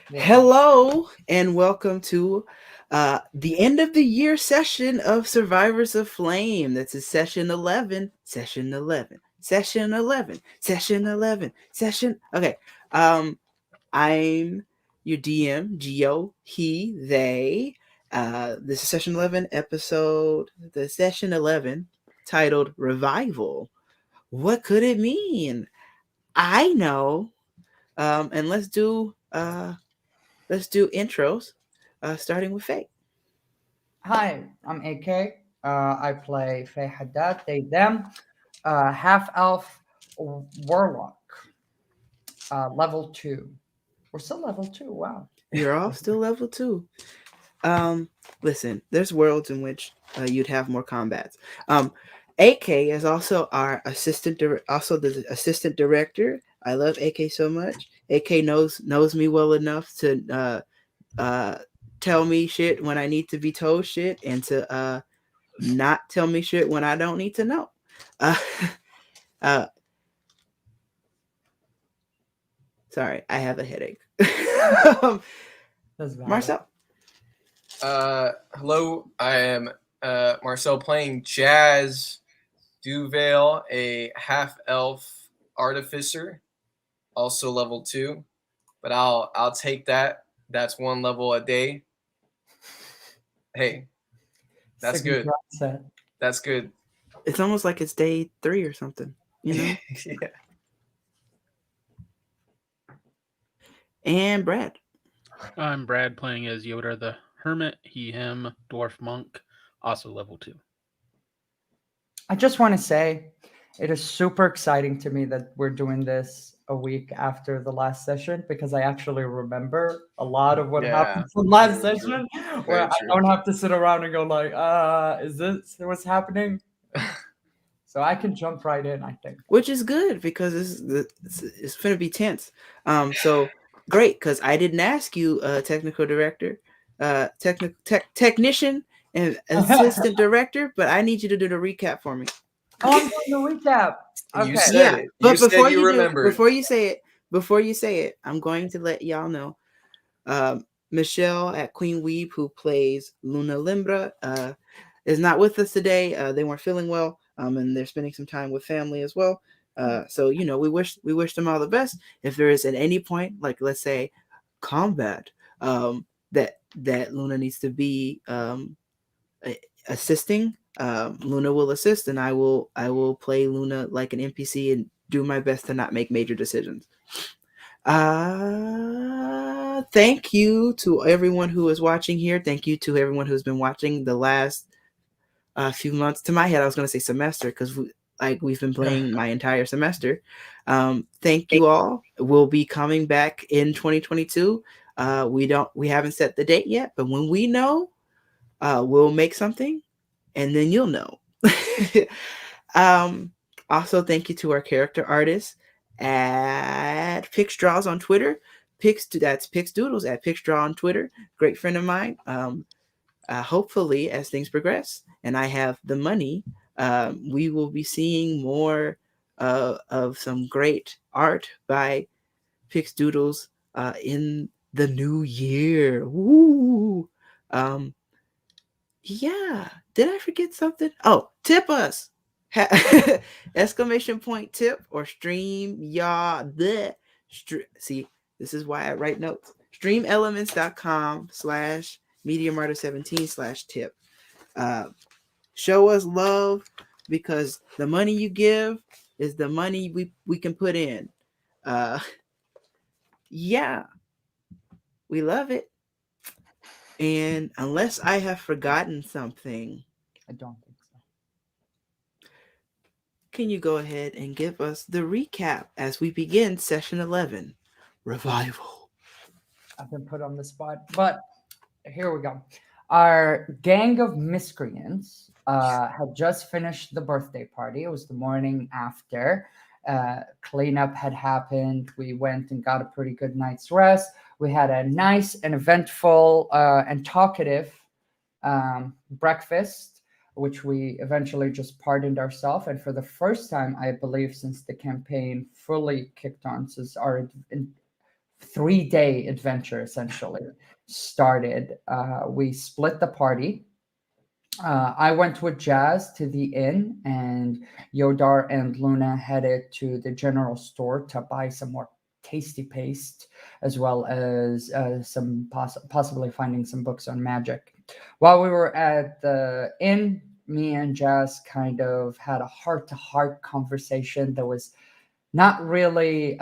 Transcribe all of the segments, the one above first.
Hello and welcome to the end of the year session of Survivors of Flame. This is session 11, session 11, session 11, session 11, session. Okay. I'm your DM, Geo, he, they. This is session 11, the session 11, titled Revival. What could it mean? I know. And let's do intros, starting with Faye. Hi, I'm AK. I play Faye Haddad, they, them, half elf warlock, level 2. We're still level 2, wow. You're all still level 2. Um, Listen, there's worlds in which you'd have more combats. AK is also our also the assistant director. I love AK so much. AK knows me well enough to uh, tell me shit when I need to be told shit, and to not tell me shit when I don't need to know. Uh, uh, Sorry, I have a headache. um, That's valid. Marcel. Hello, I am Marcel playing Jazz Duval, a half elf artificer, also level 2. But I'll take that. That's one level a day. Hey, that's Second good. set. That's good. It's almost like it's day 3 or something, you know? Yeah. And Brad. I'm Brad playing as Yoda the Hermit, he, him, Dwarf Monk, also level 2. I just want to say it is super exciting to me that we're doing this a week after the last session because I actually remember a lot of what happened from last session where I don't have to sit around and go like, is this what's happening? So I can jump right in, I think. Which is good because it's going to be tense. So great, because I didn't ask you, technical director, technician, and assistant director, but I need you to do the recap for me. Oh, I'm doing the recap. You Okay. said it. But You said before you you remembered. before you say it, I'm going to let y'all know. Michelle at Queen Weeb, who plays Luna Limbra, is not with us today. They weren't feeling well, and they're spending some time with family as well. So we wish them all the best. If there is at any point, like let's say, combat, that Luna needs to be assisting, Luna will assist, and I will play Luna like an NPC and do my best to not make major decisions. Thank you to everyone who is watching here. Thank you to everyone who's been watching the last few months. To my head, I was going to say semester because we've been playing my entire semester. Thank you all. We'll be coming back in 2022. We haven't set the date yet, but when we know, we'll make something, and then you'll know. Also, thank you to our character artists at PixDraws on Twitter. That's PixDoodles at PixDraw on Twitter. Great friend of mine. Hopefully, as things progress and I have the money, we will be seeing more of some great art by PixDoodles in the new year. Woo! Yeah. Did I forget something? Oh, tip us. Exclamation point tip or stream y'all. See, this is why I write notes. Streamelements.com/MediaMartyr17/tip. Show us love because the money you give is the money we can put in. Yeah. We love it. And unless I have forgotten something, I don't think so. can you go ahead and give us the recap as we begin session 11, Revival? I've been put on the spot, but here we go. Our gang of miscreants had just finished the birthday party. It was the morning after. Cleanup had happened. We went and got a pretty good night's rest. We had a nice and eventful and talkative breakfast which we eventually just pardoned ourselves. And for the first time, I believe, since the campaign fully kicked on, since our 3-day adventure essentially started, we split the party. I went with Jazz to the inn, and Yodar and Luna headed to the general store to buy some more tasty paste, as well as some possibly finding some books on magic. While we were at the inn, me and Jazz kind of had a heart-to-heart conversation that was not really.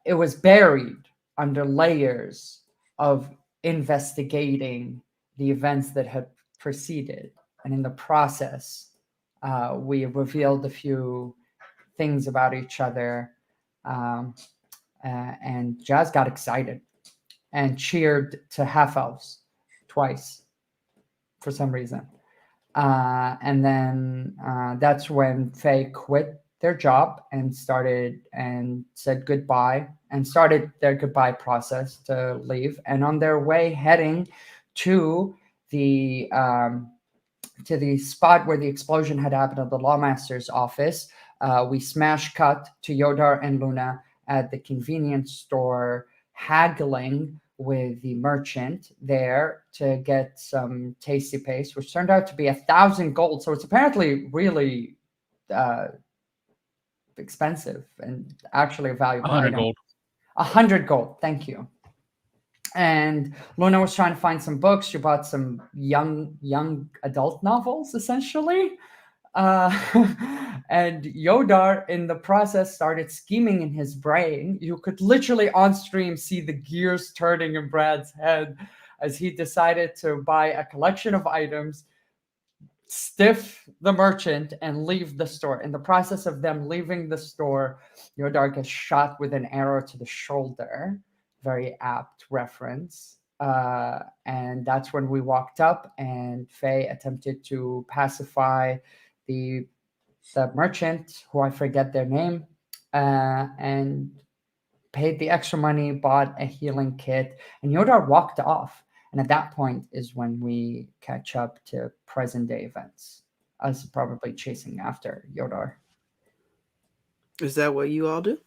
It was buried under layers of investigating the events that had preceded, and in the process, we revealed a few things about each other. And Jazz got excited and cheered to half elves twice for some reason. And then that's when Faye quit their job and said goodbye and started their goodbye process to leave. And on their way heading to the spot where the explosion had happened at the Lawmaster's office, we smash cut to Yodar and Luna at the convenience store, haggling with the merchant there to get some tasty paste, which turned out to be 1,000 gold. So it's apparently really expensive and actually a valuable 100 item. gold. 100 gold. Thank you. And Luna was trying to find some books. She bought some young adult novels, essentially. And Yodar, in the process, started scheming in his brain. You could literally on stream see the gears turning in Brad's head as he decided to buy a collection of items, stiff the merchant, and leave the store. In the process of them leaving the store, Yodar gets shot with an arrow to the shoulder. Very apt reference. And that's when we walked up, and Faye attempted to pacify the merchant, who I forget their name, and paid the extra money, bought a healing kit, and Yodar walked off. And at that point is when we catch up to present day events, us probably chasing after Yodar. Is that what you all do?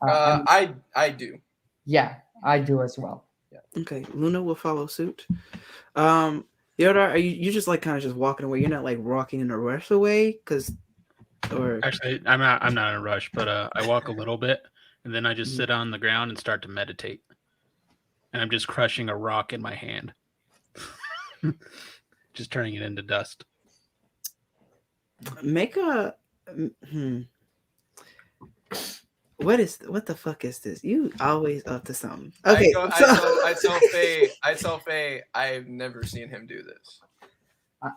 I do. Yeah, I do as well. Yeah. Okay, Luna will follow suit. Yodar, are you just like kind of just walking away? You're not like walking in a rush away, or Actually, I'm not in a rush, but I walk a little bit, and then I just sit on the ground and start to meditate. And I'm just crushing a rock in my hand, just turning it into dust. Make a What the fuck is this? You always up to something. Okay. I tell Faye I've never seen him do this.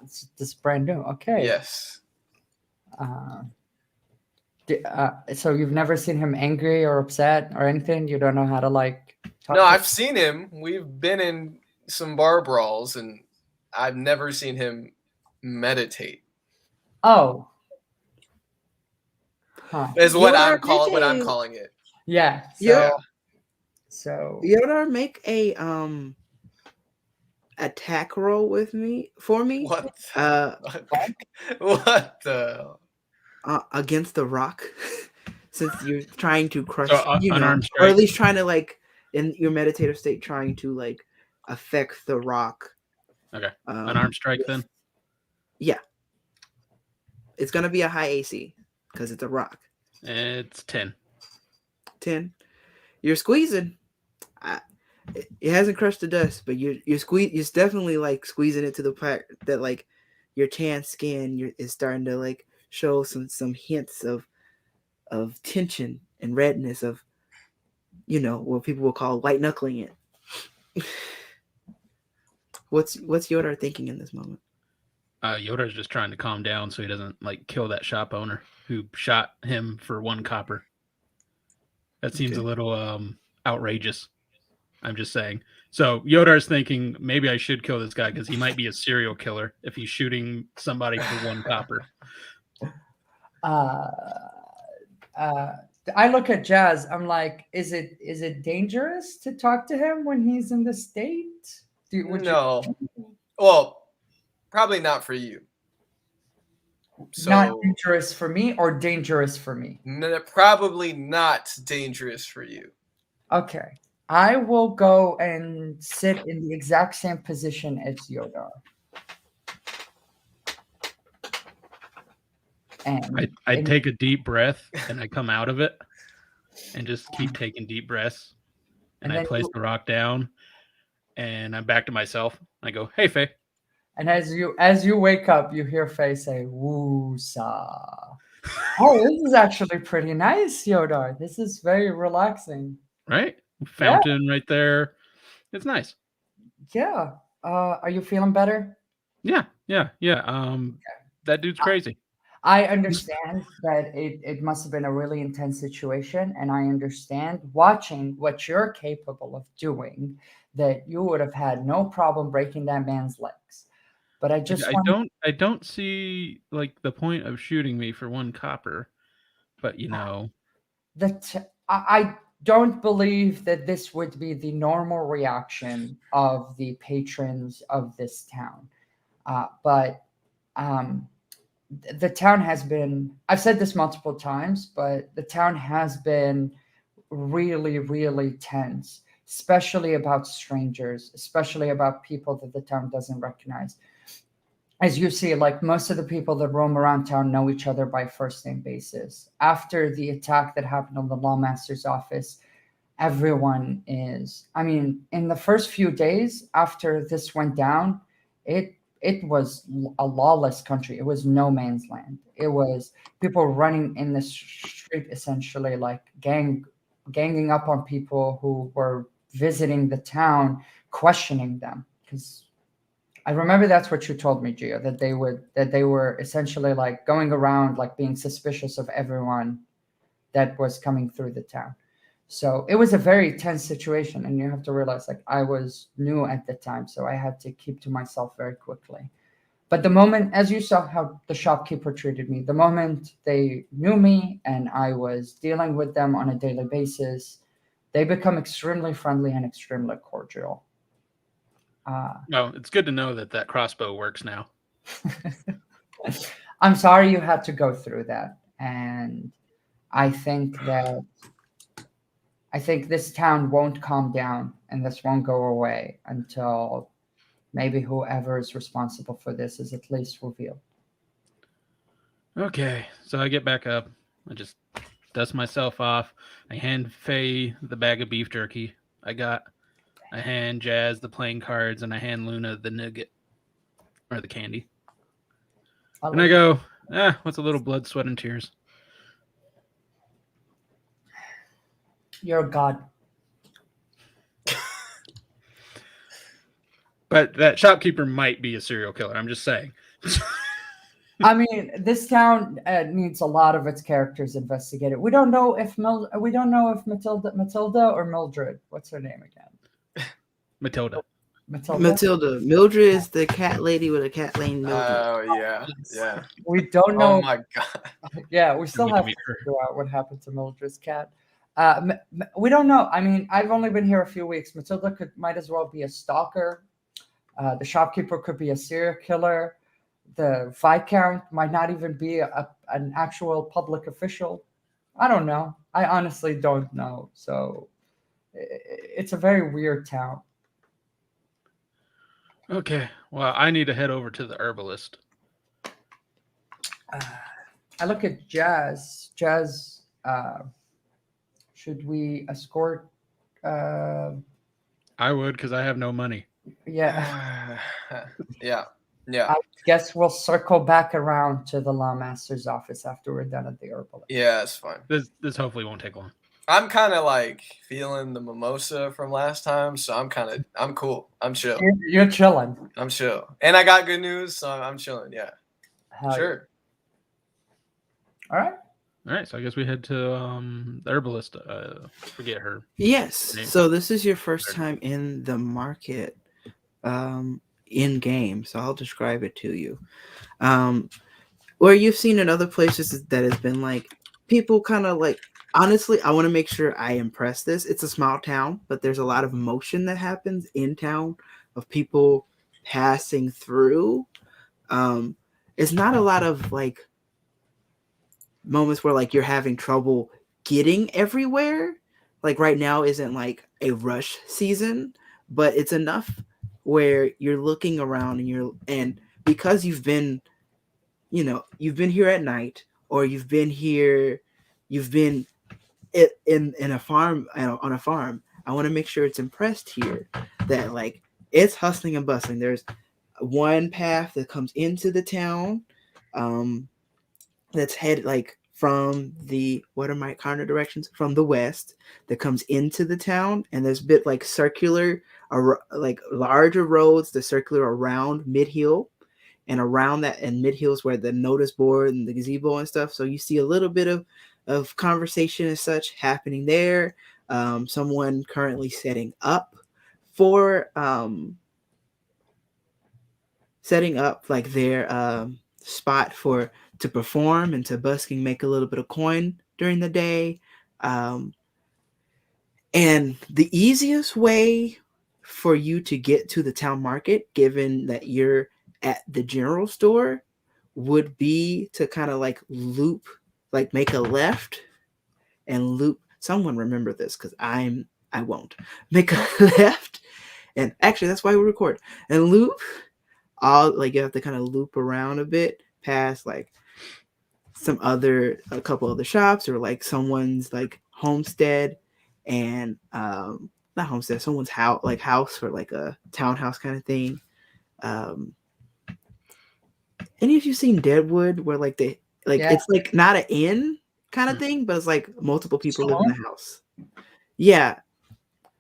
This is brand new. Okay. Yes. So you've never seen him angry or upset or anything? You don't know how to like talk No, to I've seen him. We've been in some bar brawls, and I've never seen him meditate. Oh. Huh. Is what Yodar, I'm calling it. Yeah. Yeah. So Yodar, make a attack roll for me. What? What the? Against the rock, since you're trying to crush, So, unarmed or at strike. least trying to like in your meditative state, trying to like affect the rock. Okay. Unarmed strike then? Yeah. It's gonna be a high AC because it's a rock. It's 10. 10. You're squeezing. It hasn't crushed to dust, but you're definitely like squeezing it to the part that like your tan skin is starting to like show some hints of tension and redness of, what people will call white knuckling it. What's Yodar thinking in this moment? Yodar's just trying to calm down so he doesn't like kill that shop owner who shot him for 1 copper. That seems a little outrageous. I'm just saying. So Yodar's thinking maybe I should kill this guy because he might be a serial killer if he's shooting somebody for 1 copper. I look at Jazz. I'm like, is it dangerous to talk to him when he's in this state? Would No. Well, probably not for you. So not dangerous for me or dangerous for me? probably not dangerous for you. Okay. I will go and sit in the exact same position as Yodar. And I take a deep breath and I come out of it and just keep taking deep breaths. And I then place the rock down and I'm back to myself. I go, hey, Faye. And as you wake up, you hear Faye say, "Woo-sa." Oh, this is actually pretty nice, Yodar. This is very relaxing. Right? Fountain right there. It's nice. Yeah. Are you feeling better? Yeah. That dude's crazy. I understand that it must have been a really intense situation, and I understand watching what you're capable of doing that you would have had no problem breaking that man's legs. But I just I don't see like the point of shooting me for 1 copper, but I don't believe that this would be the normal reaction of the patrons of this town. But the town has been, I've said this multiple times, but the town has been really, really tense, especially about strangers, especially about people that the town doesn't recognize. As you see, like most of the people that roam around town know each other by first name basis. After the attack that happened on the lawmaster's office, everyone is, I mean, in the first few days after this went down, it was a lawless country. It was no man's land. It was people running in the street, essentially like ganging up on people who were visiting the town, questioning them. Because I remember that's what you told me, Gio, that they were essentially like going around like being suspicious of everyone that was coming through the town. So it was a very tense situation, and you have to realize like I was new at the time, so I had to keep to myself very quickly. But the moment, as you saw how the shopkeeper treated me, the moment they knew me and I was dealing with them on a daily basis, they become extremely friendly and extremely cordial. No, it's good to know that crossbow works now. I'm sorry you had to go through that, and I think this town won't calm down and this won't go away until maybe whoever is responsible for this is at least revealed. Okay, so I get back up. I just dust myself off. I hand Faye the bag of beef jerky I got. I hand Jazz the playing cards, and I hand Luna the nugget or the candy. And I go, what's a little blood, sweat, and tears? You're a god. But that shopkeeper might be a serial killer. I'm just saying. I mean, this town needs a lot of its characters investigated. We don't know if Matilda or Mildred. What's her name again? Matilda. Mildred is the cat lady with a cat named Mildred. Oh yeah. We don't know. Oh my god. Yeah, we still have to figure out what happened to Mildred's cat. We don't know. I mean, I've only been here a few weeks. Matilda might as well be a stalker. The shopkeeper could be a serial killer. The Viscount might not even be an actual public official. I don't know. I honestly don't know. So it's a very weird town. Okay. Well, I need to head over to the herbalist. I look at Jazz. Jazz, should we escort? I would, because I have no money. Yeah. Yeah. I guess we'll circle back around to the lawmaster's office after we're done at the herbalist. Yeah, it's fine. This hopefully won't take long. I'm kind of like feeling the mimosa from last time, so I'm cool. I'm chill. You're chilling. I'm chill. And I got good news, so I'm chilling. Yeah. Sure. All right. All right. So I guess we head to the herbalist. Forget her. Yes. So this is your first time in the market in game. So I'll describe it to you. Where you've seen in other places that has been like people kind of like, honestly, I want to make sure I impress this. It's a small town, but there's a lot of emotion that happens in town. of people passing through. It's not a lot of like moments where like you're having trouble getting everywhere. Like right now isn't like a rush season, but it's enough where you're looking around and because you've been here at night, or you've been in a farm, on a farm. I want to make sure it's impressed here that like it's hustling and bustling. There's one path that comes into the town, that's headed like from the, what are my counter directions, from the west, that comes into the town, and there's a bit like circular, like larger roads that circular around Mid-Hill, and around that, and Mid-Hill is where the notice board and the gazebo and stuff. So you see a little bit of conversation and such happening there. Someone currently setting up like their spot to perform and to busking, make a little bit of coin during the day. And the easiest way for you to get to the town market, given that you're at the general store, would be to kind of like loop, like make a left and loop. Someone remember this, because I won't. Make a left, and actually that's why we record, and loop all, like you have to kind of loop around a bit past like a couple other shops, or like someone's like homestead, and not homestead, someone's house, or like a townhouse kind of thing. Any of you seen Deadwood, where like it's like not an inn kind of thing, but it's like multiple people live in the house. Yeah,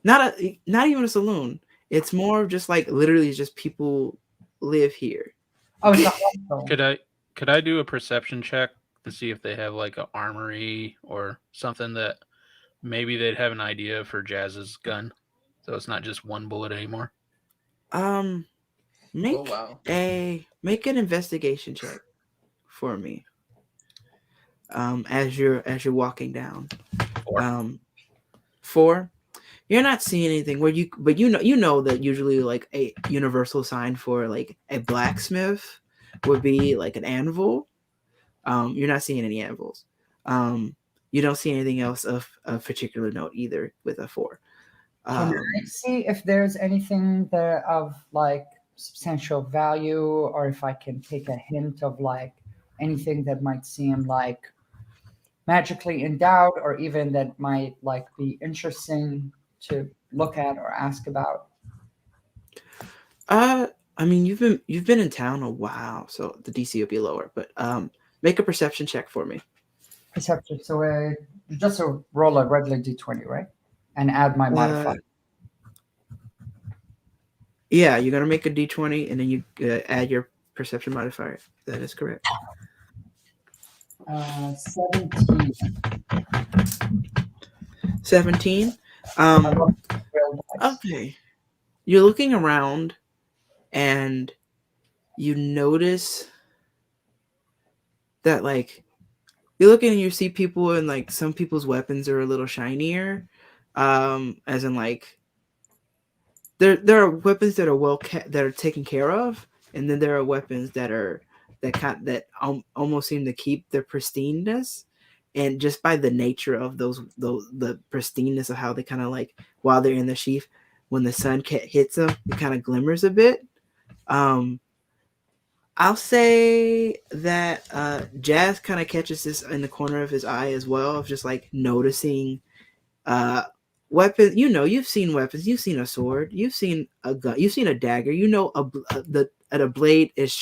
not even a saloon. It's more of just like literally just people live here. Oh, it's a hospital. Could I do a perception check to see if they have like an armory or something that maybe they'd have an idea for Jazz's gun, so it's not just one bullet anymore? Make an investigation check for me. As you're walking down. 4. You're not seeing anything but you know that usually like a universal sign for like a blacksmith would be like an anvil. You're not seeing any anvils. You don't see anything else of particular note either with a 4. Can I see if there's anything there of like substantial value, or if I can take a hint of like anything that might seem like magically endowed, or even that might like be interesting to look at or ask about? I mean, you've been in town a while, so the DC will be lower, but make a perception check for me. Perception. So just a roll a regular D20, right? And add my modifier. Yeah, you're gonna make a D20 and then you add your perception modifier. That is correct. 17. 17. Okay. You're looking around and you notice that like you're looking and you see people, and like some people's weapons are a little shinier. As in like there are weapons that are that are taken care of, and then there are weapons that almost seem to keep their pristineness, and just by the nature of the pristineness of how they kind of like, while they're in the sheath, when the sun hits them, it kind of glimmers a bit. I'll say that Jazz kind of catches this in the corner of his eye as well, of just like noticing weapons. You've seen weapons. You've seen a sword. You've seen a gun. You've seen a dagger. A blade is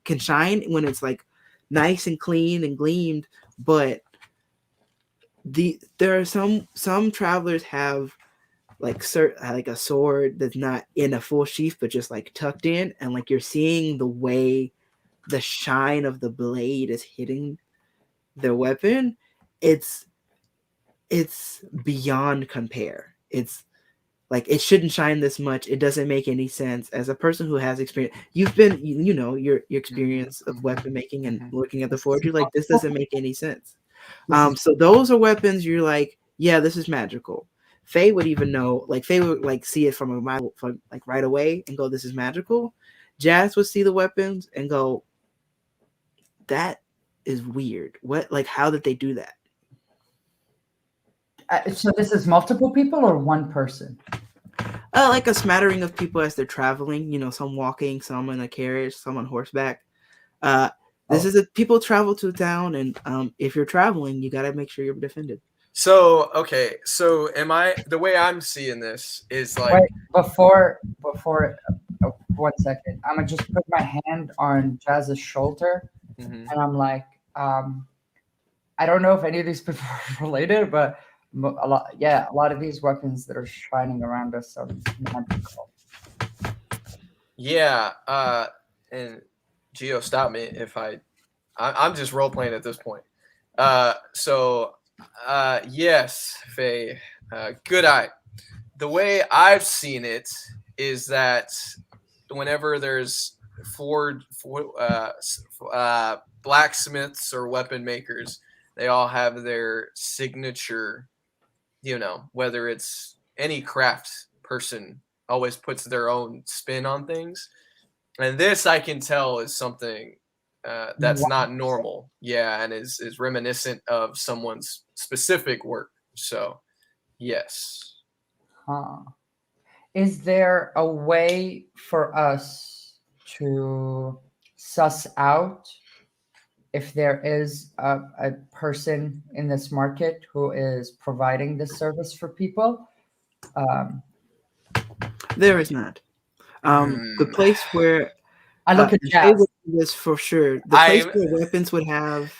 can shine when it's like nice and clean and gleamed. But there are some travelers have like a sword that's not in a full sheath, but just like tucked in, and like you're seeing the way the shine of the blade is hitting the weapon. It's beyond compare. It's like, it shouldn't shine this much. It doesn't make any sense. As a person who has experience, you've been, your experience of weapon making and looking at the forge, you're like, this doesn't make any sense. So those are weapons you're like, yeah, this is magical. Faye would even know, like Faye would like see it from a mile, from like right away and go, "This is magical." Jazz would see the weapons and go, "That is weird. What? Like, how did they do that?" So this is multiple people or one person? Like a smattering of people as they're traveling. You know, some walking, some in a carriage, some on horseback. This is people travel to town, and if you're traveling, you got to make sure you're defended. So okay, so the way I'm seeing this is like Wait, before 1 second, I'm gonna just put my hand on Jazz's shoulder, Mhm. and I'm like, I don't know if any of these people are related, but a lot of these weapons that are shining around us are magical. Yeah, and Gio, stop me if I'm just role playing at this point. Yes, Faye, good eye. The way I've seen it is that whenever there's blacksmiths or weapon makers, they all have their signature, you know, whether it's any craft person always puts their own spin on things. And this I can tell is something that's not normal. Yeah, and is reminiscent of someone's specific work. So, yes. Huh. Is there a way for us to suss out if there is a person in this market who is providing this service for people? There is not. The place where I look at Faye Jazz. would do this for sure. The place where weapons would have.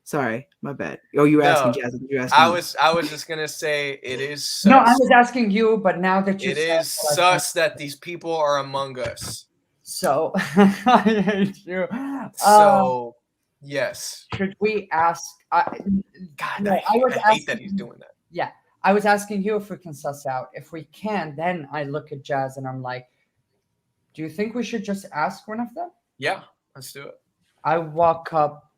Sorry, my bad. Oh, you were asking Jazz. You were asking I was just gonna say it is sus. No, I was asking you, but now that you it is sus that these people are among us. So I hate you. So yes. Should we ask? God, no, I hate that he's doing that. Yeah, I was asking you if we can suss out. If we can, then I look at Jazz and I'm like, do you think we should just ask one of them? Yeah, let's do it. I walk up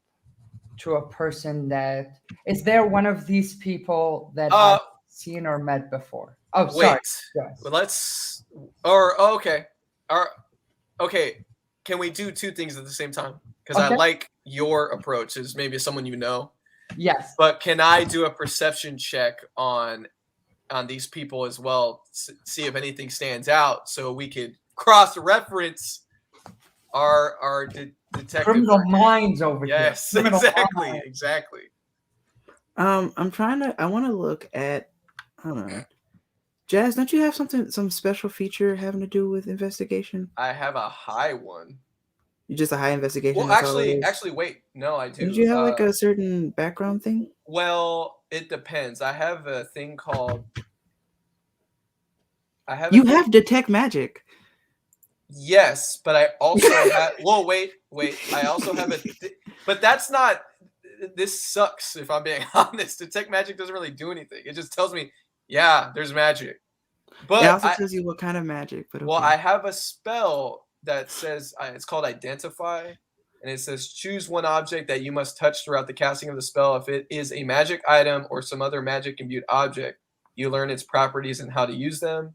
to a person that is there one of these people that I've seen or met before. Oh, sorry. Yes. Okay. Can we do two things at the same time? Because I like your approach as maybe someone you know. Yes. But can I do a perception check on these people as well, see if anything stands out, so we could cross-reference our detective criminal minds over here. Yes, exactly. I want to look at. I don't know. Jazz, don't you have some special feature having to do with investigation? I have a high one. You just a high investigation? Well, actually, wait. No, I do. Did you have like a certain background thing? Well, it depends. I have a thing called. You have detect magic. Yes, but I also have. Well, wait. I also have but that's not. This sucks. If I'm being honest, detect magic doesn't really do anything. It just tells me, yeah, there's magic. But it also tells you what kind of magic. But okay. Well, I have a spell that says it's called Identify, and it says choose one object that you must touch throughout the casting of the spell. If it is a magic item or some other magic imbued object, you learn its properties and how to use them,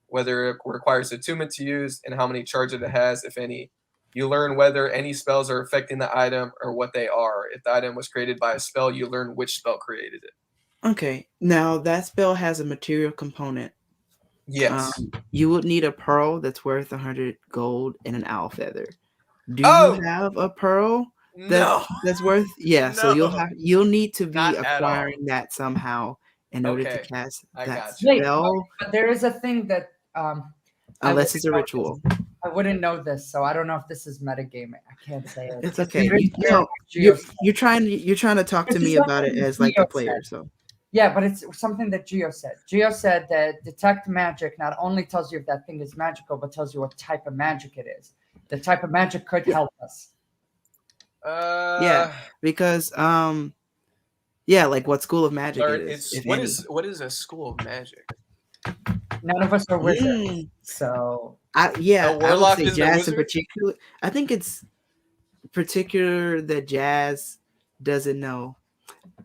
whether it requires attunement to use, and how many charges it has, if any. You learn whether any spells are affecting the item or what they are. If the item was created by a spell, you learn which spell created it. Okay. Now, that spell has a material component. Yes. You would need a pearl that's worth 100 gold and an owl feather. Do you have a pearl that's worth? Yeah. No. So you'll need to be acquiring that somehow in order to cast that spell. But there is a thing that unless it's a ritual. I wouldn't know this, so I don't know if this is metagaming. I can't say it. It's okay. You're trying to talk to me about it as like a player. So yeah, but it's something that Gio said. Gio said that detect magic not only tells you if that thing is magical, but tells you what type of magic it is. The type of magic could help us. Yeah, because like what school of magic it is. What is a school of magic? None of us are wizards, so I would say Jazz in particular. I think it's particular that Jazz doesn't know.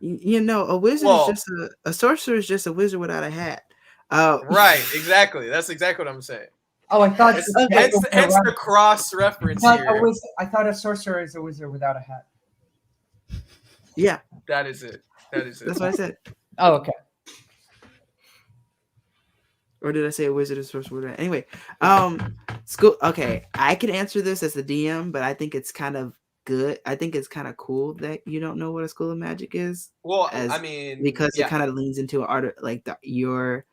You know, a wizard Well- is just a sorcerer is just a wizard without a hat. Right, exactly. That's exactly what I'm saying. Oh, I thought. Hence, yeah, hence, you're hence right. the cross reference I thought, here. I thought a sorcerer is a wizard without a hat. Yeah, That is it. That is it. that's what I said. Oh, okay. Or did I say a wizard is sorcerer without? Anyway, school. Okay, I can answer this as the DM, but I think it's kind of good. I think it's kind of cool that you don't know what a school of magic is. Well, as- I mean, Because yeah, it kind of leans into art, like your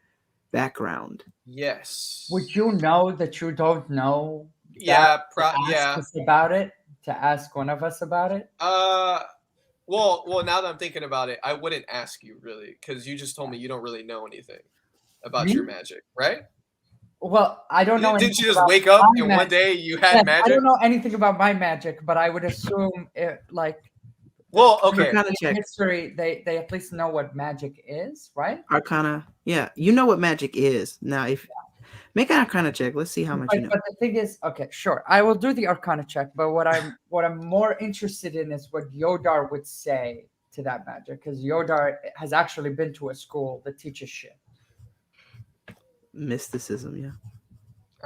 background. yes. Would you know that you don't know? Yeah, to ask yeah. us about it. To ask one of us about it. Well. Now that I'm thinking about it, I wouldn't ask you really, because you just told me you don't really know anything about Me? your magic, right? Well, I don't know. Didn't you anything just about wake up my and one magic. day you Yeah, had I magic? don't know anything about my magic, but I would assume it like. Well, okay. Arcana In check. history, they at least know what magic is, right? Arcana. Yeah, you know what magic is. Now, if make an Arcana check, let's see how much But, you know. but the thing is, okay, sure, I will do the Arcana check. But what I'm more interested in is what Yodar would say to that magic, because Yodar has actually been to a school that teaches shit. Mysticism. Yeah.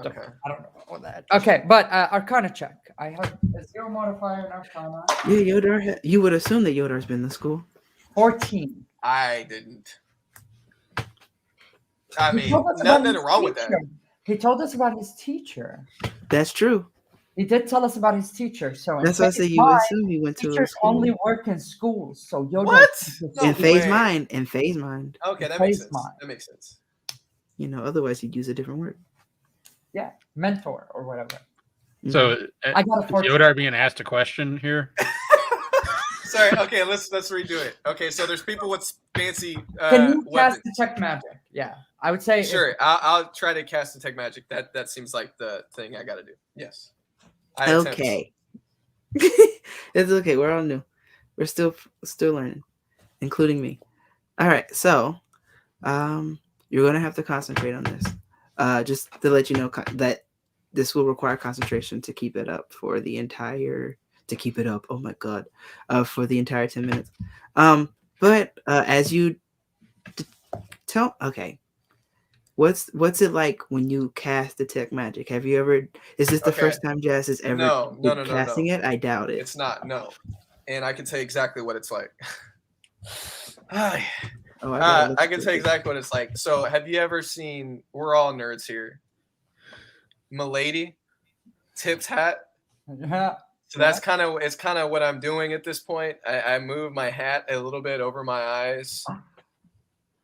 Okay. I don't know that. Okay, but Arcana check. I have a 0 modifier in Arcana. Yeah, Yodar. You would assume that Yodar's been to school. 14. I didn't. I He mean, told us about nothing his wrong with that. teacher. He told us about his teacher. That's true. He did tell us about his teacher. So in That's why I phase say you mine, assume he went to a teachers school. only work in schools. So Yoda What? No in phase way. mind. In phase mind. Okay, that makes Phase sense. mind. That makes sense. You know, otherwise you'd use a different word. Yeah, mentor or whatever. So I got a is 14. Yodar being asked a question here? Sorry. Okay, let's redo it. Okay, so there's people with fancy Can you weapons. cast detect magic? Yeah, I would say. Sure, I'll try to cast detect magic. That seems like the thing I got to do. Yes. I attempt. Okay. It's okay. We're all new. We're still learning, including me. All right. So, you're gonna have to concentrate on this. Just to let you know that this will require concentration to keep it up for the entire. To keep it up. Oh my god. For the entire 10 minutes. But as you tell. Okay. What's it like when you cast detect magic? Have you ever? Is this the Okay. first time Jazz has ever No, casting it? I doubt it. It's not. No, and I can tell you exactly what it's like. I Oh, gotta look can at tell you this. exactly what it's like. So, have you ever seen? We're all nerds here. Milady, Tip's hat. Yeah. So that's kind of what I'm doing at this point. I move my hat a little bit over my eyes,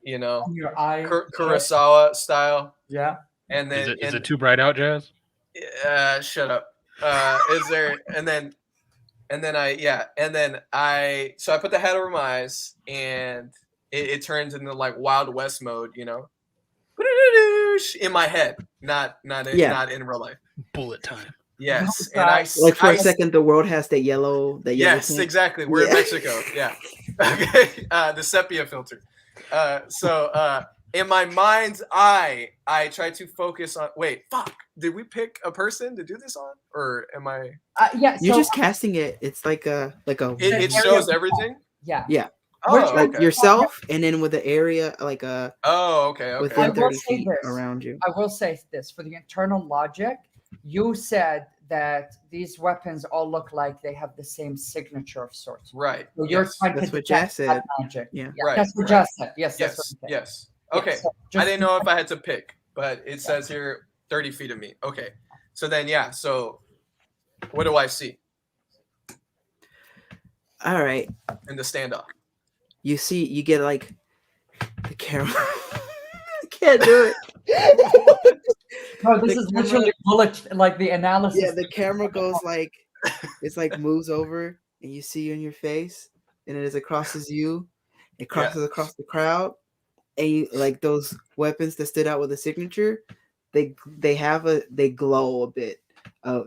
you know, Your eye. Kurosawa style, Yeah. and then Is it too bright out, Jazz? shut up. Is there and then so I put the hat over my eyes and it turns into like Wild West mode, you know, in my head, not in real life. Bullet time. Yes, No, and I Like for I a second, the world has that yellow. Yes, tint. exactly. We're in Yeah. Mexico. Yeah. Okay. The sepia filter. So in my mind's eye, I try to focus on. Wait, fuck. Did we pick a person to do this on, or am I? Yeah. You're so, just casting it. It's like a It area shows of- everything. yeah. Yeah. Oh, Which- like okay. yourself, and then with the area like Oh, okay. Okay. I within will 30 say feet this. around you. I will say this for the internal logic. You said that these weapons all look like they have the same signature of sorts. Right. So you're Yes. trying That's to what detect Jazz said. that magic. Yeah. Right. That's what right. Jazz said. Yes. That's Yes. what he said. Yes. Yeah, Okay. so I just didn't know if I had to pick, but it says here 30 feet of me. Okay. So then, yeah. So what do I see All right. in the standoff? You get like the camera. I can't do it. No, this The is camera- literally bullet, like the analysis. Yeah, the camera goes like it's like moves over, and you see you in your face, and as it crosses you, it crosses across the crowd, and you like those weapons that stood out with a signature. They glow a bit,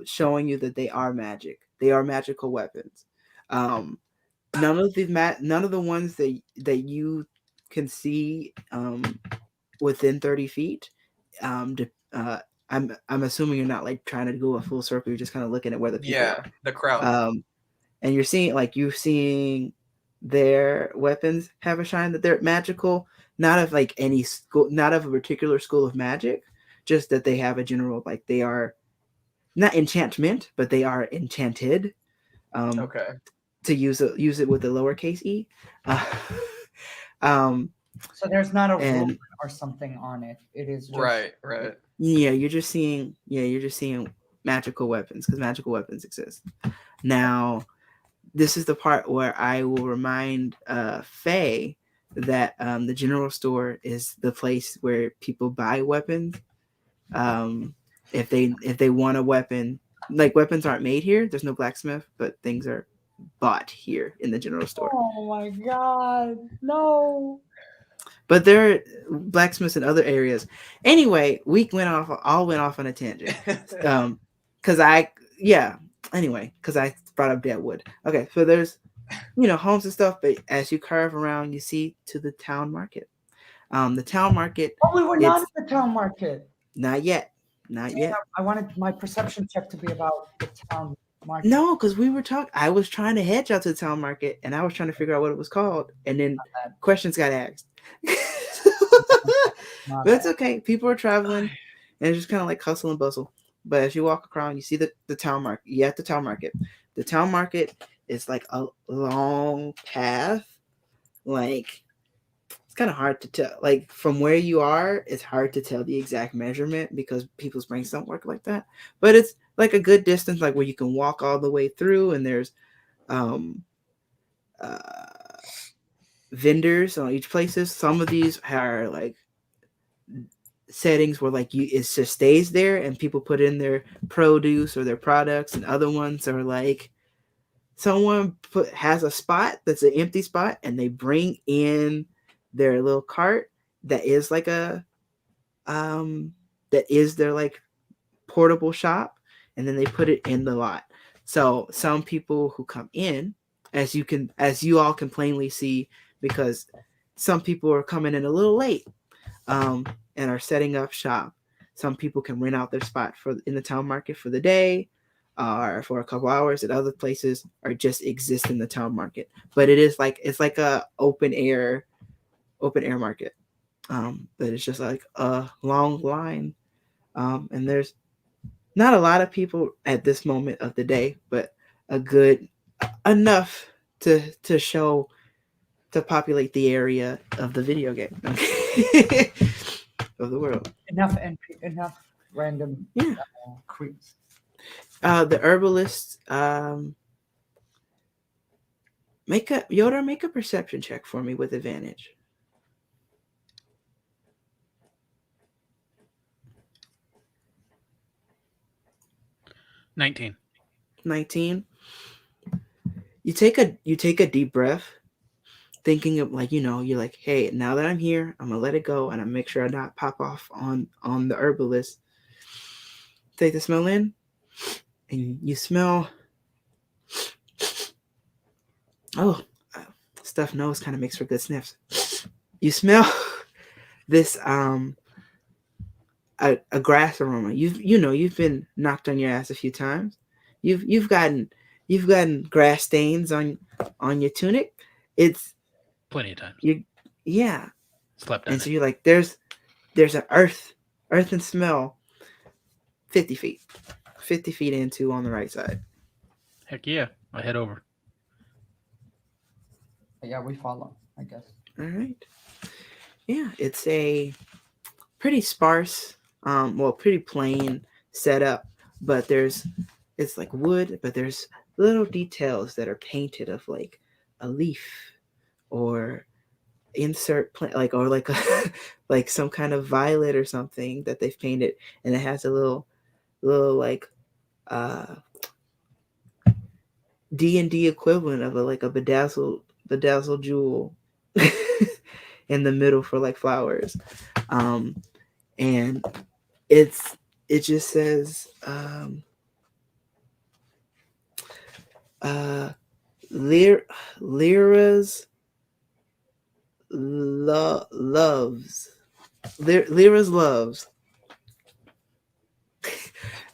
showing you that they are magic. They are magical weapons. None of the ones that you can see within 30 feet. I'm assuming you're not like trying to go a full circle. You're just kind of looking at where the people Yeah. The crowd. are. And you're seeing their weapons have a shine, that they're magical, not of like any school, not of a particular school of magic, just that they have a general, like they are not enchantment, but they are enchanted. Okay. To use it with a lowercase e. Um, So there's not a and rule or something on it. It is just Right. yeah, you're just seeing magical weapons, because magical weapons exist. Now, this is the part where I will remind Faye that the general store is the place where people buy weapons. If they want a weapon, like weapons aren't made here. There's no blacksmith, but things are bought here in the general store. Oh my god, no. But there are blacksmiths in other areas. Anyway, we all went off on a tangent. Because I brought up Deadwood. Okay, so there's homes and stuff, but as you curve around, you see to the town market. The town market. Oh, we were not at the town market. Not yet. I wanted my perception check to be about the town market. No, because we were talking. I was trying to head y'all to the town market, and I was trying to figure out what it was called, and then questions got asked. But that's okay. People are traveling, and it's just kind of like hustle and bustle. But as you walk around, you see the town market. Yeah, at the town market. The town market is like a long path. Like, it's kind of hard to tell. Like, from where you are, it's hard to tell the exact measurement because people's brains don't work like that. But it's like a good distance, like where you can walk all the way through, and there's vendors on each places. Some of these are like settings where like it just stays there and people put in their produce or their products, and other ones are like someone has a spot that's an empty spot, and they bring in their little cart that is like that is their like portable shop, and then they put it in the lot. So some people who come in, as you all can plainly see, because some people are coming in a little late and are setting up shop. Some people can rent out their spot in the town market for the day or for a couple hours, and other places are just exist in the town market. But it's like a open air market. But it's just like a long line. And there's not a lot of people at this moment of the day, but a good enough to populate the area of the video game of the world. Enough random creeps. The herbalist, make a perception check for me with advantage. $19. 19. You take a deep breath, thinking of like, you're like, hey, now that I'm here, I'm gonna let it go, and I make sure I not pop off on the herbalist. Take the smell in, and you smell. Oh, stuffed nose kind of makes for good sniffs. You smell this a grass aroma. You've been knocked on your ass a few times. You've gotten grass stains on your tunic. It's plenty of times. Yeah. Slept on and it. So you're like, there's an earth and smell 50 feet into on the right side. Heck yeah. I head over. Yeah, we follow, I guess. All right. Yeah, it's a pretty sparse, pretty plain setup, but it's like wood, but there's little details that are painted of like a leaf or insert plant, like, or like like some kind of violet or something that they've painted, and it has a little like D&D equivalent of a bedazzled jewel in the middle for like flowers, and it just says Lyra's loves. Lyra's loves.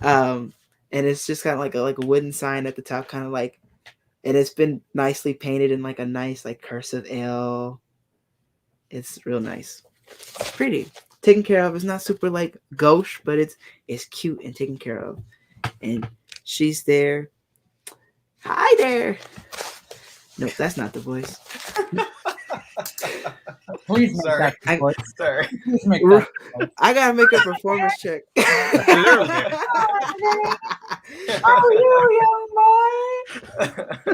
And it's just kind of like a wooden sign at the top, kind of like and it's been nicely painted in like a nice like cursive L. It's real nice, pretty, taken care of. It's not super like gauche, but it's cute and taken care of. And she's there. Hi there. Nope, that's not the voice. Please make Sorry. that the voice. Sorry. Please make that the voice. I gotta make a performance check. Oh, you young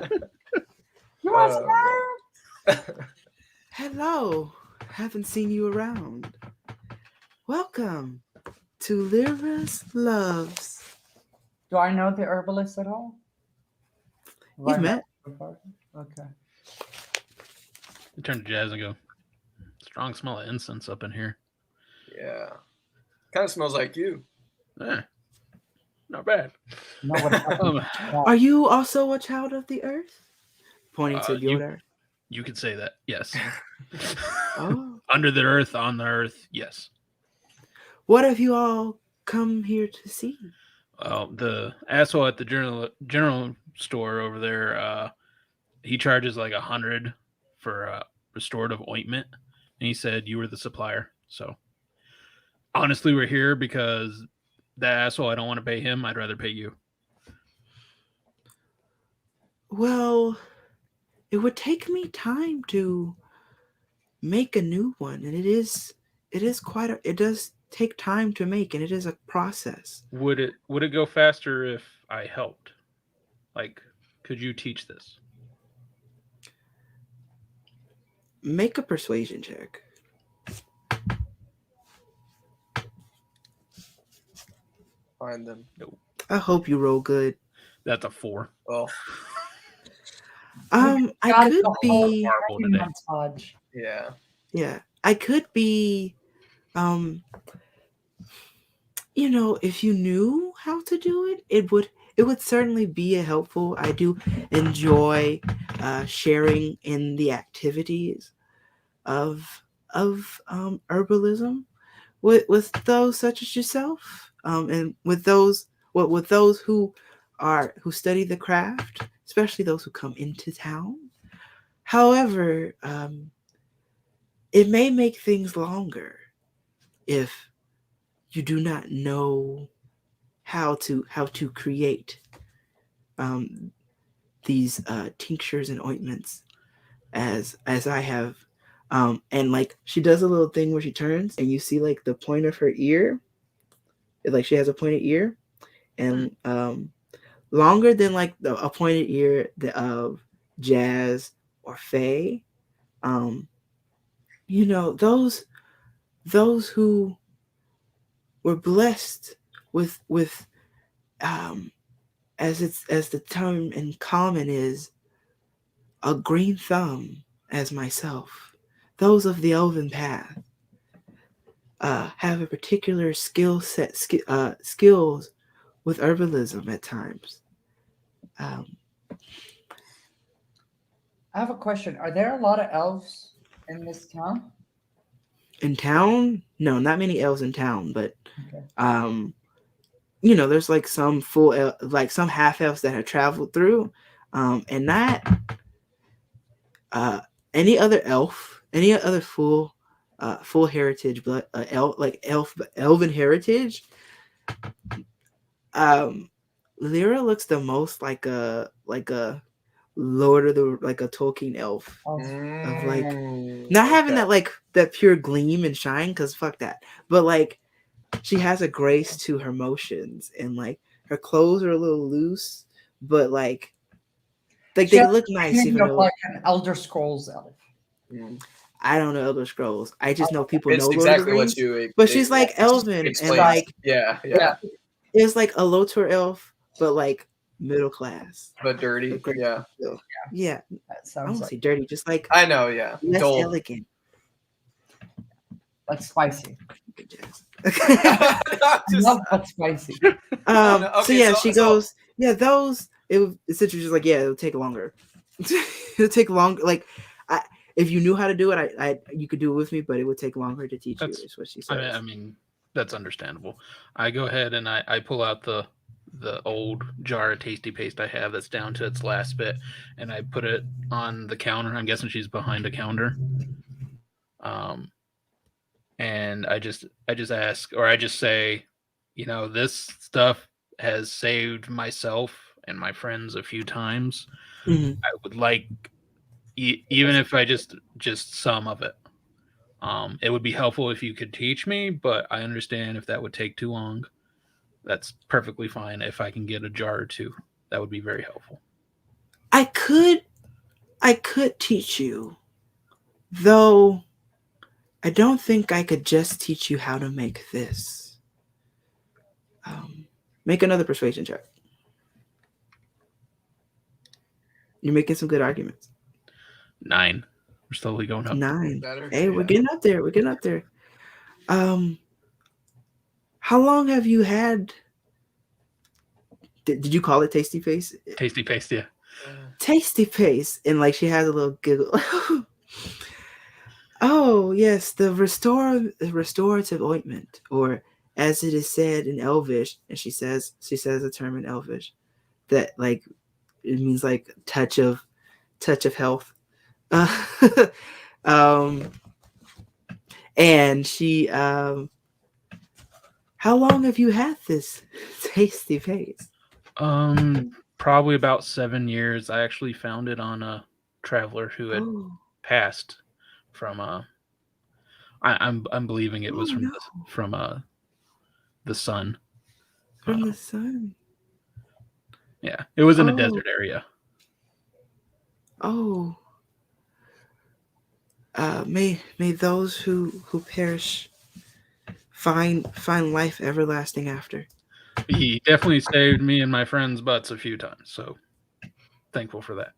boy! You want some? Hello. Haven't seen you around. Welcome to Lyra's Loves. Do I know the herbalist at all? Have I You've met. before? Okay. You turn to Jazz and go, strong smell of incense up in here. Yeah. Kind of smells like you. Eh, not bad. No, what happened? Are you also a child of the earth? Pointing to You- Yoda. You could say that, yes. Oh. Under the earth, on the earth, yes. What have you all come here to see? Well, the asshole at the general store over there, he charges like 100 for restorative ointment, and he said you were the supplier. So honestly, we're here because that asshole, I don't want to pay him. I'd rather pay you. Well, it would take me time to make a new one, and it does take time to make, and it is a process. Would it go faster if I helped? Like, could you teach this? Make a persuasion check. Find them. I hope you roll good. That's a 4. Oh, I Got could the whole be Horrible today. montage. yeah. yeah, I could be if you knew how to do it, it would certainly be a helpful. I do enjoy sharing in the activities of herbalism with those such as yourself, and with those who study the craft, especially those who come into town. However, it may make things longer if you do not know how to create these tinctures and ointments as I have. And like she does a little thing where she turns and you see like the point of her ear, like she has a pointed ear, and longer than like a pointed ear of Jazz or Faye. Those who were blessed with as the term in common is, a green thumb, as myself. Those of the elven path have a particular skills with herbalism at times. I have a question. Are there a lot of elves in this town? In town, no, not many elves in town, but Okay. there's like some like some half elves that have traveled through, and not any other full heritage, but elven heritage. Lyra looks the most like a Lord of the, like a Tolkien elf. Oh, Of like not having that like that pure gleam and shine, because fuck that, but like she has a grace to her motions, and like her clothes are a little loose, but like they look nice, you even look though like an Elder Scrolls elf. I don't know Elder Scrolls. I just know people It's know exactly Lord of what the Rings, you. but she's like elven explained. and like yeah, it's like a Lotor elf, but like middle class. but dirty. Great. Yeah, Yeah, That I sounds won't like say dirty, just like I know. Yeah, less dull. elegant. spicy. Just- I love but spicy. no, so okay, yeah, so- she so- goes, yeah, those. It's just like, yeah, it'll take longer. It'll take longer. Like, if you knew how to do it, you could do it with me, but it would take longer to teach you. That's- Is what she says. I mean, that's understandable. I go ahead and I pull out the the old jar of tasty paste I have that's down to its last bit, and I put it on the counter. I'm guessing she's behind a counter. And I just ask, or I just say, this stuff has saved myself and my friends a few times. Mhm. I would like, even if I just some of it. It would be helpful if you could teach me, but I understand if that would take too long. That's perfectly fine. If I can get a jar or two, that would be very helpful. I could teach you, though I don't think I could just teach you how to make this. Make another persuasion check. You're making some good arguments. 9. We're slowly going up. 9. Better? Hey, we're Yeah. getting up there. We're getting up there. How long have you had? Did you call it Tasty Face? Tasty paste, yeah. Tasty Face, and like she has a little giggle. Oh yes, the restorative ointment, or as it is said in Elvish, and she says a term in Elvish that like it means like touch of health. And she how long have you had this Tasty Face? Probably about 7 years. I actually found it on a traveler who had passed from I'm believing it was from the sun. From the sun. Yeah, it was in a desert area. Oh. May those who perish find life everlasting after. He definitely saved me and my friends' butts a few times, so thankful for that.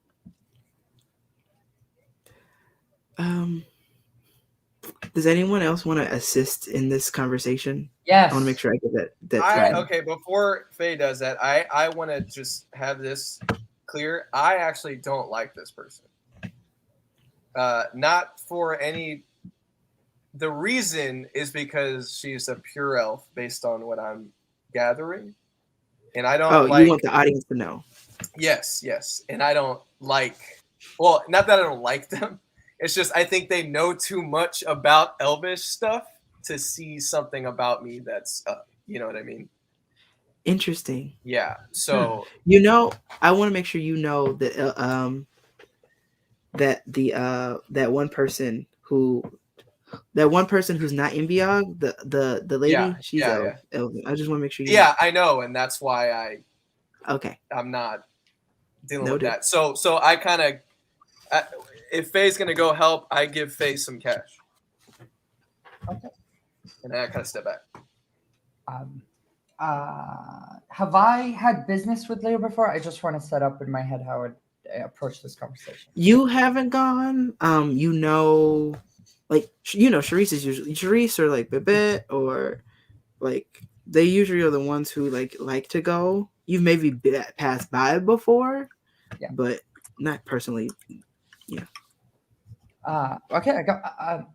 Does anyone else want to assist in this conversation? Yes. I want to make sure I get that. Okay, before Faye does that, I want to just have this clear. I actually don't like this person. Not for any. The reason is because she's a pure elf, based on what I'm gathering, and I don't. You want the audience to know? Yes, and I don't like. Well, not that I don't like them. It's just I think they know too much about Elvish stuff to see something about me that's, you know what I mean? Interesting. Yeah. So I want to make sure you know that that one person who's not in Biog, the lady, she's Elven. I just want to make sure you know. I know, and that's why I'm not dealing with that. So I kind of if Faye's gonna go help, I give Faye some cash. Okay. And then I kind of step back. Have I had business with Leo before? I just want to set up in my head how I approach this conversation. You haven't gone. Charisse is usually Charisse or like Babette, or like they usually are the ones who like to go. You've maybe passed by before, but not personally. Yeah. Okay. I got.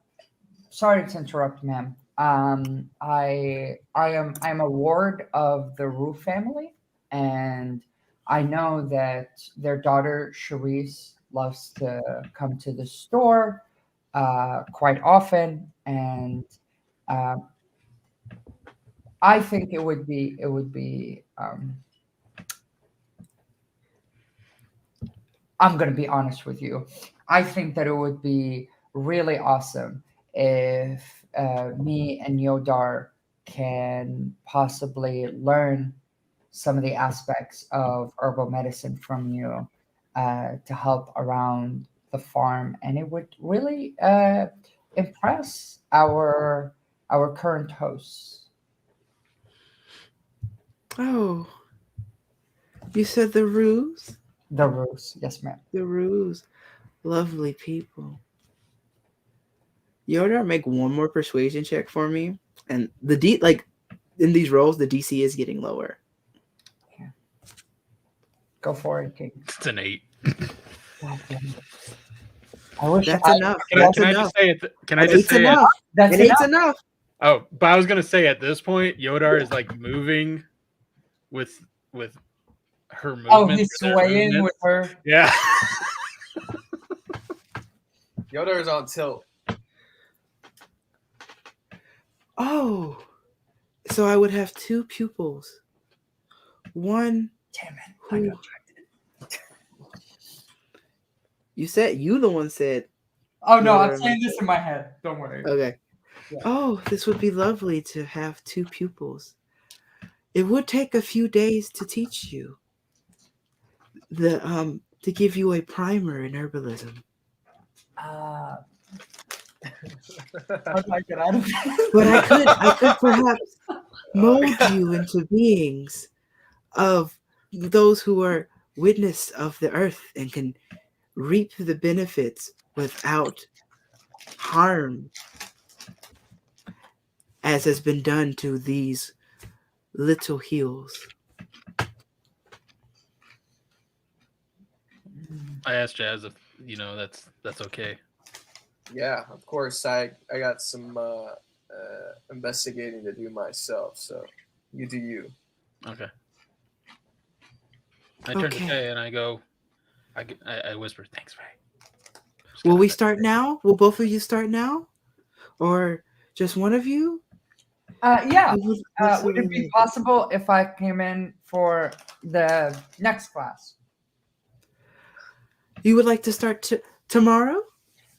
Sorry to interrupt, ma'am. I'm a ward of the Rue family, and I know that their daughter Charisse loves to come to the store quite often, and I think it would be. I'm going to be honest with you. I think that it would be really awesome if me and Yodar can possibly learn some of the aspects of herbal medicine from you to help around the farm, and it would really impress our current hosts. Oh, you said the Rues? The Rues, yes, ma'am. The Rues, lovely people. Yodar, make one more persuasion check for me, and in these roles, the DC is getting lower. Yeah. Go for it, King. It's an 8. I wish that's enough. Can I just say it? Can I just say enough? That's enough. Oh, but I was gonna say at this point, Yodar is like moving with with her movement. Oh, he's for their swaying movements. with her. Yeah. Yoda is on tilt. Oh, so I would have 2 pupils. One Damn it! I who got you the one said. Oh no, Yoda I'm saying this in my head. Don't worry. Okay. Yeah. Oh, this would be lovely to have 2 pupils. It would take a few days to teach you. To give you a primer in herbalism. How do I get out of it? But I could perhaps mold you into beings of those who are witness of the earth and can reap the benefits without harm, as has been done to these little heels. I asked Jazz if that's okay. Yeah, of course. I got some investigating to do myself. So you do you. Okay. I turn to Okay. Shay and I go. I whisper, "Thanks, Ray." Will we start now? Will both of you start now? Or just one of you? Yeah. Who Would it be possible if I came in for the next class? You would like to start tomorrow?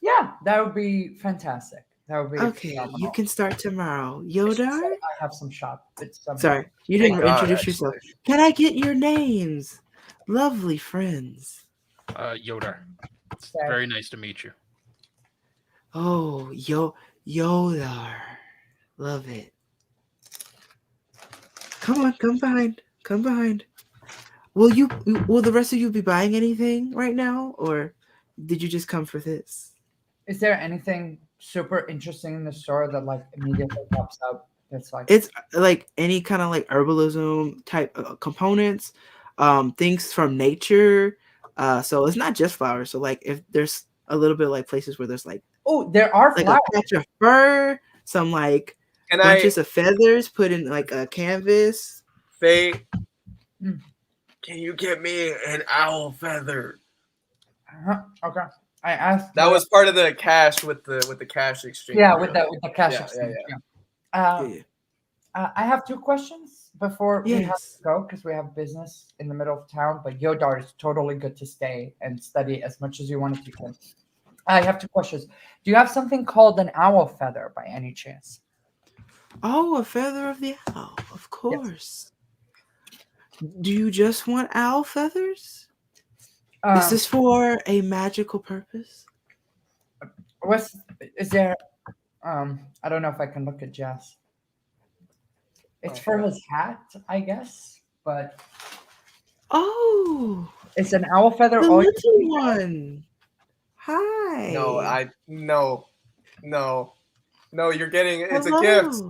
Yeah, that would be fantastic. That would be Okay, phenomenal. you can start tomorrow. It's just Yodar? that I have some shop. Sorry, you Thank didn't God, introduce actually. yourself. Can I get your names? Lovely friends. Yodar. It's Okay. very nice to meet you. Oh, Yodar. Love it. Come on, come behind. Come behind. Will the rest of you be buying anything right now, or did you just come for this? Is there anything super interesting in the store that like immediately pops up? That's like It's like any kind of like herbalism type components, things from nature. So it's not just flowers. So like if there's a little bit like places where there's like there are like flowers. a patch of fur, some like Can bunches of feathers put in like a canvas. Faye, Mm. can you get me an owl feather? Okay. I asked. That was part of the cash with the cash exchange. yeah, with the cash Yeah, exchange. yeah. Yeah. I have 2 questions before we have Yes. to go because we have business in the middle of town. But Yodar is totally good to stay and study as much as you want to. I have 2 questions. Do you have something called an owl feather by any chance? Oh, a feather of the owl, of course. Do you just want owl feathers? Is this for a magical purpose? Is there? I don't know if I can look at Jess. It's for his hat, I guess, but Oh, it's an owl feather. the all you little need. one. Hi. No, you're getting it's Hello. a gift.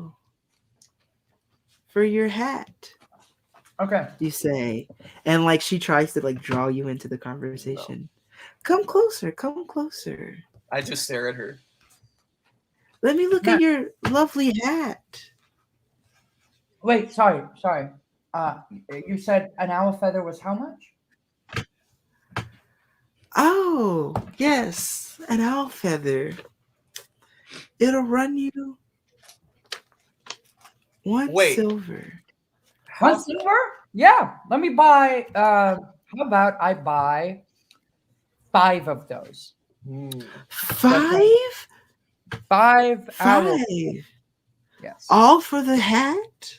For your hat, Okay. you say. And like she tries to like draw you into the conversation. Come closer, come closer. I just stare at her. Let me look at your lovely hat. Wait, sorry. You said an owl feather was how much? Oh, yes, an owl feather. It'll run you 1 silver. 1 silver? Yeah. Let me buy. How about I buy 5 of those? 5? 5 owls. 5. Yes. All for the hat?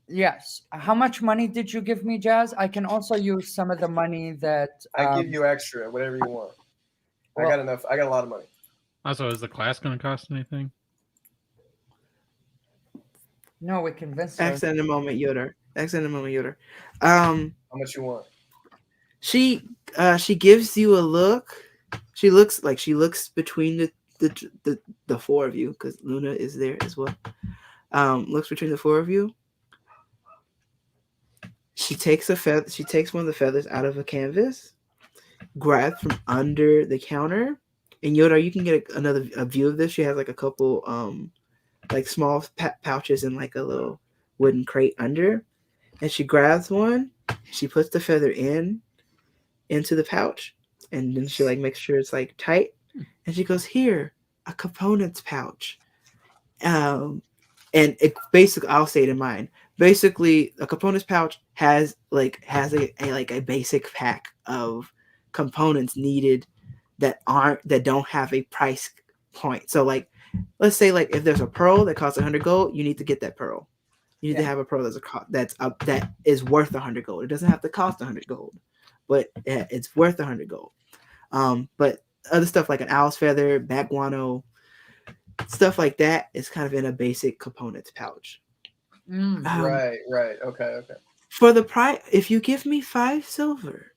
Yes. How much money did you give me, Jazz? I can also use some of the money that I give you extra, whatever you want. I got enough. I got a lot of money. Also, is the class going to cost anything? No, we convinced her. Accent in a moment, Yoder. How much you want? She gives you a look. She looks between the 4 of you because Luna is there as well. Looks between the 4 of you. She takes a feather. She takes one of the feathers out of a canvas, grabs from under the counter, and Yoda, you can get a view of this. She has like a couple like small pouches and like a little wooden crate under, and she grabs one She puts the feather into the pouch, and then she like makes sure it's like tight, and she goes, "Here, a components pouch." And it basically, I'll say it in mine. Basically, a components pouch has a basic pack of components needed that don't have a price point. So like, let's say like if there's a pearl that costs 100 gold, you need to get that pearl. You need to have a pearl that is worth 100 gold. It doesn't have to cost 100 gold, but it's worth 100 gold. But other stuff like an owl's feather, bat guano, stuff like that is kind of in a basic components pouch. Right. Okay. For the price, if you give me 5 silver,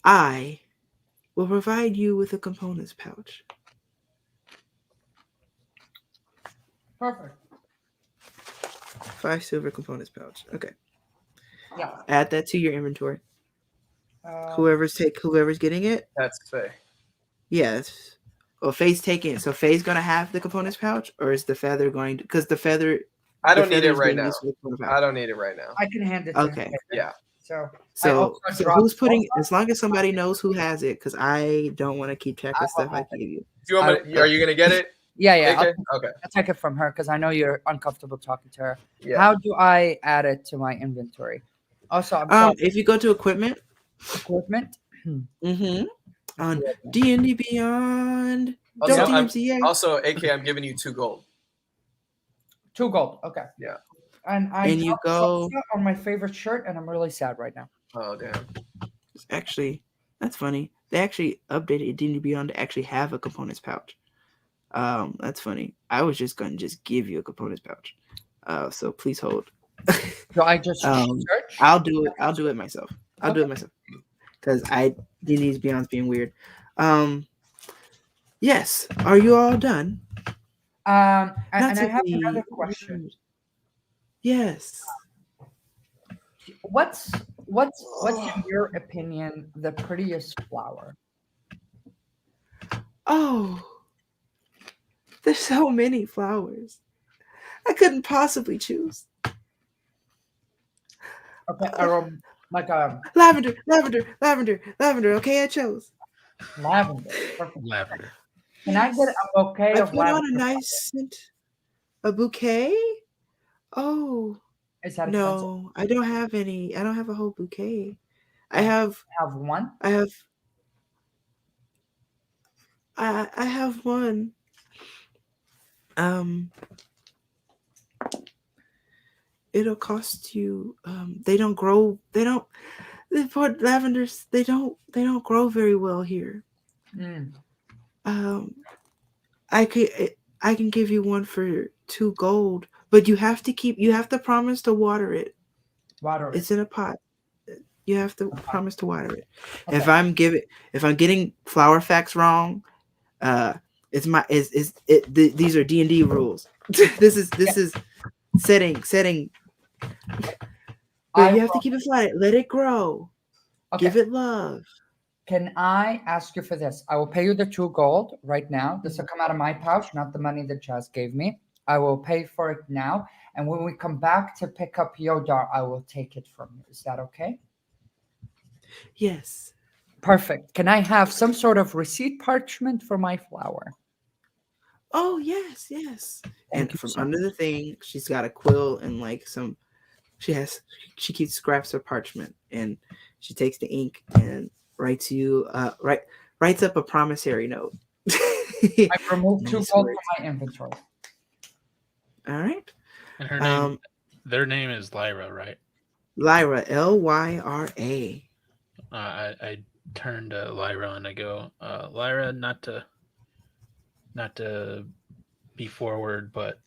I will provide you with a components pouch. Perfect. 5 silver components pouch. Okay. Yeah. Add that to your inventory. Whoever's getting it. That's Faye. Yes. Well, Faye's taking it. So Faye's gonna have the components pouch, or is the feather going to? Because the feather. I don't need it right now. I I don't need it right now. I can hand it to Okay. him. Yeah. So who's putting? As long as somebody knows who has it, because I don't want to keep track of stuff I gave you. If you want me, are you gonna get it? Yeah. Okay. I'll take it from her because I know you're uncomfortable talking to her. Yeah. How do I add it to my inventory? Also, If you go to equipment. Mm-hmm. On D&D Beyond. Also, AK, I'm giving you 2 gold. 2 gold. Okay. Yeah. And you go on my favorite shirt, and I'm really sad right now. Oh damn! Actually, that's funny. They actually updated D&D Beyond to actually have a components pouch. That's funny. I was just gonna give you a components pouch. So please hold. So I just search? I'll do it. I'll do it myself. I'll do it myself because D&D Beyond's being weird. Yes. Are you all done? And I have another question. Yes. What's in your opinion the prettiest flower? Oh, there's so many flowers. I couldn't possibly choose. Okay, lavender. Okay, I chose lavender. Lavender. Can I get a bouquet I of put lavender? on a nice scent. A bouquet? Oh, Is that expensive? no, I don't have any. I don't have a whole bouquet. I have one. I have one. It'll cost you. They don't grow. The lavenders. They don't grow very well here. I can give you one for 2 gold, but you have to promise to water it. It's in a pot. You have to promise to water it. Okay. If I'm getting flower facts wrong, these are D&D rules. this is setting. But you have to keep it flat. Let it grow. Okay. Give it love. Can I ask you for this? I will pay you the 2 gold right now. This will come out of my pouch, not the money that Jazz gave me. I will pay for it now. And when we come back to pick up Yodar, I will take it from you. Is that okay? Yes. Perfect. Can I have some sort of receipt parchment for my flower? Oh, yes. And from under the thing, she's got a quill and like she keeps scraps of parchment, and she takes the ink and writes up a promissory note. I removed 2 gold from my inventory. All right. And her name, their name is Lyra, right? Lyra, Lyra. I turn to Lyra and I go, Lyra, not to be forward, but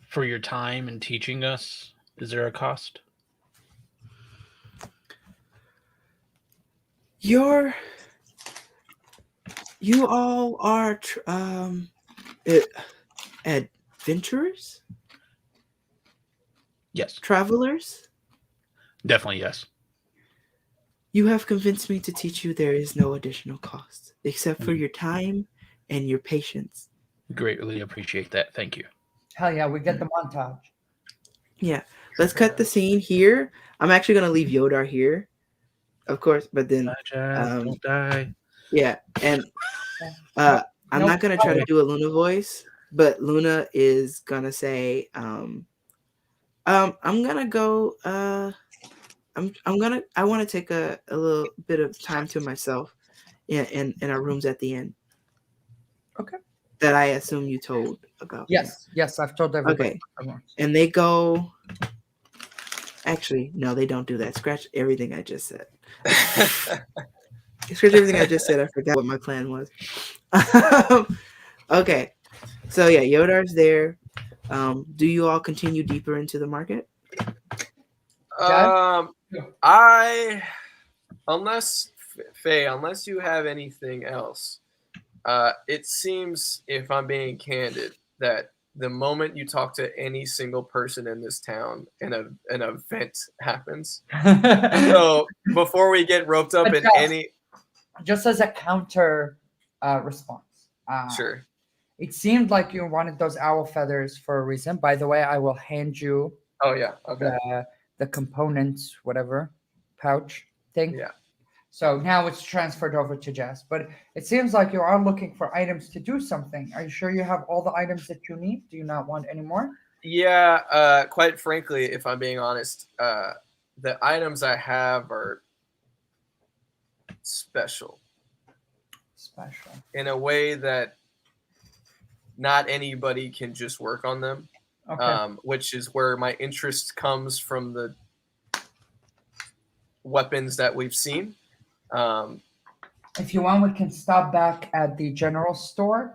for your time and teaching us, is there a cost? You all are adventurers? Yes. Travelers? Definitely yes. You have convinced me to teach you there is no additional cost, except for your time and your patience. Greatly appreciate that. Thank you. Hell yeah, we get the montage. Yeah, let's cut the scene here. I'm actually gonna leave Yodar here, of course, but then, Die, Jazz, um, don't die. yeah, and Nope, I'm nope. not gonna try to do a Luna voice, but Luna is gonna say, I'm gonna go. I want to take a little bit of time to myself, in our rooms at the end. Okay. That I assume you told about. Yes, I've told everybody. Okay. And they go. Actually, no, they don't do that. Scratch everything I just said. Scratch everything I just said. I forgot what my plan was. Okay. So yeah, Yodar's there. Do you all continue deeper into the market? Unless Faye, unless you have anything else, it seems, if I'm being candid, that the moment you talk to any single person in this town, an event happens. So before we get roped up in any, just as a counter response, sure. It seemed like you wanted those owl feathers for a reason. By the way, I will hand you. Oh yeah, okay. The components, whatever pouch thing. Yeah. So now it's transferred over to Jazz. But it seems like you are looking for items to do something. Are you sure you have all the items that you need? Do you not want any more? Yeah, quite frankly, if I'm being honest, the items I have are special. Special. In a way that not anybody can just work on them. Okay. Which is where my interest comes from, the weapons that we've seen. If you want, we can stop back at the general store.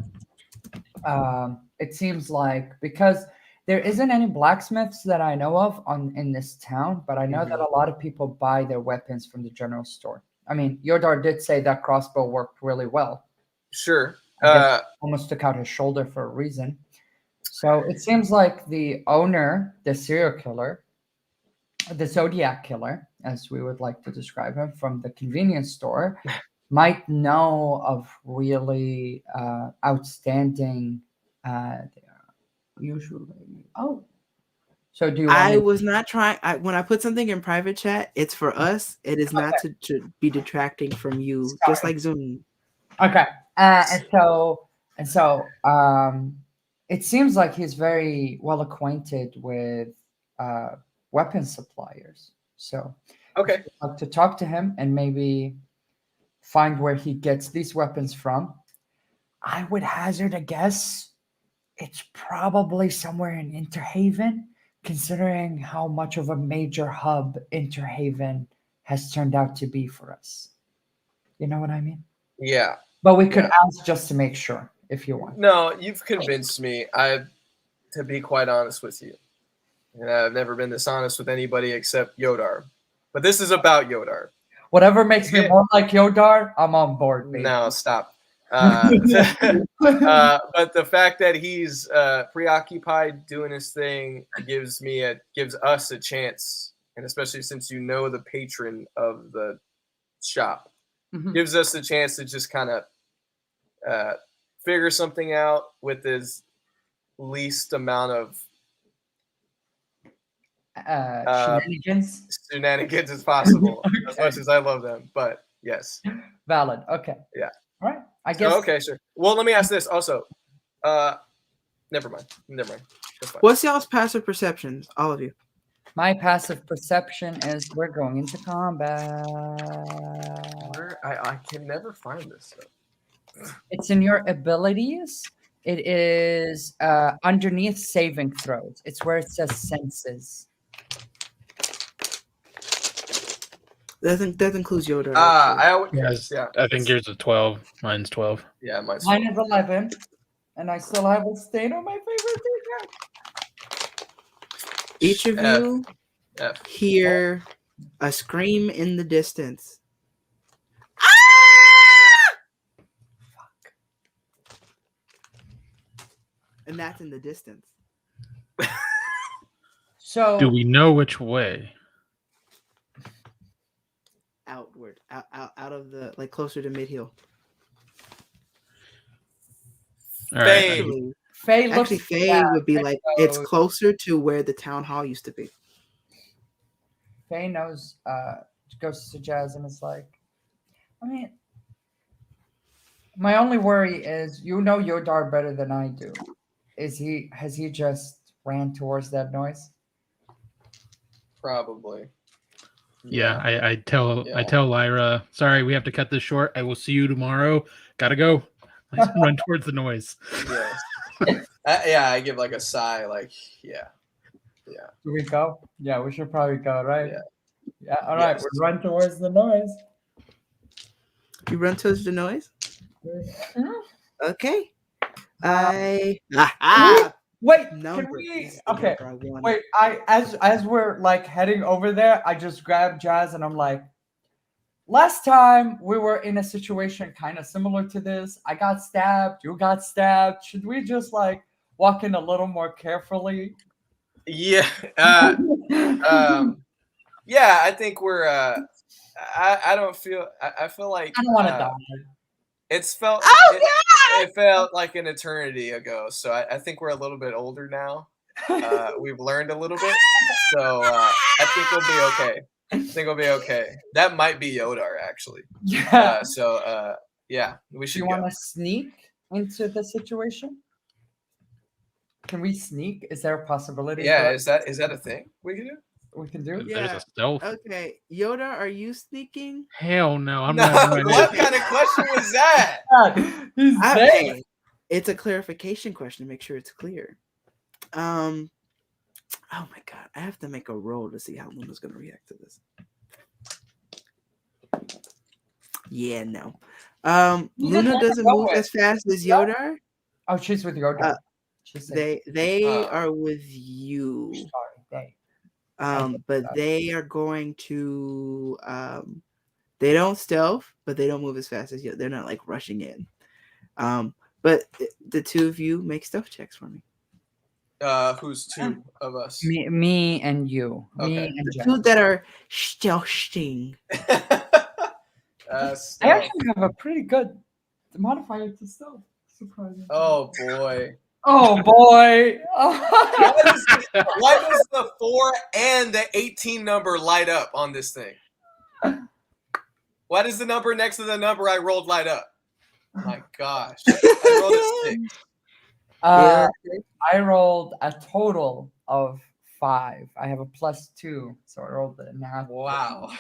It seems like, because there isn't any blacksmiths that I know of in this town, but I know that a lot of people buy their weapons from the general store. I mean, Yodar did say that crossbow worked really well. Sure. Almost took out his shoulder for a reason. So it seems like the owner, the serial killer, the Zodiac killer, as we would like to describe him, from the convenience store, might know of really outstanding. Usually, so do you? I was not trying. When I put something in private chat, it's for us. It is not to be detracting from you. Sorry. Just like Zoom. Okay, and so it seems like he's very well acquainted with weapon suppliers. So okay, to talk to him and maybe find where he gets these weapons from. I would hazard a guess it's probably somewhere in Interhaven, considering how much of a major hub Interhaven has turned out to be for us. You know what I mean? Yeah. But we could ask just to make sure if you want. No, you've convinced me. To be quite honest with you, and I've never been this honest with anybody except Yodar. But this is about Yodar. Whatever makes me more like Yodar, I'm on board. Baby. No, stop. But the fact that he's preoccupied doing his thing gives us a chance, and especially since you know the patron of the shop, gives us a chance to just kind of figure something out with as least amount of shenanigans as possible. Okay. As much as I love them, but yes, valid. Okay. Yeah. All right. I guess. Okay, sure. Well, let me ask this also. Never mind. What's y'all's passive perceptions, all of you? My passive perception is we're going into combat. I can never find this stuff. It's in your abilities. It is underneath saving throws. It's where it says senses. That includes Yoda. I think yours is 12. Mine's 12. Yeah, mine is 11, and I still have a stain on my favorite t-shirt. Each of you hear a scream in the distance. Fuck. And that's in the distance. So do we know which way? Outward, out of the, like, closer to mid-heel. All right. Faye looks. Actually, Faye yeah, would be Faye like it's knows- closer to where the town hall used to be. Faye knows. Goes to Jazz and is like, I mean, my only worry is Yodar better than I do. Has he just ran towards that noise? Probably. Yeah, I tell Yeah. Lyra, sorry, we have to cut this short. I will see you tomorrow. Gotta go. I run towards the noise. Yes. Yeah, I give like a sigh, like, yeah. Do we go? Yeah, we should probably go, right? Yeah. Yeah. All right, Yes. we run towards the noise. You run towards the noise. Okay. Wait, Number can we? is the Okay. number I wanted. Wait, as we're like heading over there, I just grabbed Jazz and I'm like, last time we were in a situation kind of similar to this. I got stabbed, you got stabbed. Should we just like walk in a little more carefully? Yeah. Yeah, I think we're I don't feel I feel like I don't want to die. it felt like an eternity ago. So I think we're a little bit older now. We've learned a little bit. So I think we'll be okay. That might be Yodar actually. Yeah. Yeah, we Do should you go. want to sneak into the situation? Can we sneak? Is there a possibility? Yeah, for is that a thing we can do? we can do? Yeah. There's a stealth. Okay, Yoda, are you sneaking? Hell no. I'm No, not doing what it. kind of question was that? He's there. It's a clarification question to make sure it's clear. Oh my god, I have to make a roll to see how Luna's gonna react to this. Yeah, no. You just Luna let her doesn't go move with. as fast as Yeah. Yodar. Oh, she's with Yoda. She's They Oh. are with you. sorry. But that. they are going to they don't stealth, but they don't move as fast as you. They're not like rushing in. But the two of you make stealth checks for me. Who's two of us? Me and you. Me Okay. and The Jazz. two that are stealthing. I Stealth. actually have a pretty good modifier to stealth. Surprising. Oh boy. Oh boy. Why does the 4 and the 18 number light up on this thing? Why does the number next to the number I rolled light up? My gosh. I rolled a 6. Yeah. I rolled a total of 5. I have a +2, so I rolled it in half. Wow.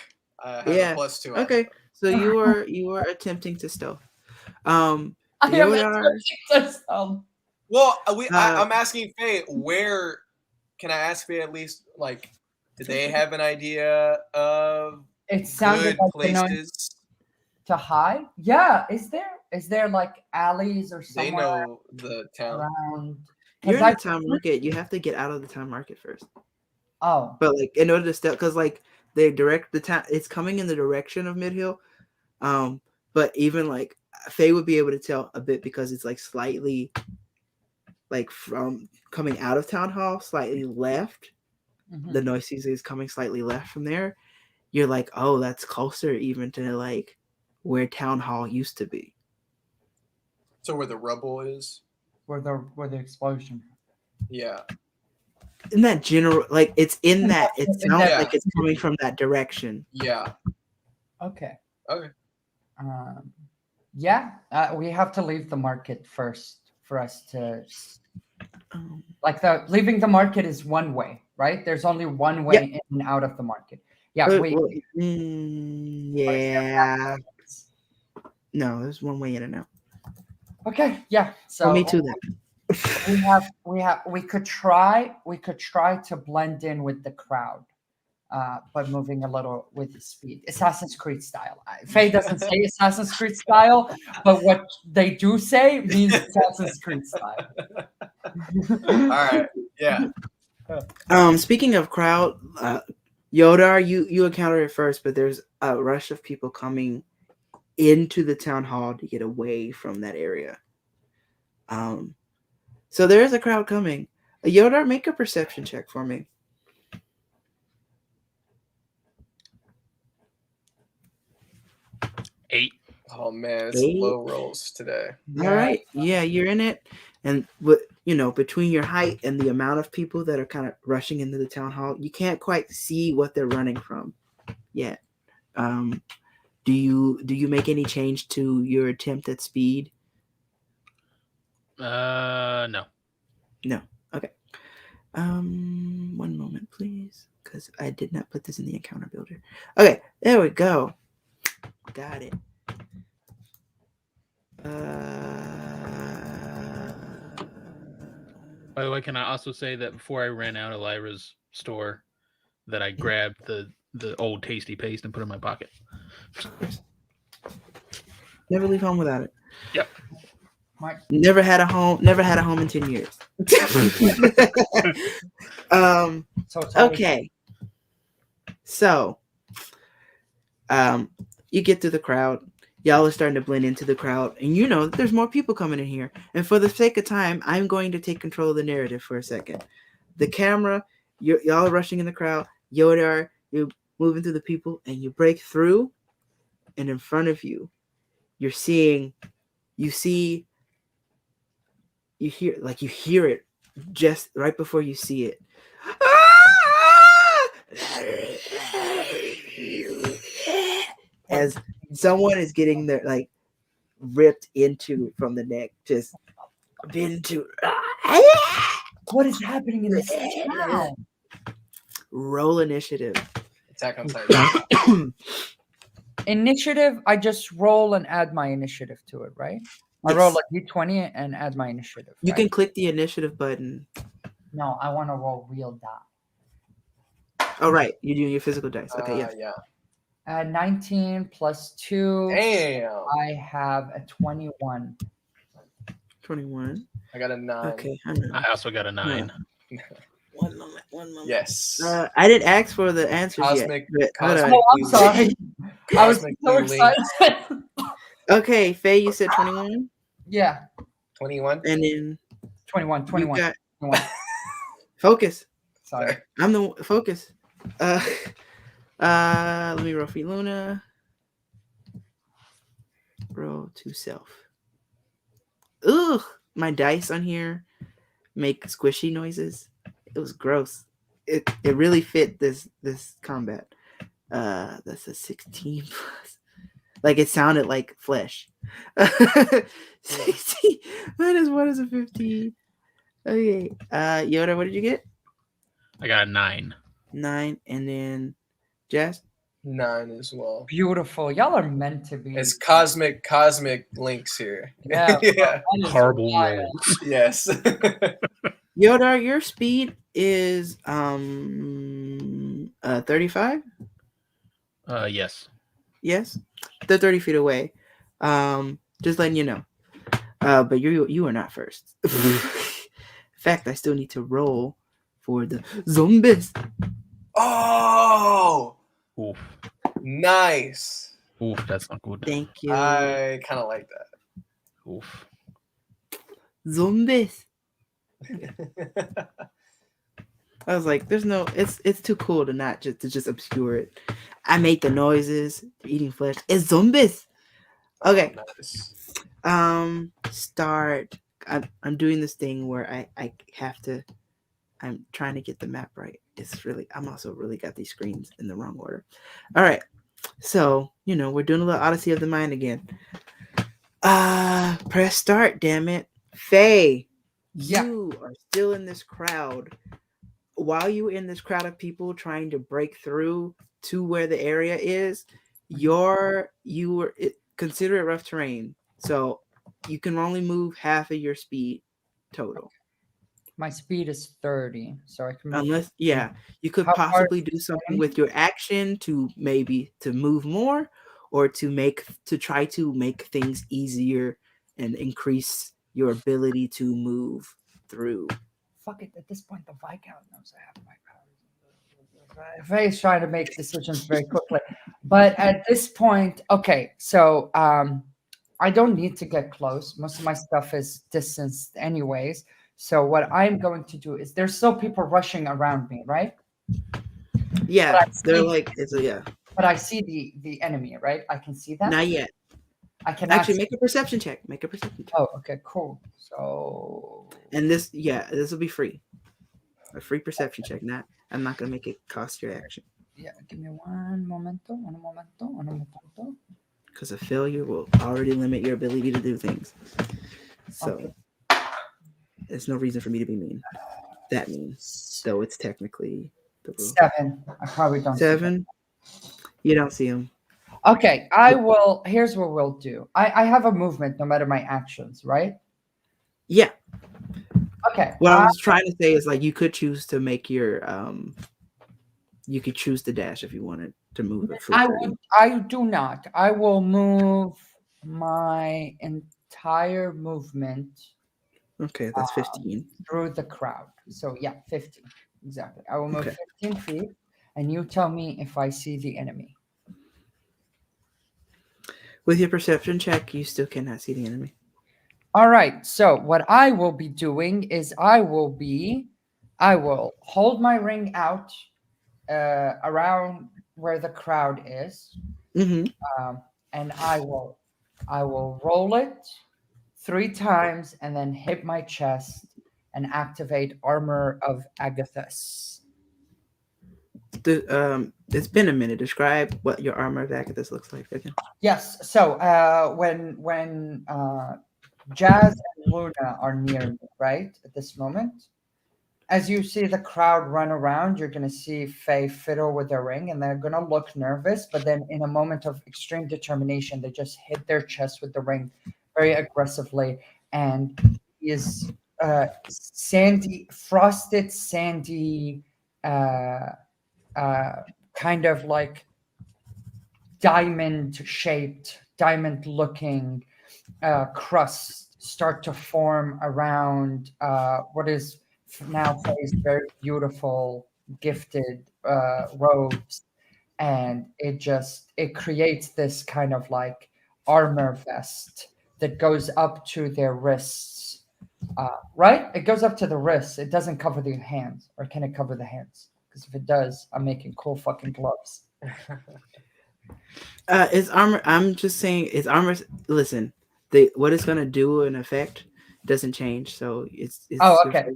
I have Yeah. a +2. Okay, so you are attempting to stealth. I am Yoda- attempting to stealth. Well, I'm asking Faye, where can I ask Faye at least, like, do they have an idea of It sounded good like the noise places? to hide. Yeah, is there like alleys or They somewhere know the town. around? You're 'Cause in the town market. You have to get out of the town market first. Oh, But like in order to stealth, because like they direct the town, it's coming in the direction of Midhill. But even like Faye would be able to tell a bit because it's like slightly like from coming out of town hall, slightly left. mhm. The noise is coming slightly left from there. You're like, oh, that's closer even to like where town hall used to be. So where the rubble is? where the explosion. Yeah. In that general, like it's in that. It In sounds that- like it's coming from that direction. Yeah. Okay. Okay. Yeah, we have to leave the market first for us to like leaving the market is one way, right? There's only one way in and out of the market. Yeah, yeah. No, there's one way in and out. Okay, yeah. So Me too. Then we could try to blend in with the crowd, by moving a little with speed, Assassin's Creed style. Faye doesn't say Assassin's Creed style, but what they do say means Assassin's Creed style. All right. Yeah. Speaking of crowd, Yodar, you encounter it first, but there's a rush of people coming into the town hall to get away from that area. So there is a crowd coming. Yodar, make a perception check for me. Oh man, it's 8. low rolls today. All right. Yeah, you're in it. And between your height and the amount of people that are kind of rushing into the town hall, you can't quite see what they're running from yet. Do you make any change to your attempt at speed? No. Okay. One moment, please, because I did not put this in the encounter builder. Okay, there we go. Got it. By the way, can I also say that before I ran out of Lyra's store, that I grabbed the old tasty paste and put it in my pocket. Never leave home without it. Yep. Never had a home in 10 years. Okay. So, you get through the crowd. Y'all are starting to blend into the crowd, and there's more people coming in here. And for the sake of time, I'm going to take control of the narrative for a second. The camera, y'all are rushing in the crowd. Yodar, you're moving through the people, and you break through, and in front of you, you hear it just right before you see it. As someone is getting their ripped into from the neck, just into. What is happening in this town? Roll initiative. Attack on Titan. Initiative, I just roll and add my initiative to it, right? I Yes. roll a d20 and add my initiative. You right? can click the initiative button. No, I want to roll real die. Oh, right. You're doing your physical dice. Okay, yes. Yeah. 19 plus 2. Damn. I have a 21. 21. I got a 9. Okay. I know. I also got a 9. One moment. Yes. I didn't ask for the answers Cosmic- yet. But, cosmic- Oh, I'm sorry. I was so Cosmically excited. okay, Faye, you said 21? Yeah, 21. And then 21. you 21. got 21. focus. Sorry. I'm the focus. Let me roll for Luna. Roll to self. Ugh, my dice on here make squishy noises. It was gross. It really fit this combat. That's a 16 plus. Like it sounded like flesh. 16 minus 1 is a 15. Okay. Yoda, what did you get? I got a 9. 9, and then Jazz. 9 as well. Beautiful. Y'all are meant to be. It's cosmic links here. Yeah. Yeah. That is Horrible wild. rolls. Yes. Yoda, your speed is 35. Yes. Yes, they're 30 feet away. Just letting you know. But you are not first. In fact, I still need to roll for the zombies. Oh, Oof. nice. Oof, that's not good. Thank you. I kind of like that. Oof. Zombies. I was like, there's no. It's too cool to not just obscure it. I made the noises. Eating flesh. It's zombies. Okay. Nice. Start. I'm doing this thing where I have to. I'm trying to get the map right. I'm also really got these screens in the wrong order. All right. So, we're doing a little Odyssey of the Mind again. Press start, damn it. Faye, you are still in this crowd. While you were in this crowd of people trying to break through to where the area is, consider it rough terrain. So you can only move half of your speed total. My speed is 30, so I can move. Unless, you could How far possibly is do it something going? with your action to move more, or to try to make things easier and increase your ability to move through. Fuck it. At this point, the Viscount knows I have my powers. Faye's trying to make decisions very quickly, but at this point, okay. So I don't need to get close. Most of my stuff is distanced, anyways. So what I'm going to do is there's still people rushing around me, right? Yeah, But I they're see- like it's But I see the enemy, right? I can see that. not yet. I cannot Actually, see- make a perception check. Make a perception check. Oh, okay, cool. So And this will be free. A free perception check. I'm not gonna make it cost your action yeah, give me one momento. because a failure will already limit your ability to do things. So Okay. there's no reason for me to be mean. That mean, though it's technically the rule. 7. I probably don't. see 7. You don't see him. that. Okay, I will. Here's what we'll do. I have a movement no matter my actions, right? Yeah. Okay. What I was trying to say is like you could choose to make your you could choose to dash if you wanted to move it for 30. I do not. I will move my entire movement Okay, that's 15. through the crowd. So yeah, 15. Exactly. I will move Okay. 15 feet, and you tell me if I see the enemy. With your perception check, you still cannot see the enemy. All right. So what I will be doing is I will hold my ring out around where the crowd is, Mm-hmm. and I will roll it 3 times and then hit my chest and activate Armor of Agathis. It's been a minute. Describe what your armor of Agathis looks like again. Yes. So when Jazz and Luna are near me, right at this moment, as you see the crowd run around, you're going to see Faye fiddle with their ring, and they're going to look nervous. But then, in a moment of extreme determination, they just hit their chest with the ring very aggressively, and is frosted sandy, kind of like diamond-shaped, diamond-looking crusts start to form around what is now Faye's very beautiful, gifted robes, and it creates this kind of like armor vest that goes up to their wrists. Right? It goes up to the wrists. It doesn't cover the hands, or can it cover the hands? Because if it does, I'm making cool fucking gloves. It's armor. I'm just saying it's armor. Listen, what it's gonna do in effect doesn't change. So it's Oh, okay.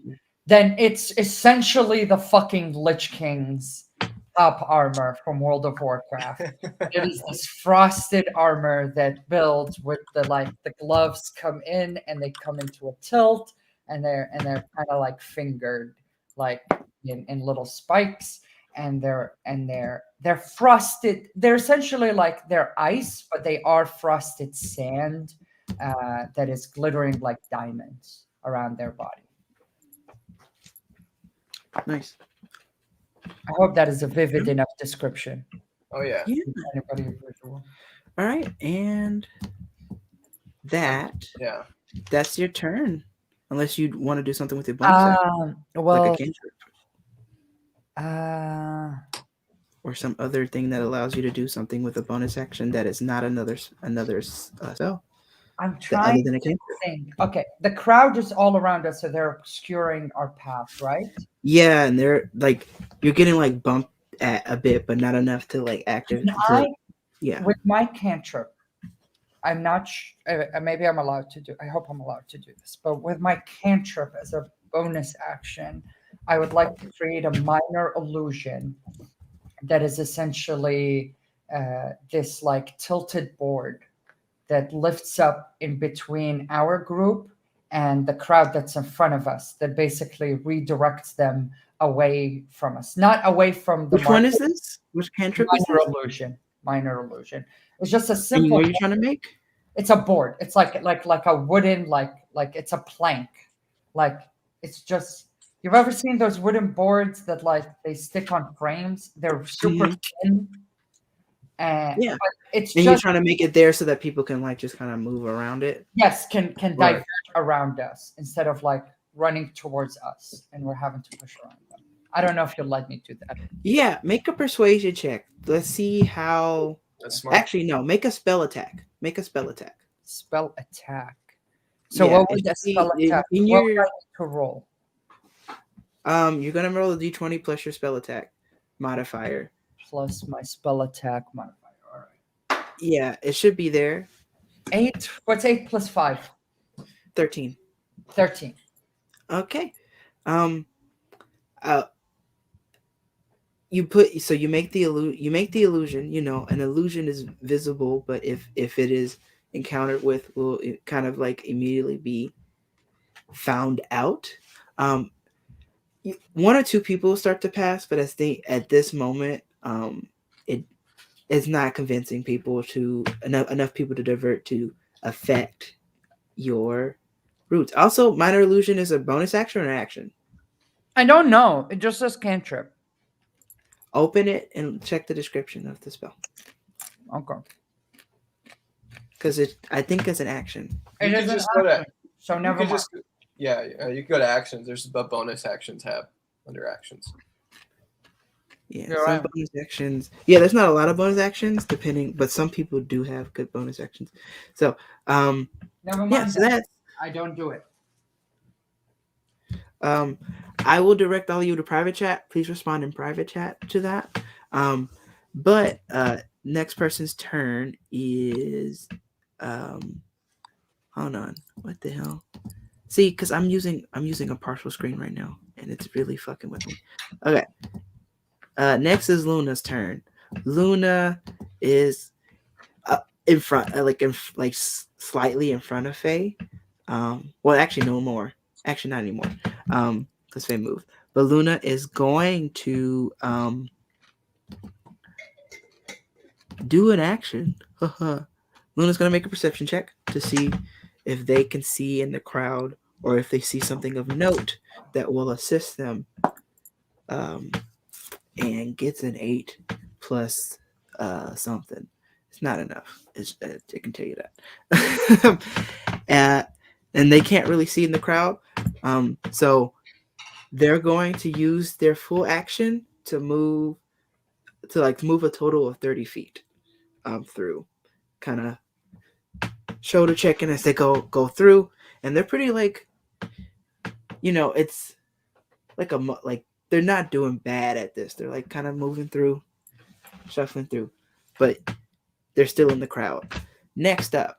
Then it's essentially the fucking Lich King's top armor from World of Warcraft. It is this frosted armor that builds with the gloves come in and they come into a tilt, and they're kind of like fingered like in little spikes, and they're frosted. They're essentially like they're ice, but they are frosted sand that is glittering like diamonds around their body. Nice. I hope that is a vivid enough description. Oh yeah. Anybody visual? All right, and that's your turn. Unless you want to do something with your bonus action, Well, like a cantrip, or some other thing that allows you to do something with a bonus action that is not another spell. I'm trying to think. Okay, the crowd is all around us, so they're obscuring our path, right? Yeah, and they're like you're getting like bumped at a bit, but not enough to like activate. Yeah. With my cantrip, I'm not. Maybe I'm allowed to do. I hope I'm allowed to do this. But with my cantrip as a bonus action, I would like to create a minor illusion that is essentially this like tilted board that lifts up in between our group and the crowd that's in front of us, that basically redirects them away from us, not away from the. Which one is this? Which cantrip is this? Minor illusion. It's just a simple. What are you trying to make? It's a board. It's like a wooden, like it's a plank. Like it's just. You've ever seen those wooden boards that like they stick on frames? They're super thin. And yeah, it's and you're trying to make it there so that people can like just kind of move around it. Yes, can divert around us instead of like running towards us, and we're having to push around them. I don't know if you'll let me do that. Yeah, make a persuasion check. Let's see how. That's smart. Actually, no. Make a spell attack. Make a spell attack. Spell attack. So what would the spell attack? What would I need to roll? You're gonna roll a d20 plus your spell attack modifier. Plus my spell attack modifier. All right. Yeah, it should be there. 8. What's 8 plus 5? 13. 13. Okay. You make the illusion. An illusion is visible, but if it is encountered with, will it kind of like immediately be found out. One or two people start to pass, but at this moment, it is not convincing people to enough people to divert to affect your routes. Also, minor illusion is a bonus action or an action. I don't know. It just says cantrip. Open it and check the description of the spell. Okay. Because I think it's an action. It is an action, so never mind. You can go to actions. There's a bonus action tab under actions. Yeah, some bonus actions. Yeah, there's not a lot of bonus actions, but some people do have good bonus actions. So, never mind. Yeah, so that's. I don't do it. I will direct all of you to private chat. Please respond in private chat to that. But next person's turn is. Hold on. What the hell? See, because I'm using a partial screen right now, and it's really fucking with me. Okay. Next is Luna's turn. Luna is in front, slightly in front of Faye. Well, actually, no more. Actually, not anymore. Because Faye moved. But Luna is going to do an action. Luna's going to make a perception check to see if they can see in the crowd or if they see something of note that will assist them. And gets an 8 plus something. It's not enough. I can tell you that. And they can't really see in the crowd. So they're going to use their full action to move a total of 30 feet through. Kind of shoulder checking as they go through. And they're pretty it's like they're not doing bad at this. They're like kind of moving through, shuffling through, but they're still in the crowd. Next up.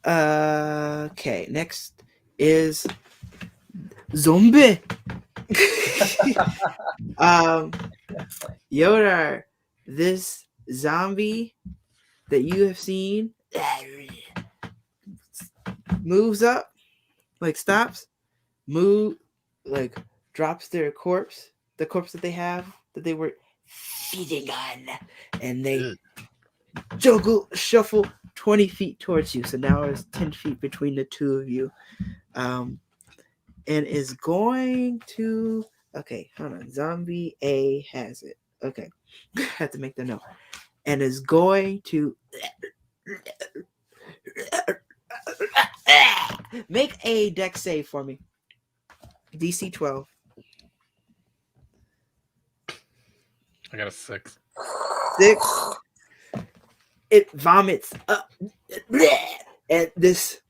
Okay, next is Zombie. Yodar, this zombie that you have seen moves up, stops, drops their corpse, the corpse that they have, that they were feeding on, and they shuffle 20 feet towards you. So now it's 10 feet between the two of you. And is going to... Okay, hold on. Zombie A has it. Okay. I have to make the note. And is going to... Make a dex save for me. DC 12. I got a 6. 6. It vomits up. And this...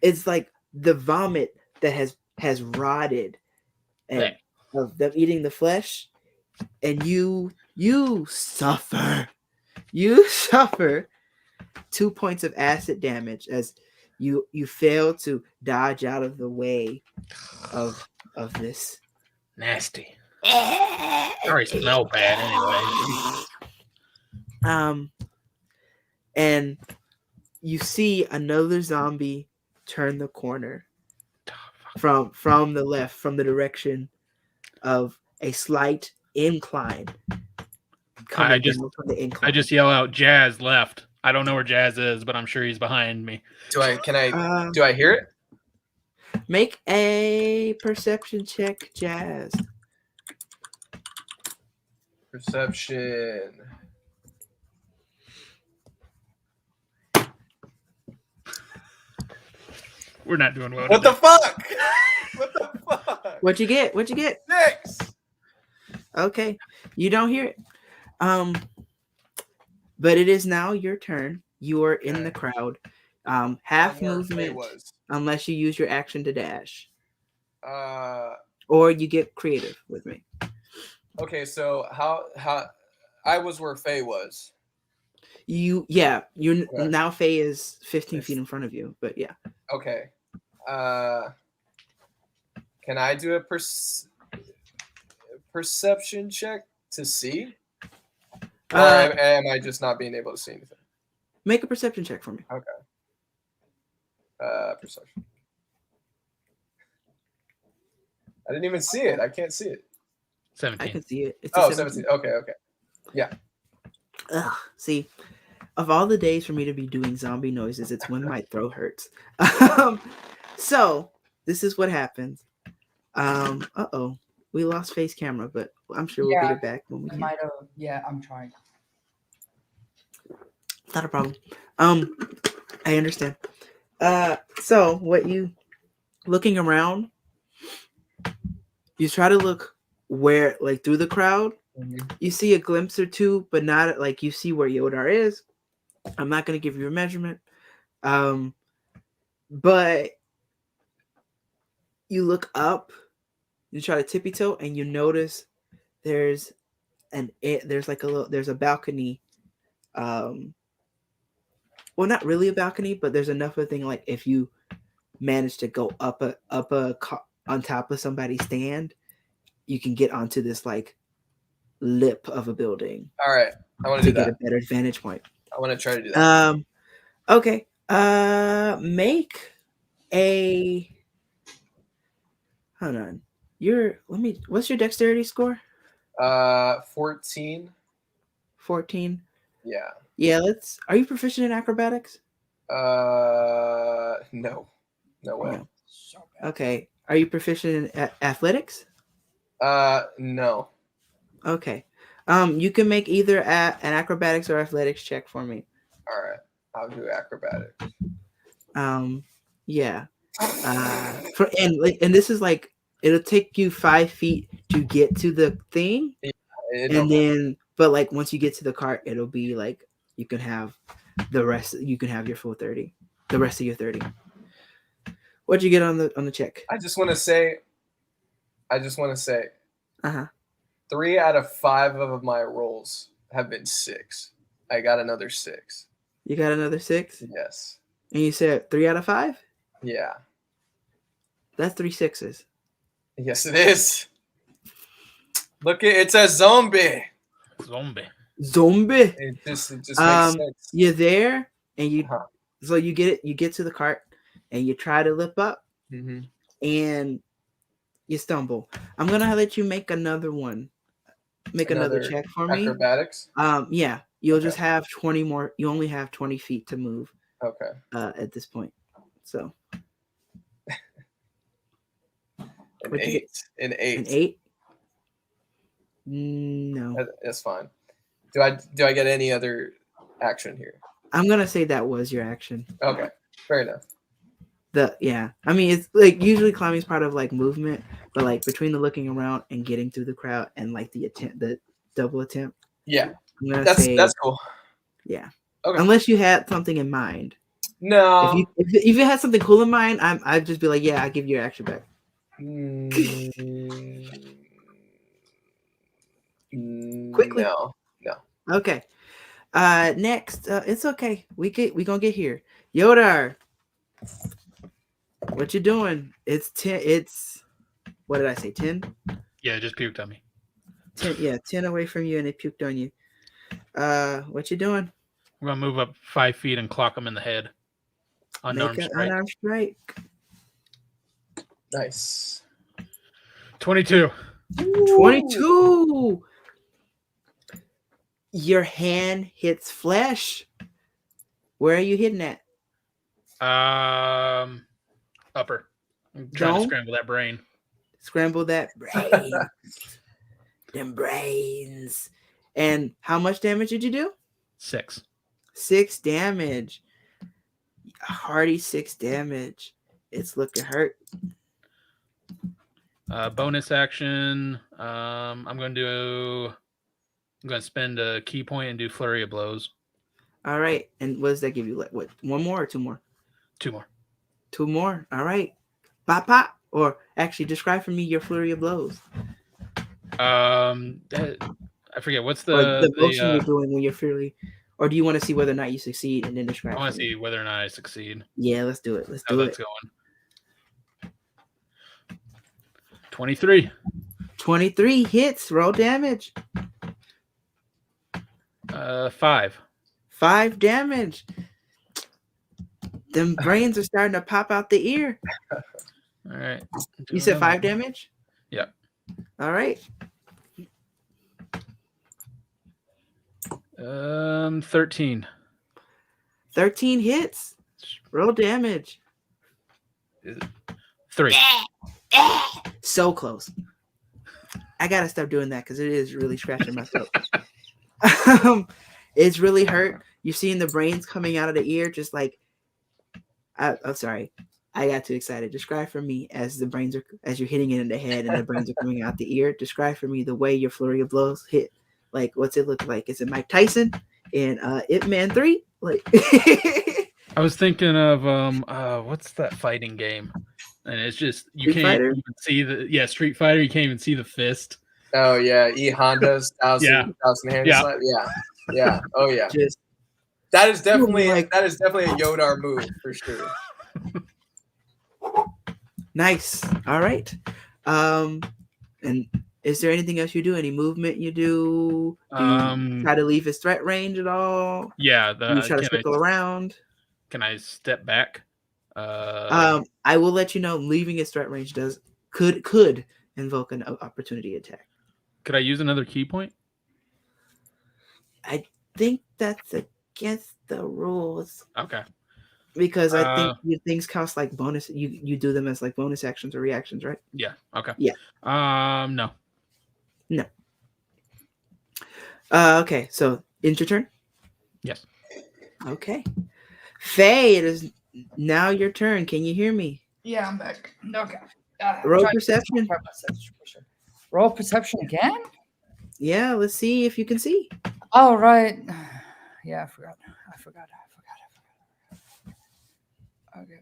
It's like the vomit that has rotted and of them eating the flesh. And you suffer. You suffer 2 points of acid damage as you fail to dodge out of the way of this. Nasty. It already smell bad anyway. And you see another zombie turn the corner from the left, from the direction of a slight incline. I just yell out, "Jazz left." I don't know where Jazz is, but I'm sure he's behind me. Do I hear it? Make a perception check, Jazz. Perception. We're not doing well. What the fuck? What the fuck? What'd you get? 6. Okay, you don't hear it. But it is now your turn. You are in the crowd. Half movement, unless you use your action to dash. Or you get creative with me. Okay, so how I was where Faye was. You're Okay. now Faye is 15 feet in front of you, but yeah. Okay. Can I do a perception check to see? Or am I just not being able to see anything? Make a perception check for me. Okay. Perception. I didn't even see it. I can't see it. 17. I can see it. It's Oh, 17. Okay. Yeah. Ugh, see, of all the days for me to be doing zombie noises, it's when my throat hurts. So this is what happens. Uh-oh. We lost face camera, but I'm sure we'll get it back when we I can. might have. Yeah, I'm trying. Not a problem. I understand. So what you looking around, you try to look where, like, through the crowd, you see a glimpse or two, but not like you see where Yodar is. I'm not going to give you a measurement. But you look up, you try to tippy toe, and you notice there's a balcony. Well, not really a balcony, but there's enough of a thing, like if you manage to go up on top of somebody's stand, you can get onto this like lip of a building. All right. I want to do get that. a better vantage point. I want to try to do that. Okay. Make a. Hold on. What's your dexterity score? 14. 14. Yeah. Yeah. Are you proficient in acrobatics? No. No way. No. Okay. Are you proficient in athletics? No. Okay. You can make either an acrobatics or athletics check for me. All right. I'll do acrobatics. Yeah. And this is like, it'll take you 5 feet to get to the thing. Yeah, but like once you get to the cart, it'll be like you can have the rest. You can have your full 30. The rest of your 30. What'd you get on the check? I just want to say. 3 out of 5 of my rolls have been 6. I got another 6. You got another 6? Yes. And you said 3 out of 5? Yeah. That's 3 6s. Yes, it is. Look, it says zombie. Zombie. It just makes sense. You're there, and so you get it. You get to the cart, and you try to lip up, and you stumble. I'm gonna let you make another one. Make another check for me. Acrobatics. Yeah. You'll just have 20 more. You only have 20 feet to move. Okay. At this point, so. An 8. An 8. No. That's fine. Do I get any other action here? I'm gonna say that was your action. Okay. Fair enough. I mean, it's like usually climbing is part of like movement, but like between the looking around and getting through the crowd and like the double attempt. Yeah. That's cool. Yeah. Okay. Unless you had something in mind. No. If you had something cool in mind, I'd just be like, yeah, I give you your action back. Quickly. No. Okay. Next, it's okay. We gonna get here. Yodar, what you doing? It's 10. It's what did I say? 10? Yeah, it just puked on me. 10. Yeah, 10 away from you, and it puked on you. What you doing? We're gonna move up 5 feet and clock him in the head. Make an unarmed strike. Nice. 22. 22. Your hand hits flesh. Where are you hitting at? Upper. I'm trying to scramble that brain. Scramble that brain. Them brains. And how much damage did you do? 6. 6 damage. A hearty 6 damage. It's looking hurt. Bonus action. I'm gonna spend a key point and do flurry of blows. All right. And what does that give you? Like what? 1 more or 2 more? 2 more. 2 more. All right. Pop pop. Or actually, describe for me your flurry of blows. I forget what's or the motion the you're doing when you're fairly, or do you want to see whether or not you succeed and then describe? I want for to me? see whether or not I succeed. Yeah, let's do it. Let's How do that's it. going. 23. 23 hits. Roll damage. 5. 5 damage. Them brains are starting to pop out the ear. All right. You said 5 damage? Yep. All right. 13. 13 hits. Roll damage. 3. So close. I gotta stop doing that because it is really scratching my throat. It's really hurt. You're seeing the brains coming out of the ear, just like I'm sorry. I got too excited. Describe for me as the brains are as you're hitting it in the head and the brains are coming out the ear. Describe for me the way your flurry of blows hit. Like, what's it look like? Is it Mike Tyson in Ip Man 3? Like I was thinking of what's that fighting game? And it's just you Street can't Fighter? even see the Street Fighter. You can't even see the fist. Oh yeah, E Honda's thousand hand Yeah. slap. Yeah. Oh yeah. just That is definitely like- a Yodar move for sure. nice. All right. And is there anything else you do? Any movement you do? Do you try to leave his threat range at all? Yeah. Do you try to circle around? Can I step back? I will let you know leaving his threat range could invoke an opportunity attack. Could I use another key point? I think that's against the rules Okay. because I think your things cost like bonus. You do them as like bonus actions or reactions, right? Yeah. Okay. Yeah. No. Okay. So it's your turn. Yes. Okay. Faye, it is now your turn. Can you hear me? Yeah, I'm back. Okay. Roll perception. Roll perception again? Yeah, let's see if you can see. All right. Yeah, I forgot. Okay.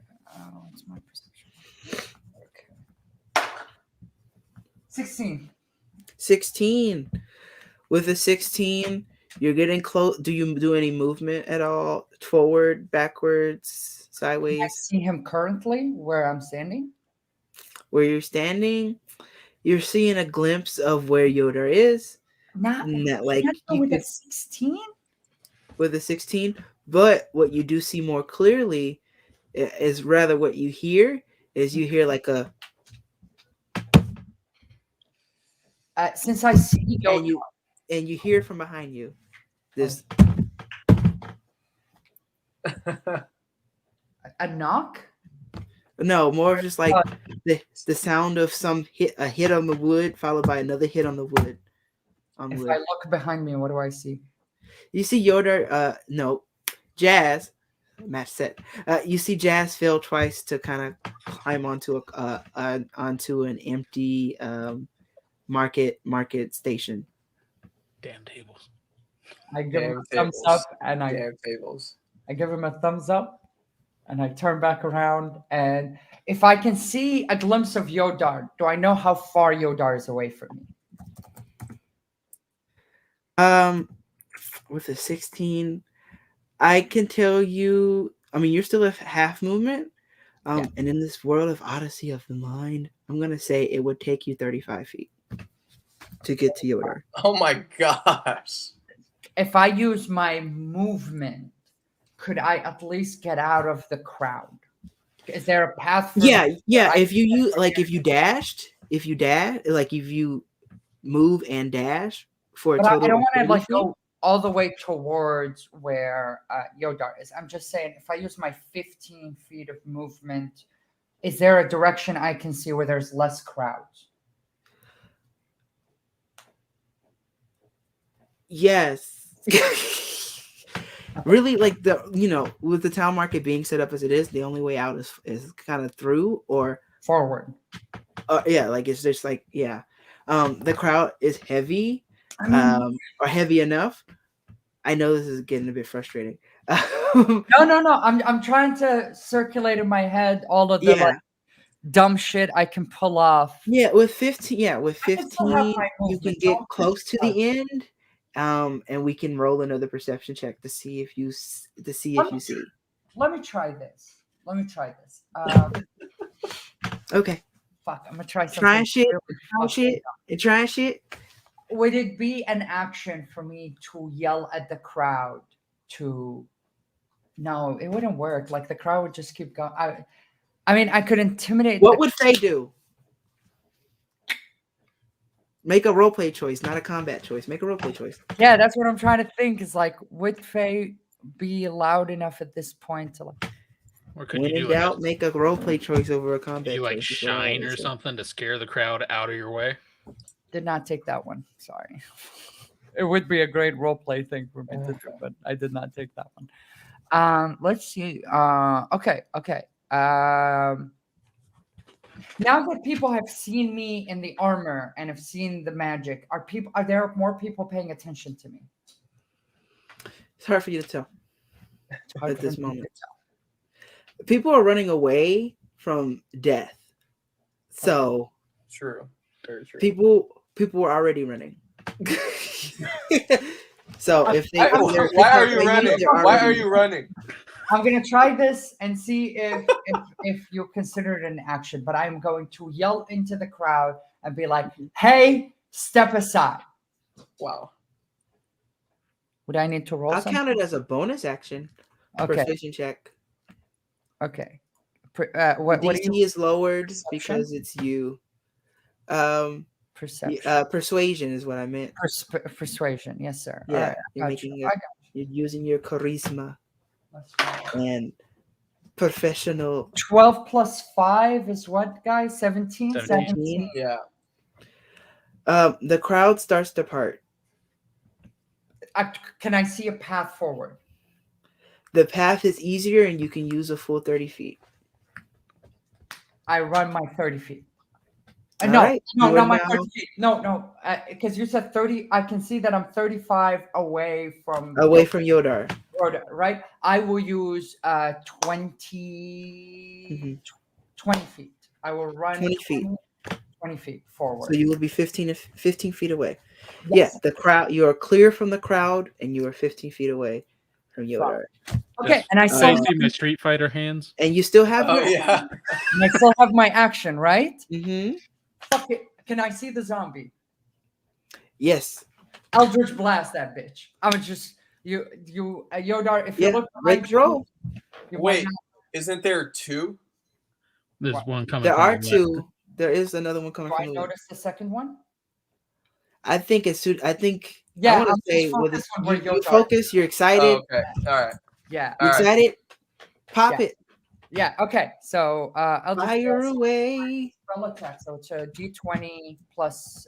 What's my perception? Okay. 16. 16. With a 16, you're getting close. Do you do any movement at all? Forward, backwards, sideways? I see him currently where I'm standing. Where you're standing, you're seeing a glimpse of where Yoda is. Not Like with a 16? With a 16. But what you do see more clearly is rather what you hear is you hear like a since I see Yoda, and you hear from behind you this a knock. no, more of just like the sound of a hit on the wood followed by another hit on the wood. If I look behind me, what do I see? You see Yoda, no, Jazz, match set. You see Jazz fail twice to kind of climb onto onto an empty market station. Damn tables. I give him a thumbs up, and Damn tables. I give him a thumbs up, and I turn back around. And if I can see a glimpse of Yodar, do I know how far Yodar is away from me? With a 16, I can tell you. I mean, you're still at half movement. And in this world of Odyssey of the Mind, I'm gonna say it would take you 35 feet to get to Yoda. Oh my gosh. If I use my movement, could I at least get out of the crowd? Is there a path? Yeah. If you dashed, if you move and dash for a but total. I don't want want to go all the way towards where Yodar is. I'm just saying, if I use my 15 feet of movement, is there a direction I can see where there's less crowds? Yes. Really, like with the town market being set up as it is, the only way out is kind of through or forward. It's just the crowd is heavy, or heavy enough. I know this is getting a bit frustrating. No. I'm trying to circulate in my head all of the dumb shit I can pull off. With 15, you can get close to the end And we can roll another perception check to see if you see. Let me try this. Okay. Fuck, I'm gonna try something. Trying shit. really Trying shit. Would it be an action for me to yell at the crowd to? No, it wouldn't work. Like the crowd would just keep going. I mean, I could intimidate. What would Faye do? Make a roleplay choice, not a combat choice. Make a roleplay choice. Yeah, that's what I'm trying to think. Is like, would Faye be loud enough at this point to like? Or could When you in do doubt, make a roleplay choice over a combat. you like choice, is what I shine would or say. something to scare the crowd out of your way? Did not take that one. Sorry. It would be a great role play thing for me to do, but I did not take that one. Let's see. Okay. Now that people have seen me in the armor and have seen the magic, are there more people paying attention to me? It's hard for you to tell It's hard at for this me to moment. People are running away from death, so True. Very true. people were already running. So if they, Why are you running? Why are you running? I'm gonna try this and see if you consider it an action, but I'm going to yell into the crowd and be like, "Hey, step aside." Wow. Would I need to roll I'll something? count it as a bonus action. Okay. Persuasion check. Okay. What DC do you is lowered Perception? because it's you. perception? Persuasion is what I meant. Persuasion, yes, sir. Yeah, All right, you're I got making you. it. I got You're using your charisma you. Let's go. and professional. 12 plus 5 is what, guys? 17? 17. Yeah. The crowd starts to part. Can I see a path forward? The path is easier, and you can use a full 30 feet. I run my 30 feet. All No, right, no, you not are my now 30 feet. No, because you said 30. I can see that I'm 35 away from Yodar. road, right? I will use 20 feet. I will run 20 feet. 20 feet forward. So you will be 15 feet away. Yes. Yeah, the crowd. You are clear from the crowd, and you are 15 feet away from Yodar. Okay, Yes. and I I still see my Street Fighter hands. And you still have. Oh yeah. and I still have my action, right? Mm-hmm. Fuck it. Can I see the zombie? Yes. Eldritch blast that bitch. I would just Yodar. If you Yeah. look Let's roll. you Wait, might isn't there two? There's What? one coming. There from are the left. two. There is another one coming not, do I from the left. notice the second one? I think it's. I think. Yeah, I want I'll to say just with focus this, on where you Yodar focus. You're excited. Oh, okay. All right. Yeah. You All right. excited? Pop Yeah. it. Yeah. Okay. So Eldritch Fire blast away. spell attack. So it's a D20 plus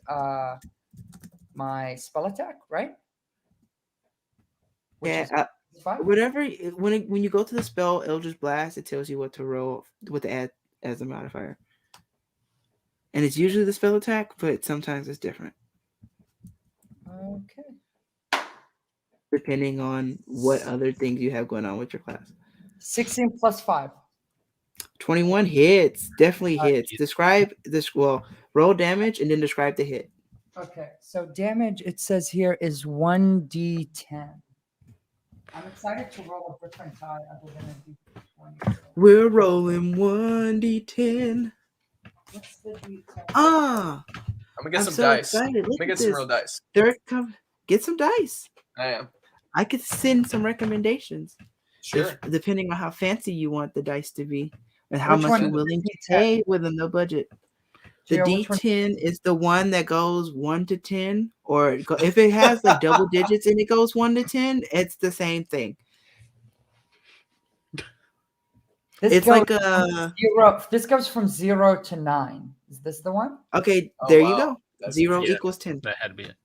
my spell attack, right? Which is Yeah. 5? Whatever. When you go to the spell Eldritch Blast, it tells you what to roll, what to add as a modifier. And it's usually the spell attack, but sometimes it's different Okay. depending on what other things you have going on with your class. 16 plus 5. 21 hits. Definitely hits. yeah. Describe this. Well, roll damage and then describe the hit. Okay. So damage, it says here, is 1d10. I'm excited to roll a different die other than a d20. We're rolling 1d10. What's the d10? Ah, I'm gonna get I'm some so dice. excited. Let Look me at get some this. real dice. Get some dice. I am. I could send some recommendations. Sure. Depending on how fancy you want the dice to be and how Which much one you're is willing the to pay within the budget. The Gio, which one- D10 is the one that goes 1 to 10, or if it has like double digits and it goes 1 to 10, it's the same thing. This It's goes like from 0. This goes from 0 to 9. Is this the one? okay, Oh, there you wow. go. That's 0 yeah. equals 10. That had to be it.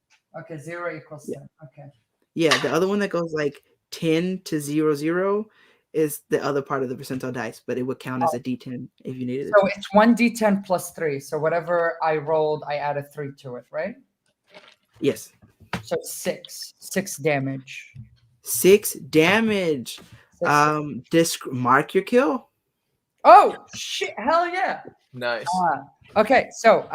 Okay, 0 equals 10. Okay. Yeah, the other one that goes like 10 to 00 is the other part of the percentile dice, but it would count as a D10 if you needed it. So it's 1d10 plus 3. So whatever I rolled, I add a 3 to it, right? Yes. So 6. 6 damage. 6 damage. 6. Mark your kill. Oh, shit. Hell yeah. Nice. Okay, so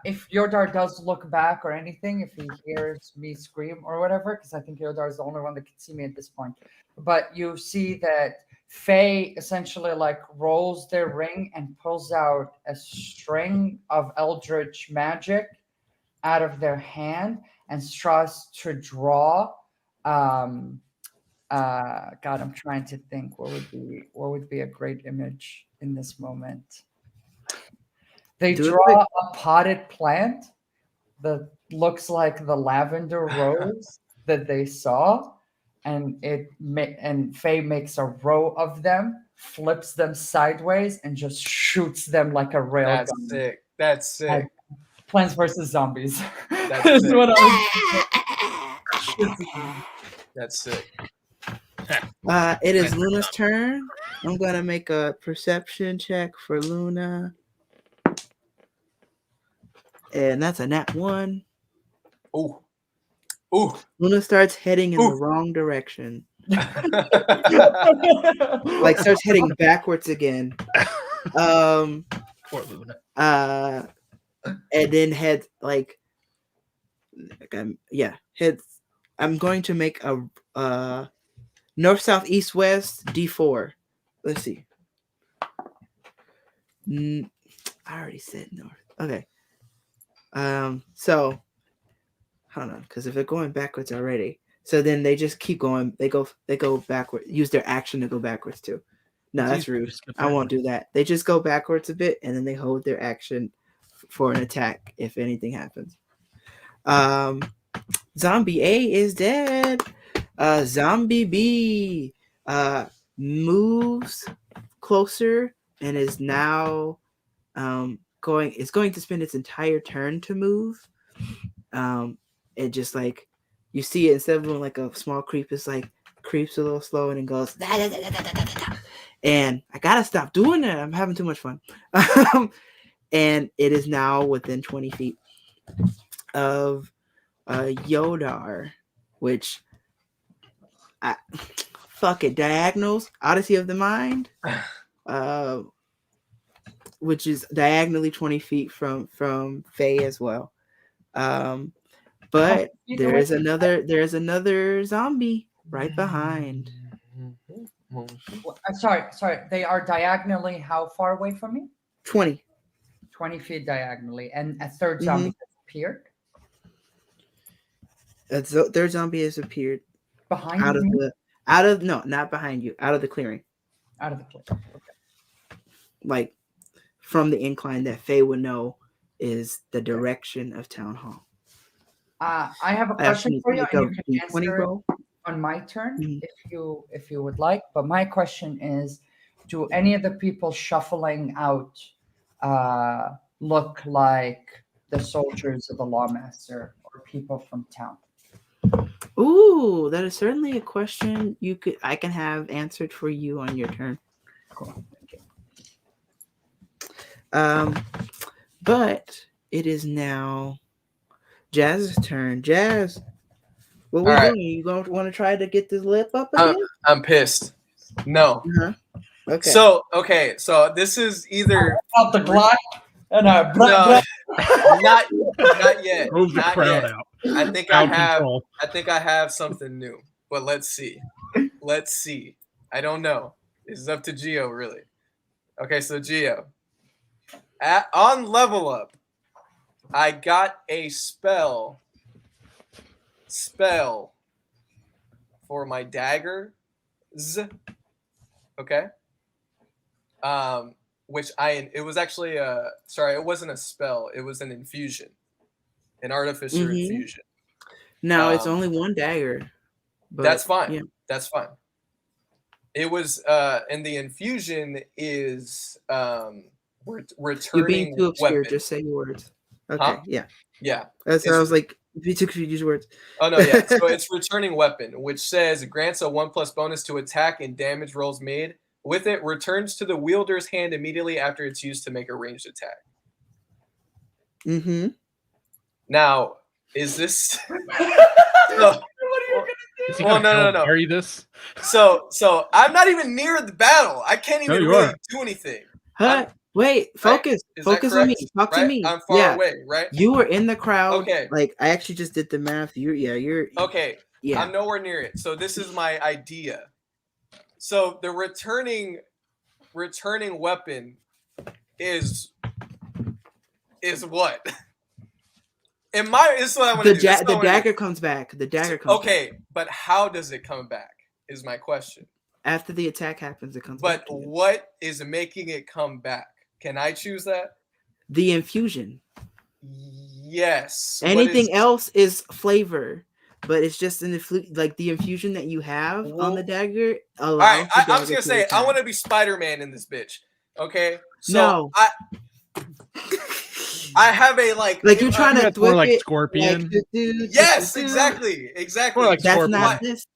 if Yodar does look back or anything, if he hears me scream or whatever, because I think Yodar is the only one that can see me at this point, but you see that Faye essentially like rolls their ring and pulls out a string of eldritch magic out of their hand and tries to draw. God, I'm trying to think what would be a great image in this moment. They draw a potted plant that looks like the lavender rose that they saw, and Faye makes a row of them, flips them sideways, and just shoots them like a rail That's gun. sick. That's sick. Plants vs. Zombies. That's sick. What I was... That's sick. It is Luna's turn. I'm gonna make a perception check for Luna. And that's a nat 1. Ooh. Ooh. Luna starts heading in the wrong direction. Like starts heading backwards again. Poor Luna. And then heads heads. I'm going to make a north, south, east, west, D4. Let's see. I already said north. Okay. So hold on, because if they're going backwards already, so then they just keep going. They go backward. Use their action to go backwards too. No, that's rude. I won't do that. They just go backwards a bit, and then they hold their action for an attack if anything happens. Zombie A is dead. Zombie B moves closer and is now going to spend its entire turn to move. It just like you see it, instead of doing like a small creep, it's like creeps a little slow and it goes da, da, da, da, da, da, da. And I gotta stop doing that. I'm having too much fun. And it is now within 20 feet of Yodar, which fuck it, diagonals, Odyssey of the Mind, which is diagonally 20 feet from Faye as well. But there's another zombie right behind. I'm sorry. They are diagonally how far away from me? 20 feet diagonally, and a third zombie has appeared. A third zombie has appeared behind you? Not behind you. Out of the clearing. Out of the clearing. Okay. Like from the incline that Faye would know is the direction of Town Hall. I have a question for you, and you can answer on my turn if you would like. But my question is, do any of the people shuffling out look like the soldiers of the Lawmaster or people from town? Ooh, that is certainly a question I can have answered for you on your turn. Cool. Thank you. But it is now Jazz's turn. Jazz, what we doing? You going to want to try to get this lip up again? I'm pissed. No. Uh-huh. Okay. So this is either out the Glock and no, not yet. Move the not crowd yet. out. I think I have something new, but let's see. I don't know. This is up to Geo, really. Okay, so Geo, on level up, I got a spell for my daggers. Okay. It was actually it wasn't a spell, it was an infusion. An artificer infusion. No, it's only one dagger. But that's fine. Yeah. That's fine. It was and the infusion is returning. You're being too obscure. Weapon. Just say your words. Okay. Yeah. Yeah. That's what I was like. If you took use words. Oh no, yeah. So it's returning weapon, which says grants a 1+ bonus to attack and damage rolls made. With it, returns to the wielder's hand immediately after it's used to make a ranged attack. Mm-hmm. Now, is this? What are you gonna do? Well, no. Carry this. So I'm not even near the battle. I can't even really do anything. Wait, focus. Is that Focus on me. correct? Talk to Right? me. I'm far Yeah. away, right? You were in the crowd. Okay. Like I actually just did the math. You're Okay. yeah. I'm nowhere near it. So this is my idea. So the returning weapon is what? This is what I want to do. The dagger comes back. The dagger comes back. Okay, but how does it come back? Is my question. After the attack happens, it comes back. But what is making it come back? Can I choose that? The infusion. Yes. Anything else is flavor, but it's just like the infusion that you have on the dagger. All right, I'm just gonna say it. I want to be Spider-Man in this bitch. Okay. So I have a like you're trying to more like it, Scorpion. Like, yes, exactly. More like that's Scorpion. not this.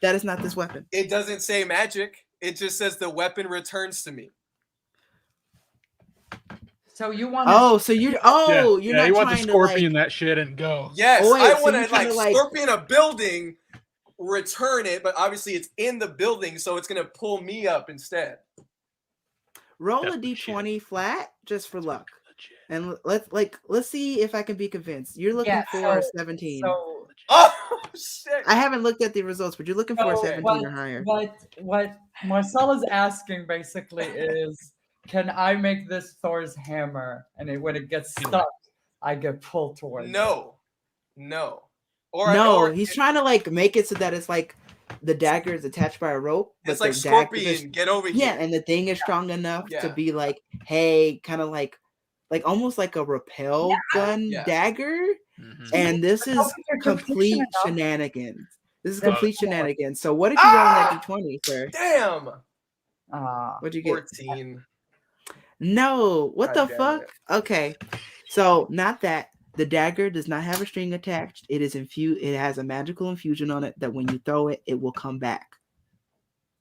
That is not this weapon. It doesn't say magic. It just says the weapon returns to me. So you want? So you're you're not you want trying the Scorpion to that shit and go. Yes, Oh, wait, I so want you're to trying like to, Scorpion a building, return it, but obviously it's in the building, so it's gonna pull me up instead. roll That's a d20 flat just for luck, and let's see if I can be convinced. You're looking for 17. So Oh shit! I haven't looked at the results, but you're looking for a 17 or higher. What Marcel is asking basically is, can I make this Thor's hammer? And when it gets stuck, I get pulled towards. No. He's trying to like make it so that it's like the dagger is attached by a rope. It's but like the Scorpion, get over here. Yeah, and the thing is strong enough to Yeah. be like, hey, kind of like almost like a repel gun dagger. Mhm. And this is complete shenanigans. This is complete Yeah. shenanigans. So what did you roll on that d20, sir? Damn. What'd you get? 14. No. What God the damn fuck? it. Okay. So not that. The dagger does not have a string attached. It is infused. It has a magical infusion on it that when you throw it, it will come back.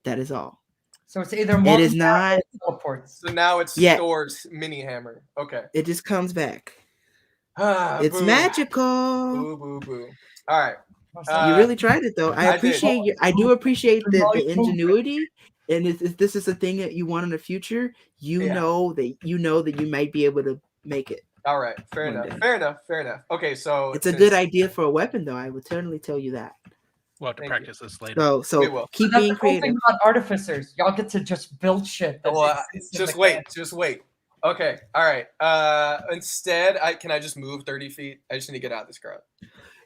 That is all. So it's either It is not. teleports. So now it's Yeah. Thor's mini hammer. Okay. It just comes back. Ah, It's boo. magical. Boo, boo, boo. All right. You really tried it though. I I did. appreciate you. I do appreciate the ingenuity. And if this is a thing that you want in the future, you know that you might be able to make it. All right. Fair One enough. day. Fair enough. Okay, so It's a good idea for a weapon, though. I would certainly tell you that. We'll have to Thank practice this later. We So will. keep That's being the cool thing creative. about artificers. Y'all get to just build shit. that Well, exists in just the wait. game. Just wait. Okay. All right. Instead, can I just move 30 feet? I just need to get out of this crowd.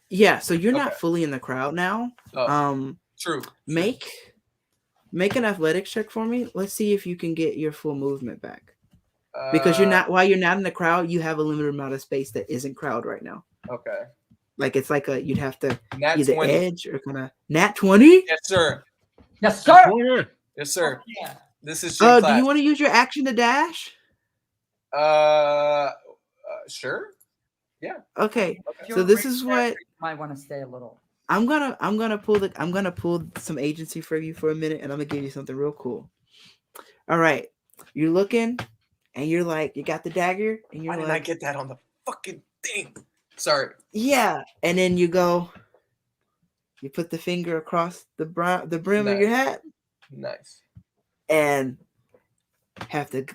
Yeah. So you're not Okay. fully in the crowd now. Oh, true. Make an athletics check for me. Let's see if you can get your full movement back. Because while you're not in the crowd, you have a limited amount of space that isn't crowd right now. Okay. Like it's like you'd have to Nat either 20. edge or kind of nat 20. Yes, sir. Yes, sir. Yes, sir. Yeah. This is Do class. you want to use your action to dash? Sure. Okay. If So you're this right is there, what you might want to stay a little. I'm gonna pull some agency for you for a minute, and I'm gonna give you something real cool. All right, you're looking, and you're like, you got the dagger, and you're Why like, didn't I get that on the fucking thing? Sorry. yeah, and then you put the finger across the brim of your hat, Nice. and have to,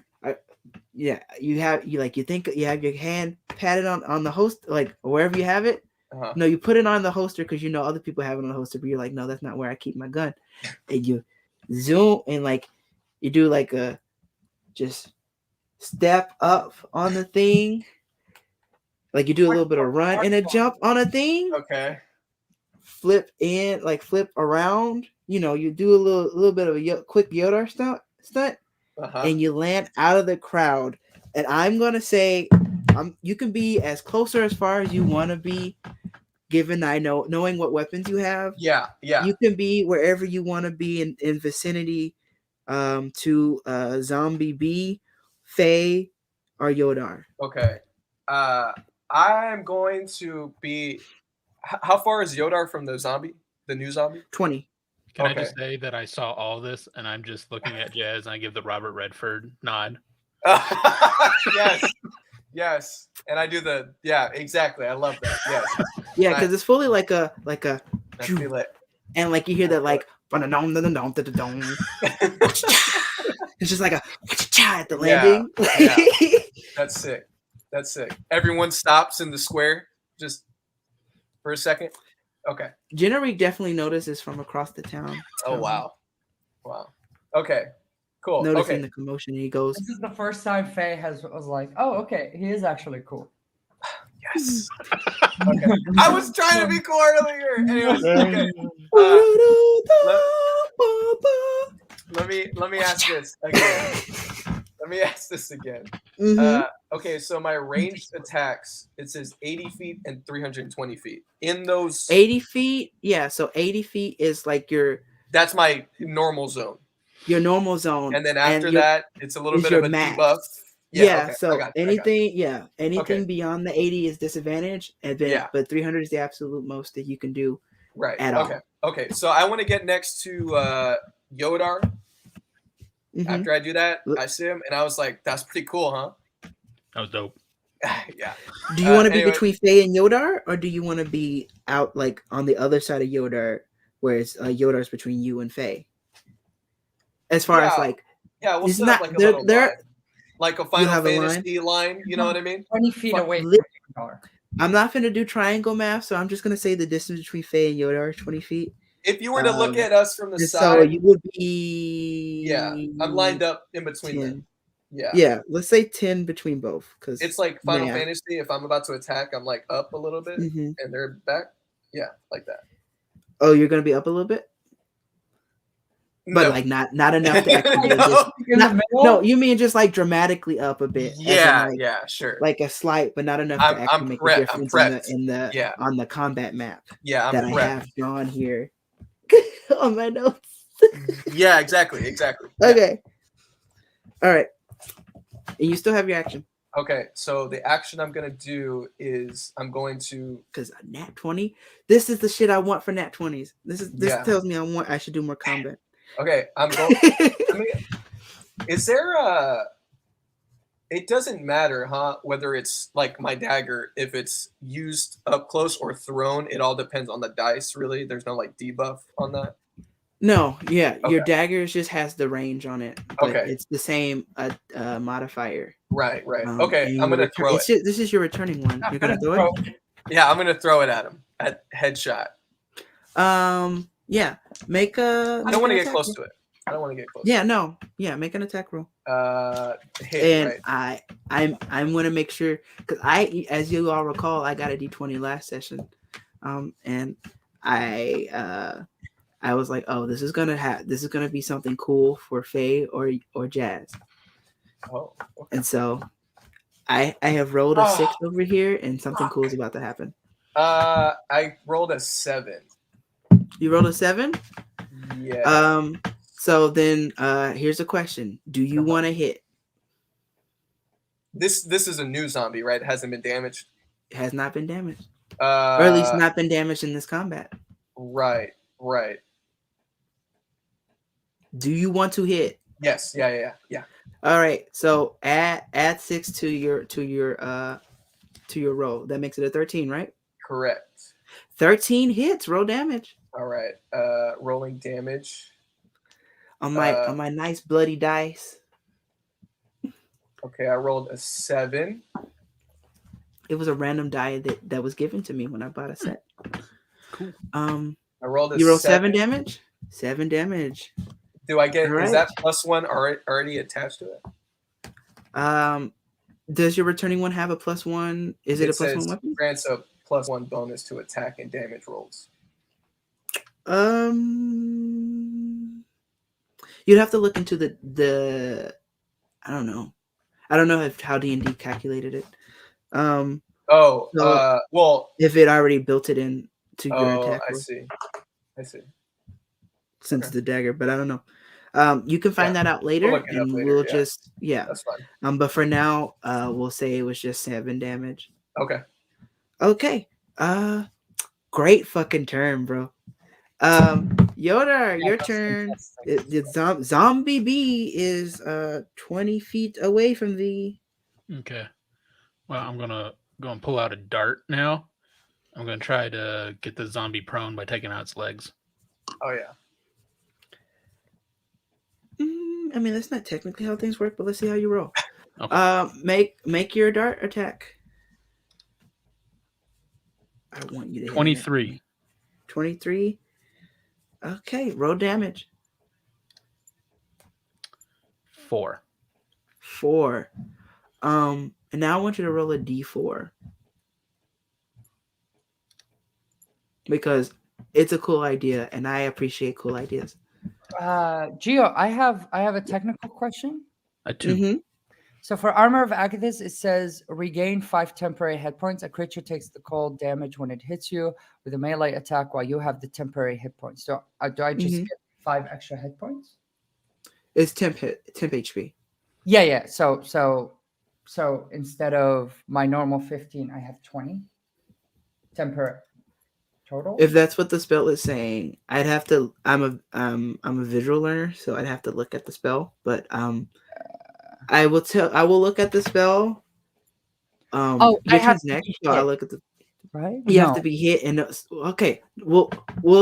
you have your hand patted on the host, like wherever you have it. Uh-huh. No, you put it on the holster because you know other people have it on the holster, but you're like, no, that's not where I keep my gun. And you zoom and like you do like a just step up on the thing. Like you do a little bit of run and a jump on a thing. Okay. Flip in, like flip around. You know, you do a little bit of a quick Yoda stunt, Uh-huh. and you land out of the crowd. And I'm gonna say, you can be as close or as far as you want to be, given knowing what weapons you have. Yeah. You can be wherever you want to be in vicinity to Zombie B, Faye, or Yodar. Okay. I'm going to be. How far is Yodar from the new zombie? 20. Can I Okay. just say that I saw all this and I'm just looking at Jazz and I give the Robert Redford nod. Yes. And I do exactly. I love that. Yes. Yeah, because it's fully like a I feel it. and like you hear that like it's just like a cha at the Yeah, landing. yeah. That's sick. That's sick. Everyone stops in the square just for a second. Okay. Jenerique definitely notices from across the town. Oh wow. Wow. Okay. Cool. Noticing Okay. the commotion, and he goes, This is the first time Faye was like, "Oh, okay, he is actually cool." Yes. Okay. I was trying to be cool earlier. Anyways, okay. Let me ask this again. Let me ask this again. Mhm. Okay, so my ranged attacks, it says 80 feet and 320 feet. In those 80 feet, yeah. So 80 feet is like that's my normal zone. your normal zone, And then after your- that, it's a little is bit your of a max. debuff. Yeah, okay. I so got you. anything, anything Okay. beyond the 80 is disadvantage, and then Yeah. but 300 is the absolute most that you can do. Right. At okay. all. Okay. So I want to get next to Yodar. Mhm. After I do that, Look- I see him and I was like, that's pretty cool, huh? That was dope. Yeah. Do you want to be anyway. between Faye and Yodar, or do you want to be out like on the other side of Yodar, whereas Yodar's between you and Faye? As far as Yeah. like, Yeah, we'll it's set not- up like a they're- little they're- line. Like a Final have a Fantasy line, you know what I mean? 20 feet Fuck, away from li- Yodar. I'm not gonna do triangle math, so I'm just gonna say the distance between Faye and Yodar is 20 feet. If you were to look at us from the And side, so you would be yeah, I'm lined up in between 10. them. Yeah. Yeah, let's say 10 between both, because It's like Final Yeah. Fantasy. If I'm about to attack, I'm like up a little bit Mhm. and they're back. Yeah, like that. Oh, you're gonna be up a little bit, but No. like not enough to actually No. just In not- the middle? no. You mean just like dramatically up a bit? as in, Yeah, like, yeah, sure. like a slight, but not enough I'm- to actually I'm make prepped, a I'm difference prepped. in the Yeah. on the combat map Yeah, that I'm I prepped. have drawn here on my notes. Yeah, exactly. Yeah. Okay. All right. And you still have your action Okay, so the action I'm gonna do is I'm going to because nat 20. This is the shit I want for nat 20s. This Yeah. tells me I should do more combat. okay. I'm going. I mean, is there a? It doesn't matter, huh? Whether it's like my dagger, if it's used up close or thrown, it all depends on the dice. Really, there's no like debuff on that. No, yeah, your Okay. dagger just has the range on it. But Okay. it's the same modifier. Right. And Okay, I'm gonna throw it. This is your returning one. I'm You're gonna gonna throw throw- Yeah, I'm gonna throw it at him at headshot. it. Yeah. Make a. I don't want to get close to it. I don't want to get close. Yeah, no. Yeah, make an attack roll. Hit. And Right. I'm gonna make sure, because as you all recall, I got a D20 last session. And I was like, oh, this is gonna be something cool for Faye or Jazz. Oh. Okay. And so I have rolled a 6 over here, and something cool is about to happen. I rolled a 7. You rolled a 7? Yeah. So then here's a question. Do you want to hit? This is a new zombie, right? It hasn't been damaged. It has not been damaged. Or Or at least not been damaged in this combat. Right. Do you want to hit? Yes. Yeah. All right. So add 6 to your roll. That makes it a 13, right? Correct. 13 hits. Roll damage All right. Rolling damage. on my nice bloody dice. Okay, I rolled a 7. It was a random die that was given to me when I bought a set. Cool. I rolled a You roll 7 damage. 7 damage. Do I get? All Is that right. +1 already attached to it? Does your returning one have a +1? Is it a +1 says weapon? grants a +1 bonus to attack and damage rolls. You'd have to look into the I don't know. I don't know how D&D calculated it. Well, If it already built it in to your attack I roll, see. since Okay. the dagger, but I don't know. You can find that out later, look it up and later, we'll yeah. just That's fine. But for now, we'll say it was just 7 damage. Okay. Okay. Great fucking turn, bro. Yoda, your turn. The zombie bee is 20 feet away from thee. Okay. Well, I'm gonna go and pull out a dart now. I'm gonna try to get the zombie prone by taking out its legs. Oh yeah. I mean, that's not technically how things work, but let's see how you roll. Okay. Make your dart attack. I want you to hit 23. 23. Okay, roll damage. 4. 4. And now I want you to roll a d4 because it's a cool idea, and I appreciate cool ideas. Gio, I have a technical question. A 2. Mm-hmm. So for Armor of Agathis, it says regain 5 temporary hit points. A creature takes the cold damage when it hits you with a melee attack while you have the temporary hit points. So do I just get 5 extra hit points? It's temp HP. Yeah. So instead of my normal 15, I have 20 temporary total. If that's what the spell is saying, I'd have to. I'm a visual learner, so I'd have to look at the spell. But I will look at the spell. I your have turn's to next, be so I'll hit, look at the. right? You have to be hit, and okay, we'll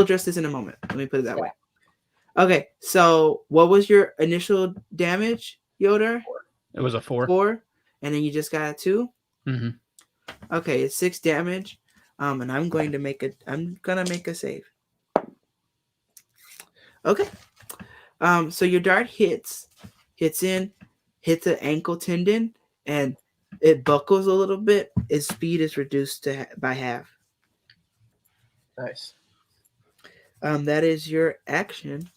address this in a moment. Let me put it that way. Okay, so what was your initial damage, Yoder? It was a 4. 4, and then you just got a 2. Mm-hmm. Okay, it's 6 damage. And I'm gonna make a save. Okay. So your dart hits the ankle tendon, and it buckles a little bit. Its speed is reduced by half. Nice. That is your action.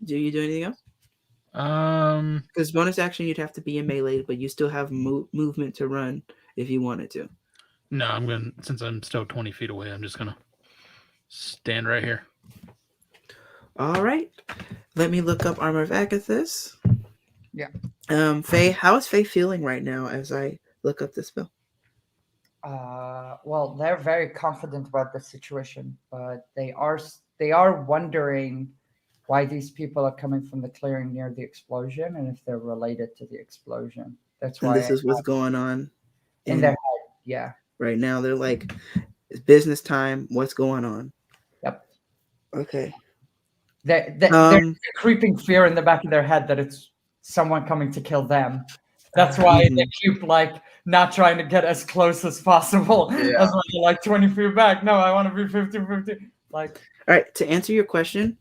Do you do anything else? Because bonus action, you'd have to be in melee, but you still have movement to run if you wanted to. No, since I'm still 20 feet away, I'm just gonna stand right here. All right. Let me look up Armor of Agathis. Yeah. Faye, how is Faye feeling right now as I look up this spell? Well, they're very confident about the situation, but they are wondering why these people are coming from the clearing near the explosion and if they're related to the explosion. That's why. And this is what's going on in their head. Yeah. Right now, they're like, it's business time. What's going on? Yep. Okay. There's a creeping fear in the back of their head that it's someone coming to kill them. That's why they keep like not trying to get as close as possible. Yeah. That's why they're like 20 feet back. No, I want to be 50-50. Like, all right, to answer your question,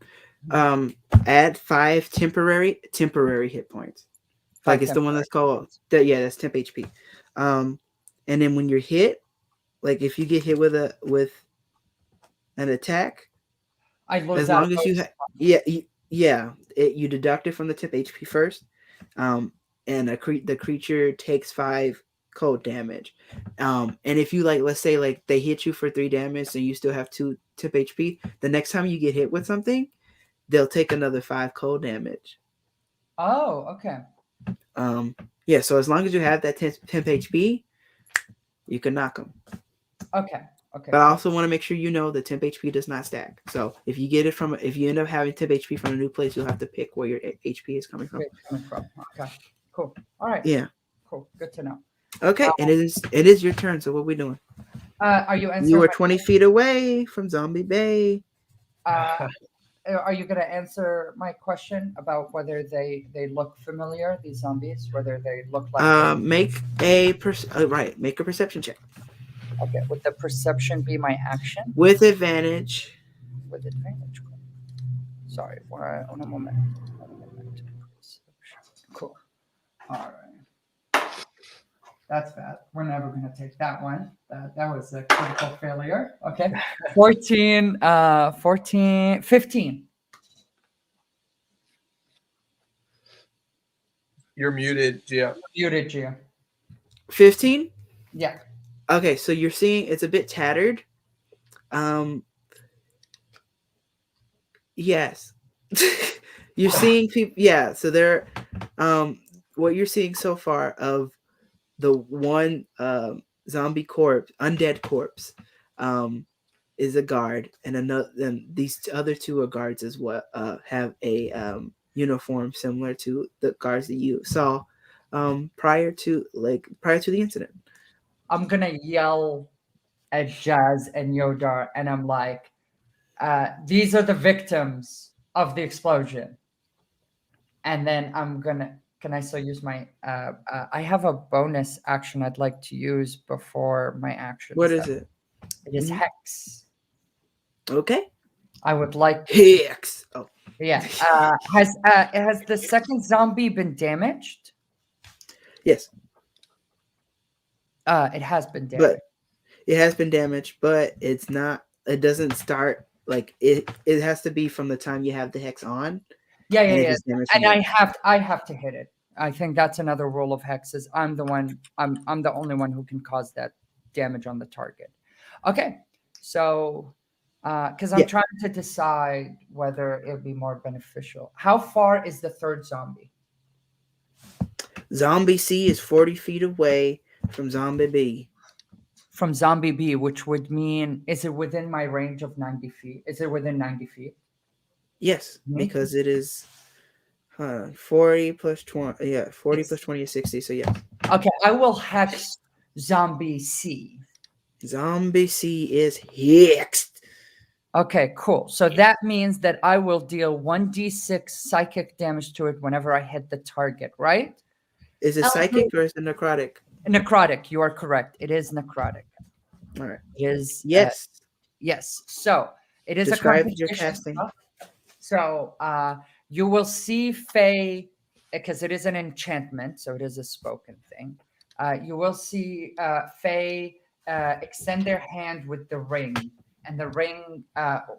add 5 temporary hit points. Like it's the one that's called that's temp HP. And then when you're hit, like if you get hit with an attack, I lose as long as you deduct it from the temp HP first, and the creature takes 5 cold damage. And if you let's say they hit you for 3 damage and you still have 2 temp HP, the next time you get hit with something, they'll take another 5 cold damage. Oh, okay. Yeah, so as long as you have that temp HP, you can knock them. Okay. But I also want to make sure you know the temp HP does not stack. So if you end up having temp HP from a new place, you'll have to pick where your HP is coming from. Okay, cool. All right. Yeah. Cool. Good to know. Okay, and it is your turn. So what are we doing? Are you answering? You are 20 feet away from Zombie Bay. Are you going to answer my question about whether they look familiar, these zombies, whether they look like... Make a perception check. Okay, would the perception be my action? With advantage. With advantage. Sorry, on a moment. Cool. All right. That's bad. We're never going to take that one. That was a critical failure. Okay. 15. You're muted, Gio. Muted, Gio. 15? Yeah. Okay, so you're seeing it's a bit tattered. Yes. You're seeing people, yeah, so they're what you're seeing so far of the one zombie corpse, undead corpse, is a guard, and these other 2 are guards as well, have a uniform similar to the guards that you saw prior to the incident. I'm gonna yell at Jazz and Yodar, and I'm like, these are the victims of the explosion. and then can I still use my I have a bonus action I'd like to use before my action. What is it? It is Mhm. Hex. Okay. I would like Hex. Oh, yeah. Has the second zombie been damaged? yes. It has been damaged. But it has been damaged, but it's not. It doesn't start like it. It has to be from the time you have the hex on. Yeah. And it is damaged from And there. I have to hit it. I think that's another rule of hexes. I'm the only one who can cause that damage on the target. Okay, so because I'm Yeah. trying to decide whether it would be more beneficial. How far is the third zombie? Zombie C is 40 feet away from Zombie B. From zombie B, which would mean, is it within my range of 90 feet? Is it within 90 feet? Yes, Mhm. because it is 40 plus 20. Yeah, 40 It's- plus 20 is 60. So yeah, Okay, I will hex zombie C. Zombie C is hexed. Okay, cool. So that means that I will deal 1d6 psychic damage to it whenever I hit the target, right? Is it psychic or is it necrotic? Necrotic, you are correct. It is necrotic. All right. It is Yes. yes. So it is Describe a your concentration casting. spell. So you will see Faye, because it is an enchantment, so it is a spoken thing. You will see Faye extend their hand with the ring, and the ring,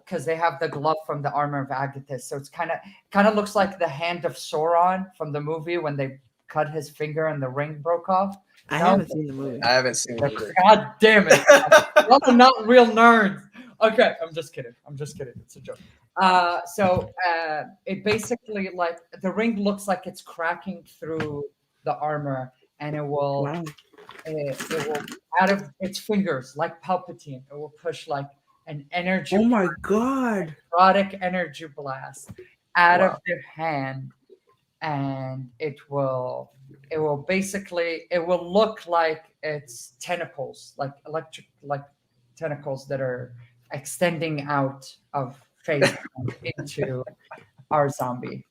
because they have the glove from the armor of Agathis, so it's kind of looks like the hand of Sauron from the movie when they cut his finger and the ring broke off. I No. haven't seen the movie. I haven't seen it either. God damn it! Y'all are not real nerds. Okay, I'm just kidding. It's a joke. So it basically, like, the ring looks like it's cracking through the armor, and it will Wow. it will, out of its fingers, like Palpatine, it will push like an energy, Oh my god. erotic energy blast out Wow. of their hand, and it will basically, it will look like it's tentacles, like electric, like tentacles that are extending out of Faye's hand into our zombie.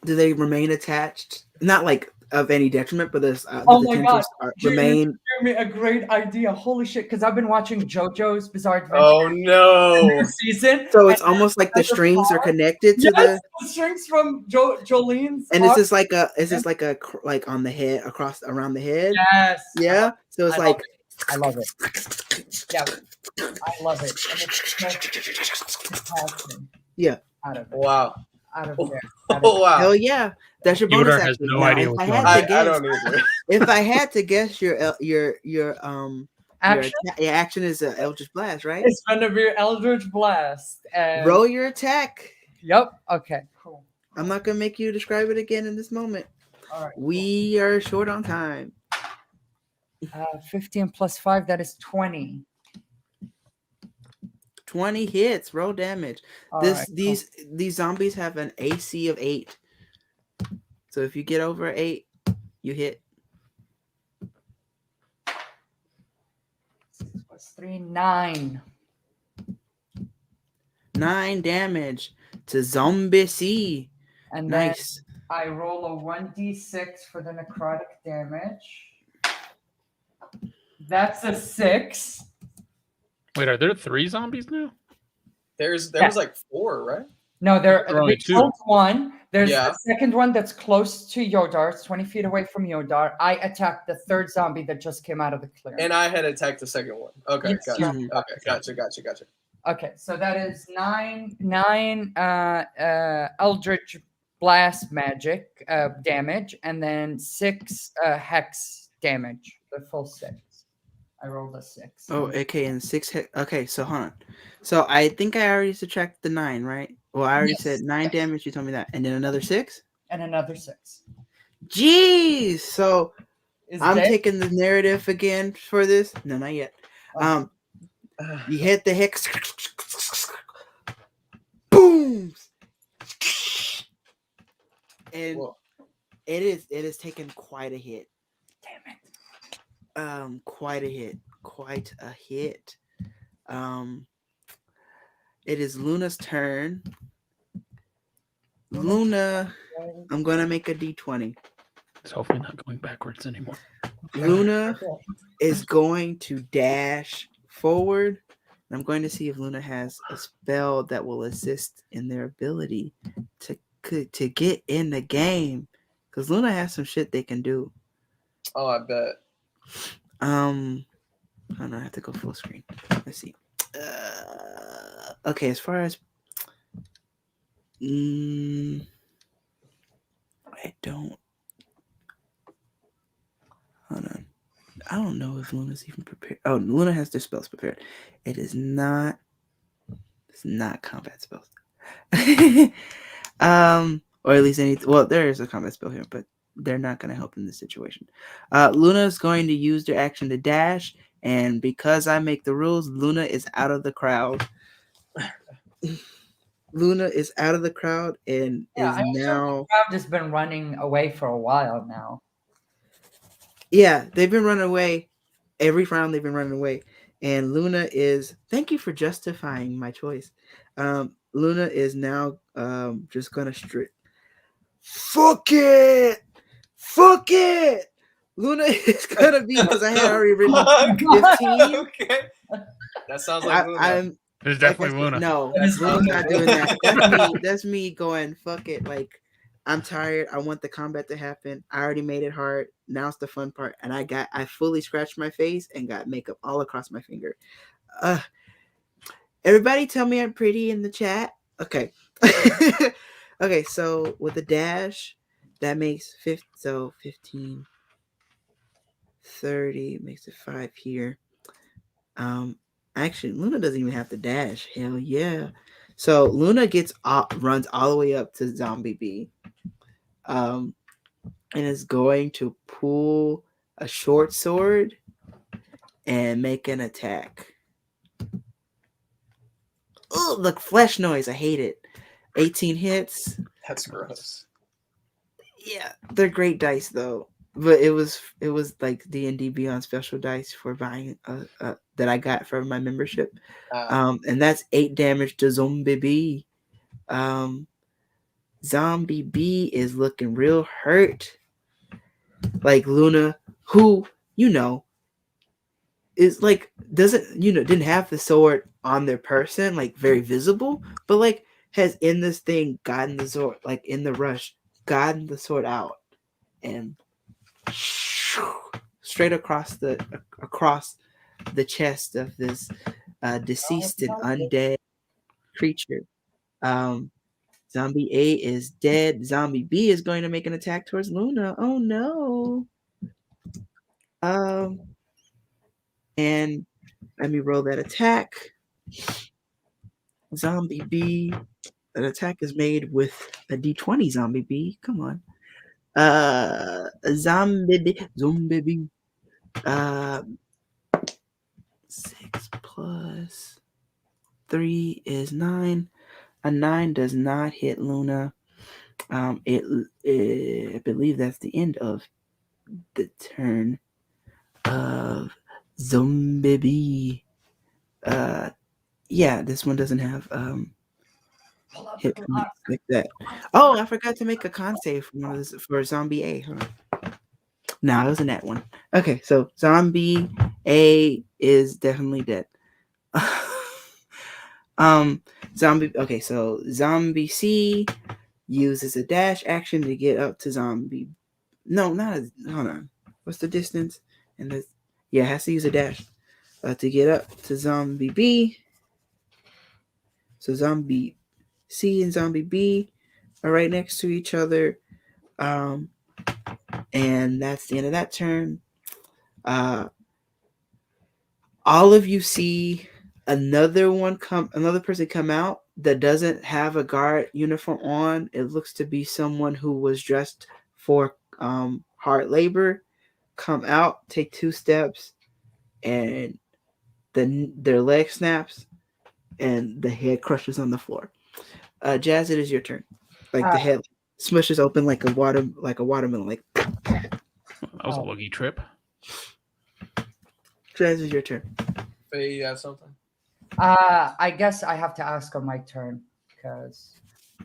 Do they remain attached? Not like of any detriment, but there's Oh the my tendrils remain. Gave me a great idea. Holy shit! Because I've been watching JoJo's Bizarre Adventure Oh no! season. So it's and almost like the there's a strings are bar. connected to Yes, the strings from Jolene's. and arm. is this like a like on the head around the head? Yes. Yeah. So it's I like I love it. Yeah, I love it. And it's just passion. Yeah. Out of it. Wow! Out of Oh, there. Out of Oh wow! hell yeah. That's your bonus Yoda has action. no Now, idea if what's I going had on. to I guess, don't either. if I had to guess your Action your action is Eldritch Blast, right? is going to be Eldritch Blast. And Roll your attack. Yep. Okay. Cool. I'm not gonna make you describe it again in this moment. All right. We are short on time. 15 plus 5, that is 20. 20 hits. Roll damage. All This right, cool. these zombies have an AC of 8. So if you get over 8, you hit. 6 plus 3, 9. 9 damage to Zombie C. And then Nice. I roll a 1d6 for the necrotic damage. That's a 6. Wait, are there 3 zombies now? There Yeah. was like 4, right? No, there There are only we 2. killed one. There's Yeah. a second one that's close to Yodar. It's 20 feet away from Yodar. I attacked the third zombie that just came out of the clearing. And I had attacked the second one. Okay, Yes, gotcha. Mhm. Okay, gotcha. Okay, so that is nine Eldritch Blast magic damage, and then 6 hex damage. The full 6. I rolled a 6. Oh, okay, and 6 hit. Okay, so hold on. So I think I already subtracted the 9, right? Well, I already Yes, said 9 yes. damage. You told me that, and then another 6. And another 6. Jeez. So Is I'm dead? taking the narrative again for this. No, not yet. Oh. You hit the hex. Boom. And Whoa. it is taken quite a hit. Damn it. Quite a hit. It is Luna's turn. Luna, I'm gonna make a D20. It's hopefully not going backwards anymore. Luna is going to dash forward. I'm going to see if Luna has a spell that will assist in their ability to get in the game. Because Luna has some shit they can do. Oh, I bet. Hold on, I have to go full screen. Let's see. Okay, as far as I don't. Hold on. I don't know if Luna's even prepared. Oh, Luna has their spells prepared. It is not. It's not combat spells. Or at least any. Well, there is a combat spell here, but they're not going to help in this situation. Luna is going to use their action to dash, and because I make the rules, Luna is out of the crowd. Luna is out of the crowd and is now. The crowd has been running away for a while now. Yeah, they've been running away. Every round they've been running away. And Luna is, thank you for justifying my choice. Luna is now just going to fuck it. Luna is going to be, because I had already written 15. Okay. That sounds like Luna. There's definitely Luna. No, Luna's not doing that. That's me going, fuck it. Like, I'm tired. I want the combat to happen. I already made it hard. Now it's the fun part. And I fully scratched my face and got makeup all across my finger. Everybody tell me I'm pretty in the chat. Okay. Okay, so with a dash, that makes 15, 30, makes it 5 here. Actually, Luna doesn't even have to dash. Hell yeah. So Luna runs all the way up to Zombie B. And is going to pull a short sword and make an attack. Oh, the flesh noise. I hate it. 18 hits. That's gross. Yeah, they're great dice though. But it was like D&D Beyond special dice for buying that I got from my membership. And that's 8 damage to Zombie B. Zombie B is looking real hurt. Like Luna, who, is like, didn't have the sword on their person, like very visible, but like has in this thing gotten the sword, like in the rush, gotten the sword out and straight across the chest of this deceased and undead creature. Zombie A is dead. Zombie B is going to make an attack towards Luna. Oh no. And let me roll that attack. Zombie B. An attack is made with a D20. Zombie B. Come on. Zombie B. 6 plus 3 is 9. A 9 does not hit Luna. I believe that's the end of the turn of Zombie B. Yeah, this one doesn't have hit points like that. Oh, I forgot to make a con save for Zombie A. Huh? No, it wasn't that one. Okay, so Zombie A is definitely dead. Okay, so Zombie C uses a dash action to get up to Zombie. No, hold on. What's the distance? And it has to use a dash to get up to Zombie B. So Zombie C and Zombie B are right next to each other. And that's the end of that turn. All of you see another person come out that doesn't have a guard uniform on. It looks to be someone who was dressed for hard labor. Come out, take 2 steps, and then their leg snaps and the head crushes on the floor. Jazz, it is your turn. Like the head smushes open like a watermelon. Like that was a lucky trip. Jazz, is your turn. Faye, you have something? I guess I have to ask on my turn because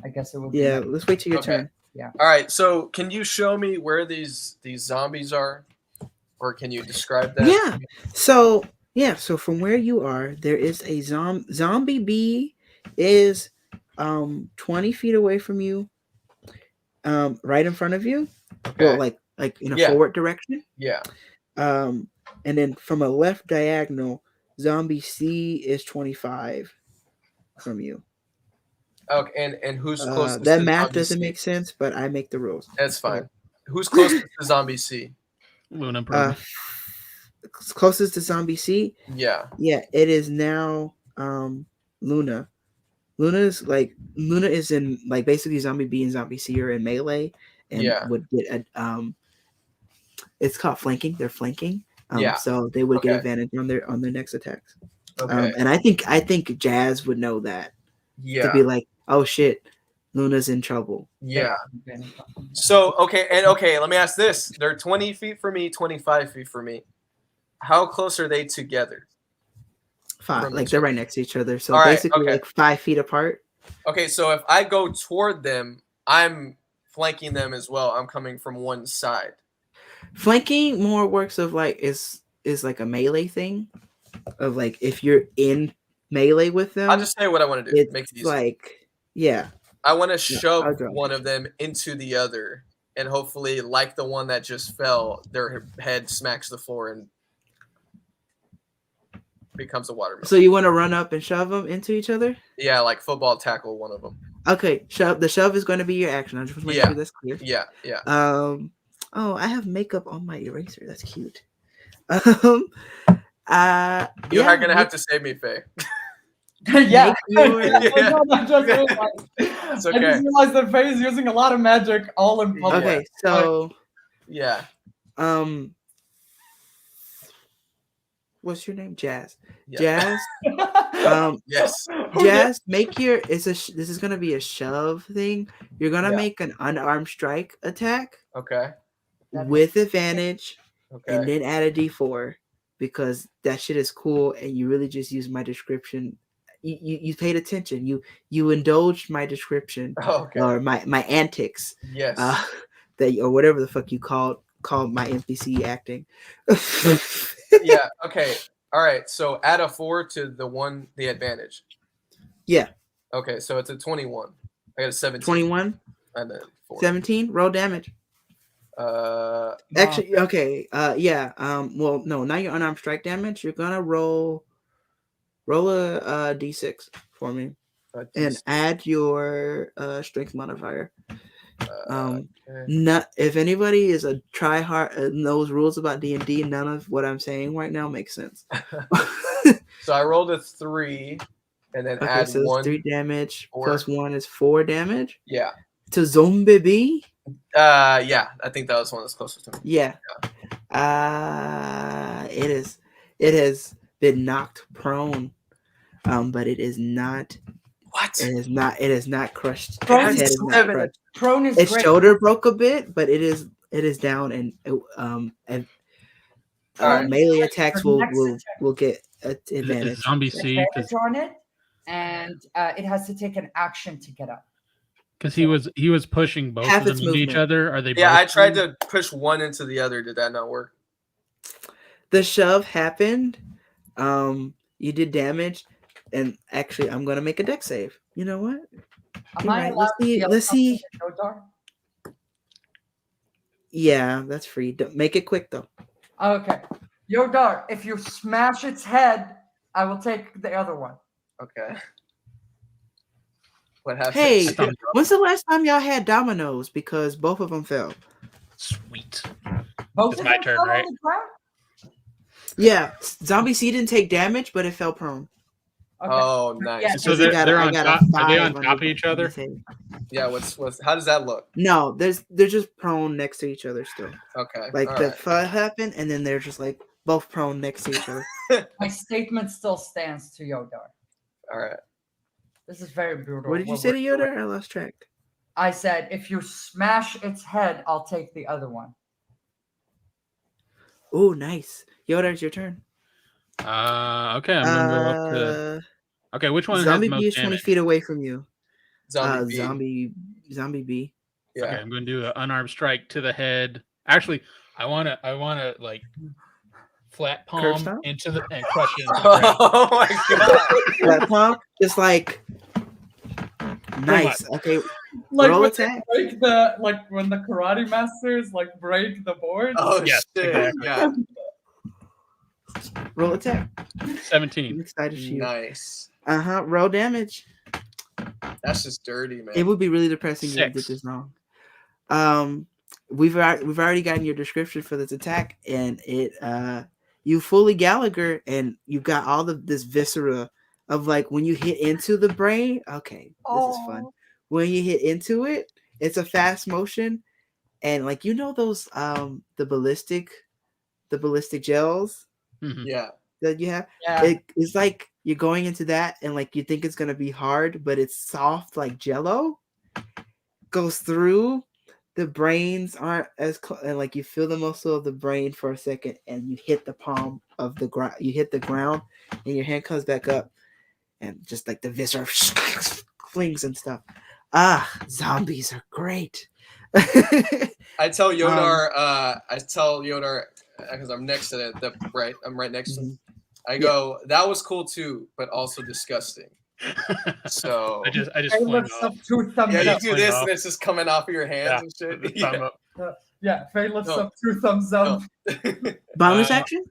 I guess it would be. Yeah, like- let's wait till your Okay. turn. All right. So can you show me where these zombies are, or can you describe that? Yeah. So from where you are, there is a zombie bee is 20 feet away from you, right in front of you. Okay. Well, like in a Yeah. forward direction. Yeah. And then from a left diagonal, zombie C is 25 from you. Okay. And who's closest? That to math zombie doesn't C? make sense, but I make the rules. That's fine. Who's closest to zombie C? Luna probably. Closest to zombie C, Yeah. yeah, it is now Luna. Luna is in like basically zombie B and zombie C are in melee and Yeah. would get a it's called flanking. They're flanking. Yeah. So they would Okay. get advantage on their next attacks. Okay. And I think Jazz would know that to Yeah. be like, oh shit, Luna's in trouble. Yeah. So okay, let me ask this: they're 20 feet for me, 25 feet for me. How close are they together? 5, From like each they're other. right next to each other. So All right, basically okay. like 5 feet apart. Okay, so if I go toward them, I'm flanking them as well. I'm coming from one side. Flanking more works of like is like a melee thing. Of like if you're in melee with them, I'll just say what I want to do. it's Make it easy. like I want to I'll shove go. one of them into the other, and hopefully, like the one that just fell, their head smacks the floor and becomes a watermelon. So you want to run up and shove them into each other? Yeah, like football tackle one of them. Okay, the shove is going to be your action. I just want to make Yeah. sure that's clear. Yeah, yeah. Oh, I have makeup on my eraser. That's cute. You're not gonna have to save me, Faye. Yeah. your- I just realized. It's I okay. just realized that Faye is using a lot of magic all in public. Okay, so Yeah. what's your name? Jazz. Yeah. Jazz. Yes. Jazz, make your this is gonna be a shove thing. You're gonna Yeah. make an unarmed strike attack Okay. with advantage, Okay. and then add a D4 because that shit is cool, and you really just use my description. You paid attention. You indulged my description Okay. or my antics. Yes. That or whatever the fuck you called my NPC acting. Yeah. Okay. All right. So add a 4 to the advantage. Yeah. Okay. So it's a 21. I got a 17. 21, And then 4. 17, roll damage. Actually, okay. Yeah. Well, no, not your unarmed strike damage. You're gonna roll a d6 for me and add your strength modifier. okay. Not if anybody is a try hard knows rules about D&D, none of what I'm saying right now makes sense. So I rolled a 3, and then Okay, add so it's 1. 3 damage 4. plus 1 is 4 damage Yeah. to zombie B. Yeah. I think that was one that's closest to me. Yeah. It has been knocked prone, but it is not. What? It is not crushed. Prone Its head is is not seven. crushed. Prone is Its great. shoulder broke a bit, but it is down, and Alright. melee attacks For next will get Is advantage. zombie C Advantage on it, and it has to take an action to get up. because he was pushing both Half of them its into each movement. other. Are they? Yeah, both I tried prone? to push one into the other. Did that not work? The shove happened. You did damage, and actually, I'm gonna make a deck save. You know what? Am You're I right. allowed to yell Let's see. something to Godar? Yeah, that's free. Make it quick though. Okay. Yodar, if you smash its head, I will take the other one. Okay. What happened? Hey, I thought- when's the last time y'all had dominoes? Because both of them fell. Sweet. Both It's of my them turn, fell on right? the ground? Yeah, zombie C didn't take damage, but it fell prone. Okay. Oh, nice. Yeah. So Because it they're I on got a top. Are they 5 on top of each on the other? save. Yeah. What's how does that look? No, they're just prone next to each other still. Okay. Like all the right. fight happened, and then they're just like both prone next to each other. My statement still stands to Yodar. All right. This is very brutal. What did you what say to we're doing. Yoda? I lost track. I said, if you smash its head, I'll take the other one. Oh, nice. Yoda, it's your turn. Okay, I'm gonna go up to. Okay, which one has Zombie the B is most 20 damage? feet away from you. Zombie B. Zombie B. Yeah. Okay, I'm going to do an unarmed strike to the head. Actually, I want to like flat palm stomp? into the and crush it into the ground. Oh my god. Flat palm, just like nice. Okay, Like roll when they attack. break when the karate masters like break the board. Oh Yes, shit. exactly. Yeah. Roll attack. 17. I'm excited to you. Nice. Roll damage. That's just dirty, man. It would be really depressing if you did 6. this wrong. We've already gotten your description for this attack, and it you fully Gallagher, and you've got all this viscera of like when you hit into the brain. Okay, this is fun. When you hit into it, it's a fast motion, and like those the ballistic gels Mhm. Yeah. that you have. Yeah. It's like you're going into that, and like you think it's gonna be hard, but it's soft like Jello. Goes through. The brains aren't as and like you feel the muscle of the brain for a second, and you hit the palm of the ground. You hit the ground, and your hand comes back up, and just like the viscera flings and stuff. Zombies are great. I tell Yodar, because I'm next to it. I'm right next to him. I go, that was cool too, but also disgusting. So I just Hey, flamed lifts off. up 2 thumbs yeah, you up. do this and it's just coming off of your hands Yeah, and the shit. thumb up. Yeah, Faye lifts No. up 2 thumbs up. Bonus action.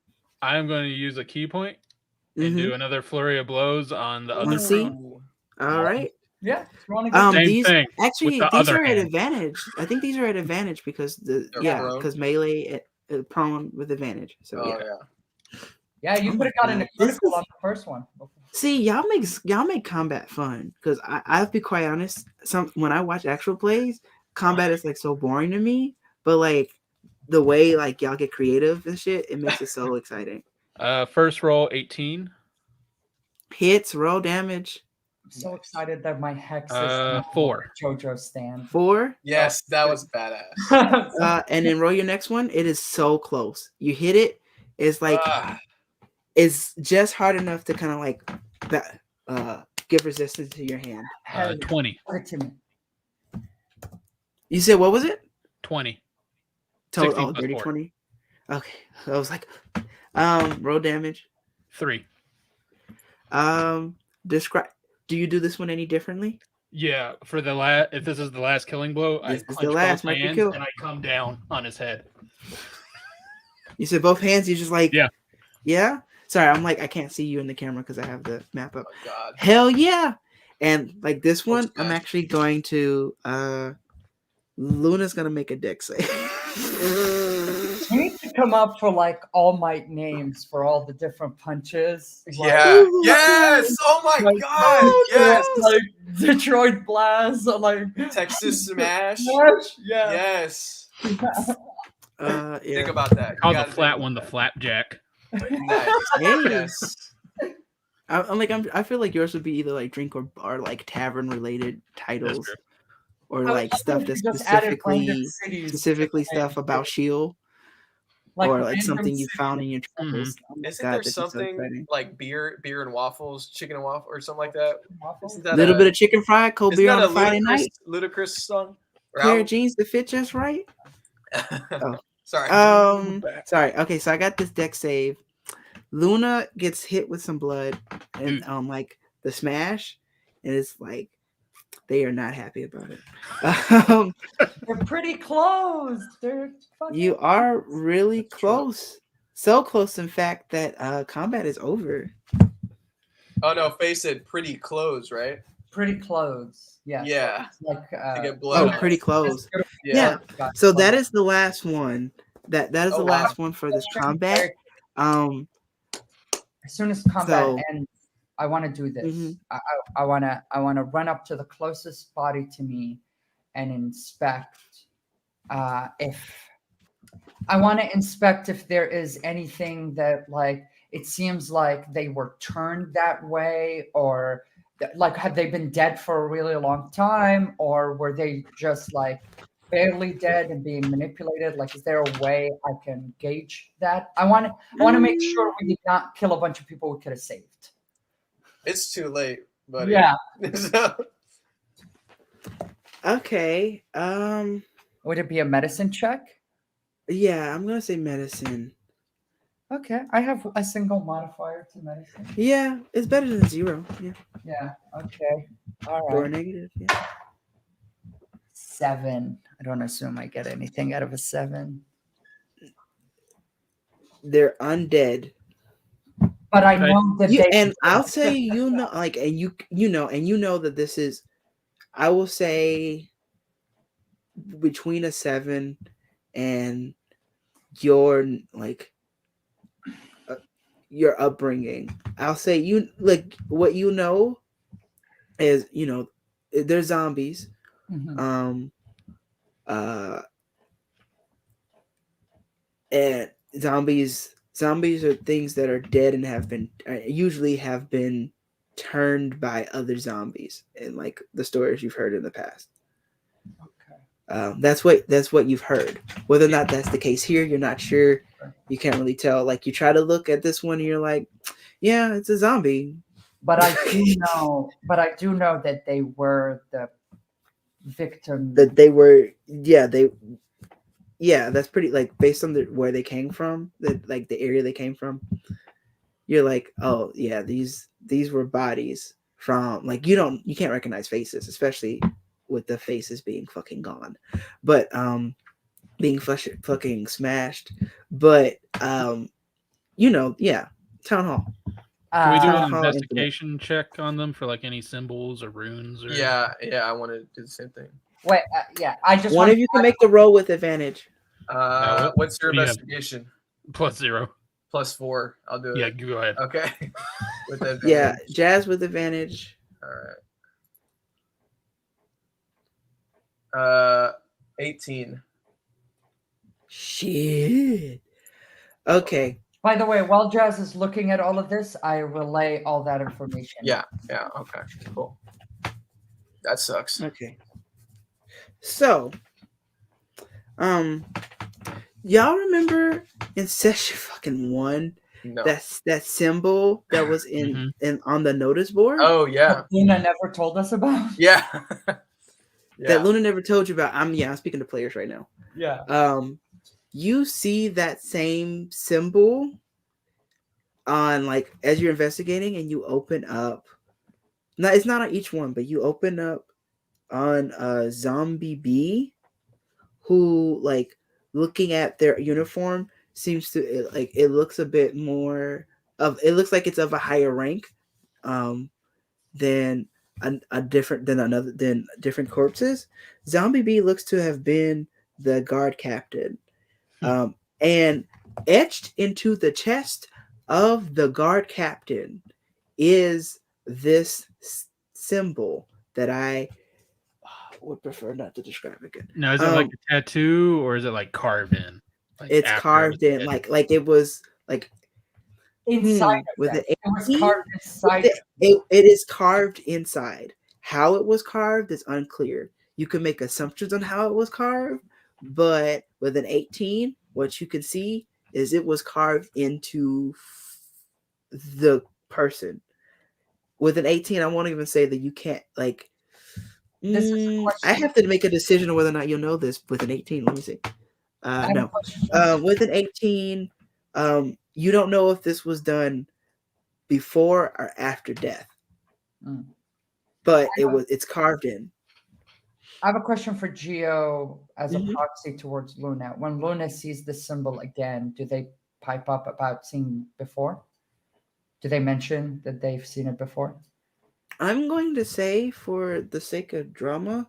I am going to use a key point and do another flurry of blows on the other One C? prone. All right. Yeah. You want to go? Same These thing actually with the these other are at hand. advantage. I think these are at advantage because They're prone? because melee prone with advantage. So Oh yeah. yeah. Yeah, you Oh could have my gotten a God. This critical is- on the first one. See, y'all make combat fun because I'll be quite honest. When I watch actual plays, combat is like so boring to me. But like the way like y'all get creative and shit, it makes it so exciting. First roll 18. Hits, roll damage. I'm so excited that my hex is 4. JoJo stand. 4. Yes, that was badass. And then roll your next one. It is so close. You hit it. It's like Ah, it's just hard enough to kind of like give resistance to your hand. 20. Give it to me. You said what was it? 20. Total 16 plus dirty 4. 20. Okay. I was like roll damage. 3. Describe. Do you do this one any differently? Yeah, for the if this is the last killing blow, I This is the clench last, both mark your hands kill. and I come down on his head. You said both hands. You just like Yeah. Yeah. Sorry, I'm like I can't see you in the camera because I have the map up. oh god. Hell yeah! And like this one, I'm smash. actually going to Luna's gonna make a deck save. You need to come up for like All Might names for all the different punches. Like, Yeah. Yes. Oh my Like, god. Yes. like Detroit Blast, or like Texas Smash. Smash. Yeah. Yes. Yeah. Think about that. You Call the gotta flat think one the flapjack. Nice. Hey. Yes. I feel like yours would be either like drink or like tavern related That's titles true. or I like was stuff thinking that's just added random specifically cities. stuff about Shield Like or like random something you cities. found in your travels. Oh my Isn't God, there this is so something exciting. like beer and waffles, chicken and waffle, or something like that? Isn't that Little bit of chicken fried, cold isn't beer that on a Friday night, Ludicrous song? Or pair album? of jeans that fit just right. Sorry. Sorry. Okay, so I got this deck save. Luna gets hit with some blood and like the smash, and it's like they are not happy about it. They're pretty close. They're fucking You are really close. So close, in fact, that combat is over. Oh no, face it, pretty close, right? pretty close. Yeah. Yeah. It's like To get Oh, blood. pretty close. Yeah. Yeah. So that is the last one. That is Oh, the wow. last one for this combat. As soon as combat So- ends, I want to do this. Mhm. I want to run up to the closest body to me and inspect if there is anything that, like, it seems like they were turned that way, or like have they been dead for a really long time, or were they just like barely dead and being manipulated? Like, is there a way I can gauge that? I want to make sure we did not kill a bunch of people we could have saved. It's too late, buddy. Yeah. So- Okay. Would it be a medicine check? Yeah, I'm gonna say medicine. Okay, I have a single modifier to medicine. Yeah, it's better than 0. Yeah. Yeah. Okay. All Or right. negative. Yeah. 7. I don't assume I get anything out of a 7. They're undead. But I Okay. know that You they and I'll say like and you know that this is, I will say, between a 7 and your like your upbringing. I'll say you like what you know is they're zombies. Mhm. Um and zombies are things that are dead and usually have been turned by other zombies in like the stories you've heard in the past. Okay. That's what you've heard. Whether or not that's the case here, you're not sure. You can't really tell. Like you try to look at this one, and you're like, yeah, it's a zombie. But I do know that they were the victim. That they were, that's pretty, like, based on where they came from, like the area they came from. You're like, oh yeah, these were bodies from, like, you can't recognize faces, especially with the faces being fucking gone, but being fucking smashed. But yeah, town hall. Can we do Town an hall incident. investigation check on them for like any symbols or runes? Or Yeah, I want to do the same thing. Wait, yeah, I just One want of you can make the roll with advantage. What's your what do you have? investigation? +0. +4. I'll do it. Yeah, go ahead. Okay. With that. Yeah, Jazz with advantage. All right. 18. Shit. Okay. By the way, while Jazz is looking at all of this, I relay all that information. Yeah. Okay. Cool. That sucks. Okay. So, y'all remember in session fucking 1 No. that symbol that was in on the notice board? Oh yeah. Luna never told us about. Yeah. That Luna never told you about. I'm speaking to players right now. Yeah. You see that same symbol on, like, as you're investigating, and you open up. No, it's not on each one, but you open up on Zombie B, who, like, looking at their uniform, seems to, like, it looks a bit more of, it looks like it's of a higher rank than different corpses. Zombie B looks to have been the guard captain. And etched into the chest of the guard captain is this symbol that I would prefer not to describe again. Now, is it like a tattoo, or is it like carved in? Like it's carved in, like it was like inside. With it was carved inside. It is carved inside. How it was carved is unclear. You can make assumptions on how it was carved, but with an 18, what you can see is it was carved into the person. With an 18, I won't even say that you can't, like, I have to make a decision on whether or not you'll know this with an 18. Let me see. No. With an 18, you don't know if this was done before or after death. But it's carved in. I have a question for Geo as a proxy towards Luna. When Luna sees the symbol again, do they pipe up about seeing before? Do they mention that they've seen it before? I'm going to say, for the sake of drama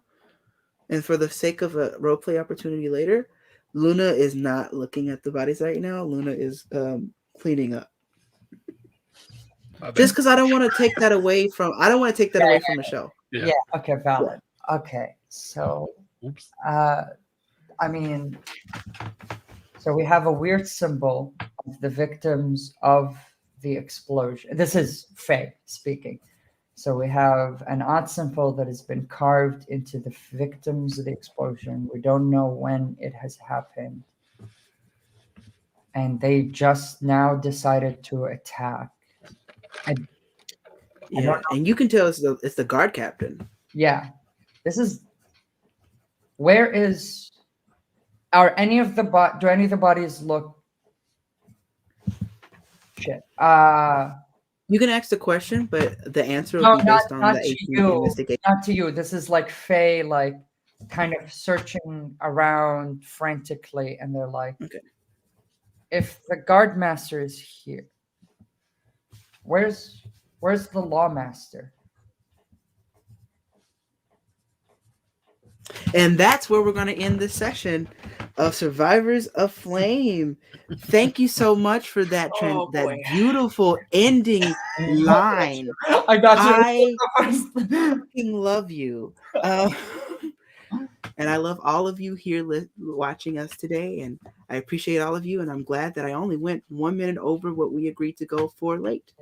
and for the sake of a roleplay opportunity later, Luna is not looking at the bodies right now. Luna is cleaning up. Just because I don't want to take that away from Michelle. Yeah. Okay, valid. Yeah. Okay, so I mean, so we have a weird symbol of the victims of the explosion. This is Faye speaking. So we have an odd symbol that has been carved into the victims of the explosion. We don't know when it has happened. And they just now decided to attack. And you can tell it's the guard captain. Yeah. This is Where is are any of the do any of the bodies look shit? You can ask the question, but the answer will No, be based on not the to 18th you. investigation. Not to you. This is like Faye, like kind of searching around frantically, and they're like, Okay. if the guard master is here, where's the law master? And that's where we're going to end this session of Survivors of Flame. Thank you so much for that that beautiful ending line. I got I you. fucking love you. And I love all of you here watching us today. And I appreciate all of you. And I'm glad that I only went 1 minute over what we agreed to go for late.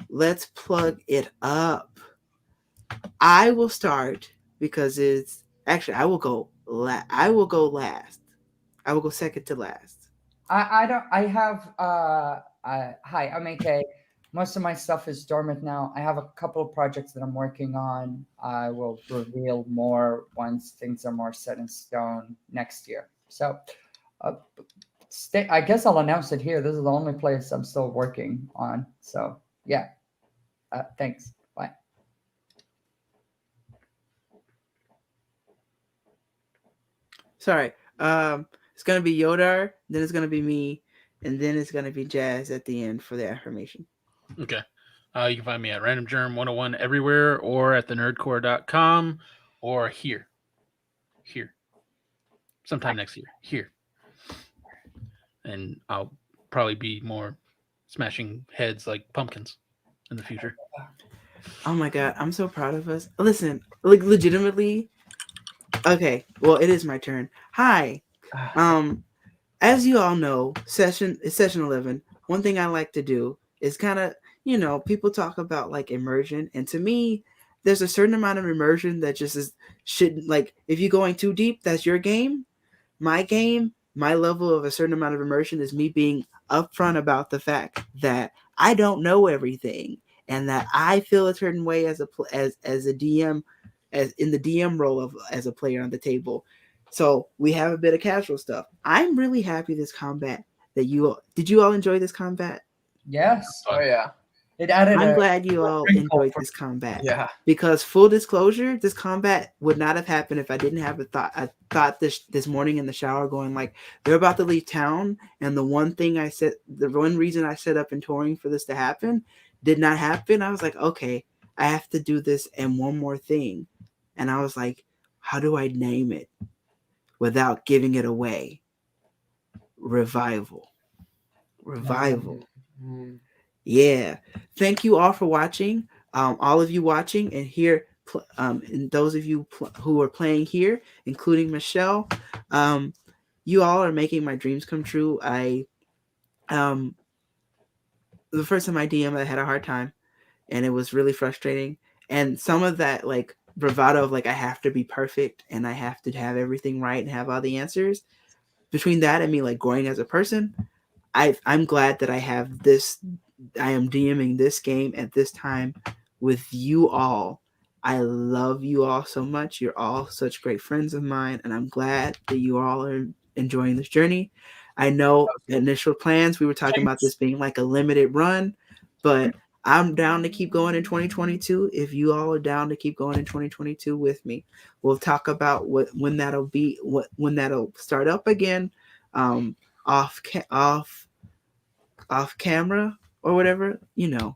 Let's plug it up. I will start because it's actually I will go last. I will go second to last. I have hi, I'm AK. Most of my stuff is dormant now. I have a couple of projects that I'm working on. I will reveal more once things are more set in stone next year. So I guess I'll announce it here. This is the only place I'm still working on. So yeah. Thanks. Bye. Sorry. It's gonna be Yodar, then it's gonna be me, and then it's gonna be Jazz at the end for the affirmation. Okay. You can find me at Random Germ 101 everywhere, or at thenerdcore.com, or here. Sometime next year. Here. And I'll probably be more smashing heads like pumpkins in the future. Oh my god, I'm so proud of us. Listen, like legitimately. Okay, well it is my turn. Hi. As you all know, session 11. One thing I like to do is kind of, people talk about like immersion, and to me, there's a certain amount of immersion that just shouldn't, like, if you're going too deep, that's your game. My game, my level of a certain amount of immersion is me being upfront about the fact that I don't know everything, and that I feel a certain way as a DM, as in the DM role of as a player on the table. So we have a bit of casual stuff. I'm really happy this combat did you all enjoy this combat? Yes. Oh yeah. It added. I'm glad you all enjoyed this combat. Yeah. Because full disclosure, this combat would not have happened if I didn't have a thought this morning in the shower, going like, they're about to leave town, and the one reason I set up in touring for this to happen did not happen. I was like, okay, I have to do this and one more thing. And I was like, how do I name it without giving it away? Revival. Mm-hmm. Yeah. Thank you all for watching. All of you watching and here, and those of you who are playing here, including Michelle, you all are making my dreams come true. The first time I DM, I had a hard time, and it was really frustrating. And some of that, like, bravado of like, I have to be perfect and I have to have everything right and have all the answers. Between that and me like growing as a person, I'm glad that I have this. I am DMing this game at this time with you all. I love you all so much. You're all such great friends of mine, and I'm glad that you all are enjoying this journey. I know initial plans, we were talking about this being like a limited run, but I'm down to keep going in 2022. If you all are down to keep going in 2022 with me, we'll talk about when that'll start up again, off camera or whatever. You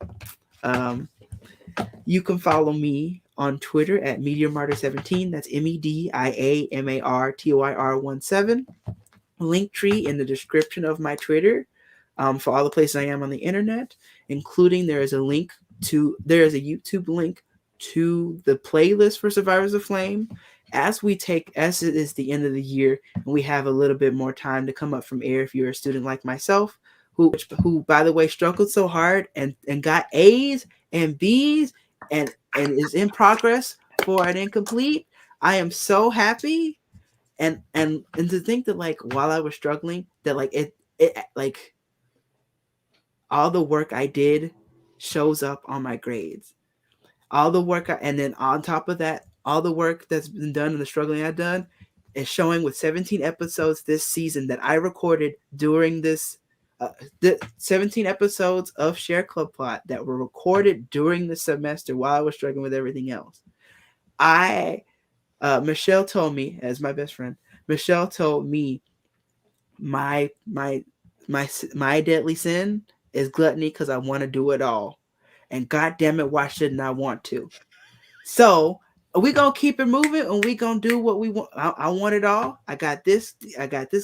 can follow me on Twitter at MeteorMartyr17. That's MEDIAMARTOIR17. Linktree in the description of my Twitter, for all the places I am on the internet, including there is a YouTube link to the playlist for Survivors of Flame. As it is the end of the year and we have a little bit more time to come up from air, if you're a student like myself, who by the way struggled so hard and got A's and B's and is in progress for an incomplete, I am so happy. And to think that like while I was struggling, that like it like all the work I did shows up on my grades. All the work and then on top of that, all the work that's been done and the struggling I've done is showing with 17 episodes this season that I recorded during this, the 17 episodes of Share Club Plot that were recorded during the semester while I was struggling with everything else. Michelle told me, as my best friend, Michelle told me my deadly sin is gluttony because I want to do it all. And God damn it, why shouldn't I want to? So we gonna keep it moving and we gonna do what we want. I want it all. I got this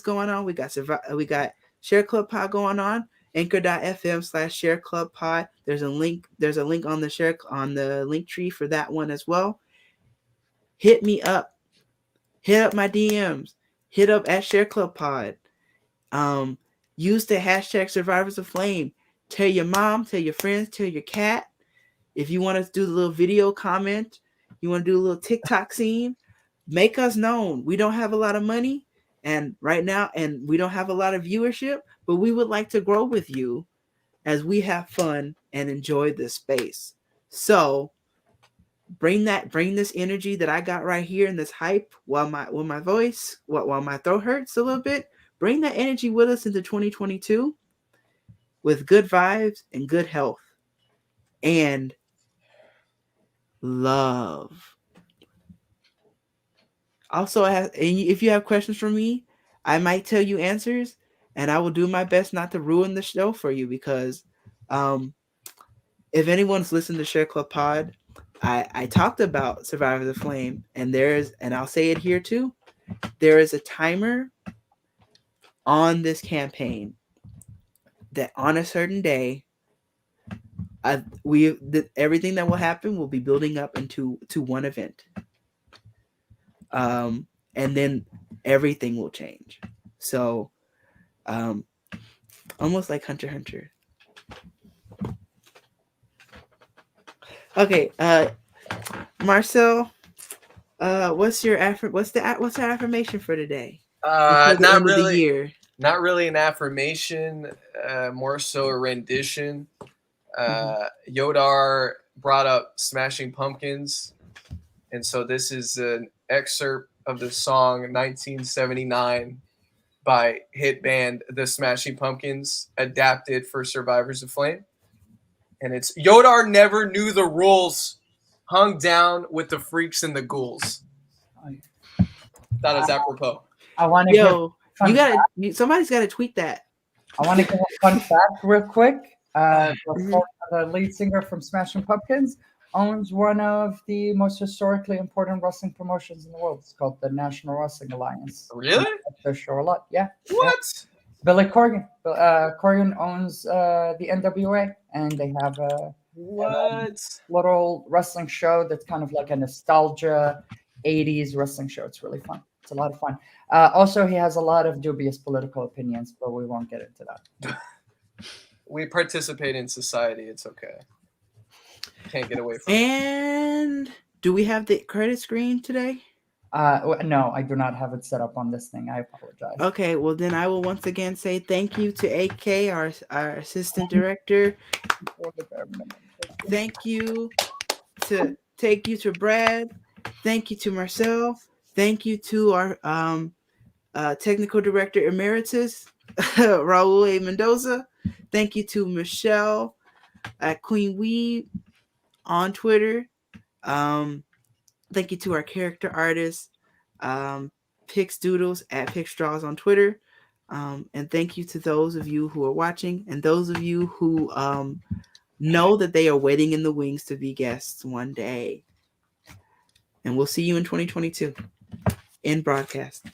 going on. We got Share Club Pod going on. Anchor.fm/Share Club Pod. There's a link on the link tree for that one as well. Hit me up. Hit up my DMs. Hit up at Share Club Pod. Use the hashtag Survivors of Flame. Tell your mom, tell your friends, tell your cat. If you want to do the little video comment, you want to do a little TikTok scene, make us known. We don't have a lot of money and right now, and we don't have a lot of viewership, but we would like to grow with you as we have fun and enjoy this space. So bring this energy that I got right here in this hype while my throat hurts a little bit. Bring that energy with us into 2022 with good vibes and good health and love. Also, if you have questions for me, I might tell you answers, and I will do my best not to ruin the show for you because if anyone's listened to Share Club Pod, I talked about Survivor the Flame, and I'll say it here too, there is a timer on this campaign that on a certain day, everything that will happen will be building up into one event. And then everything will change. So, almost like Hunter x Hunter. Okay, Marcel, what's the affirmation for today? Not really an affirmation, more so a rendition. Yodar brought up Smashing Pumpkins, and so this is an excerpt of the song 1979 by hit band The Smashing Pumpkins, adapted for Survivors of Flame. And it's Yodar never knew the rules, hung down with the freaks and the ghouls. That is apropos. I want to somebody's got to tweet that. I want to give a fun fact real quick. The lead singer from Smashing Pumpkins owns one of the most historically important wrestling promotions in the world. It's called the National Wrestling Alliance. Really? They're sure a lot. Yeah. What? Yeah. Billy Corgan. Corgan owns the NWA, and they have a little wrestling show that's kind of like a nostalgia 80s wrestling show. It's really fun. It's a lot of fun. Also, he has a lot of dubious political opinions, but we won't get into that. We participate in society. It's okay. Can't get away from it. And do we have the credit screen today? No, I do not have it set up on this thing. I apologize. Okay, well then I will once again say thank you to AK, our assistant director. Thank you to Brad. Thank you to Marcel. Thank you to our technical director emeritus, Raul A. Mendoza. Thank you to Michelle at Queen Weed on Twitter. Thank you to our character artist, Pix Doodles at Pixstraws on Twitter. And thank you to those of you who are watching and those of you who know that they are waiting in the wings to be guests one day. And we'll see you in 2022 in broadcast.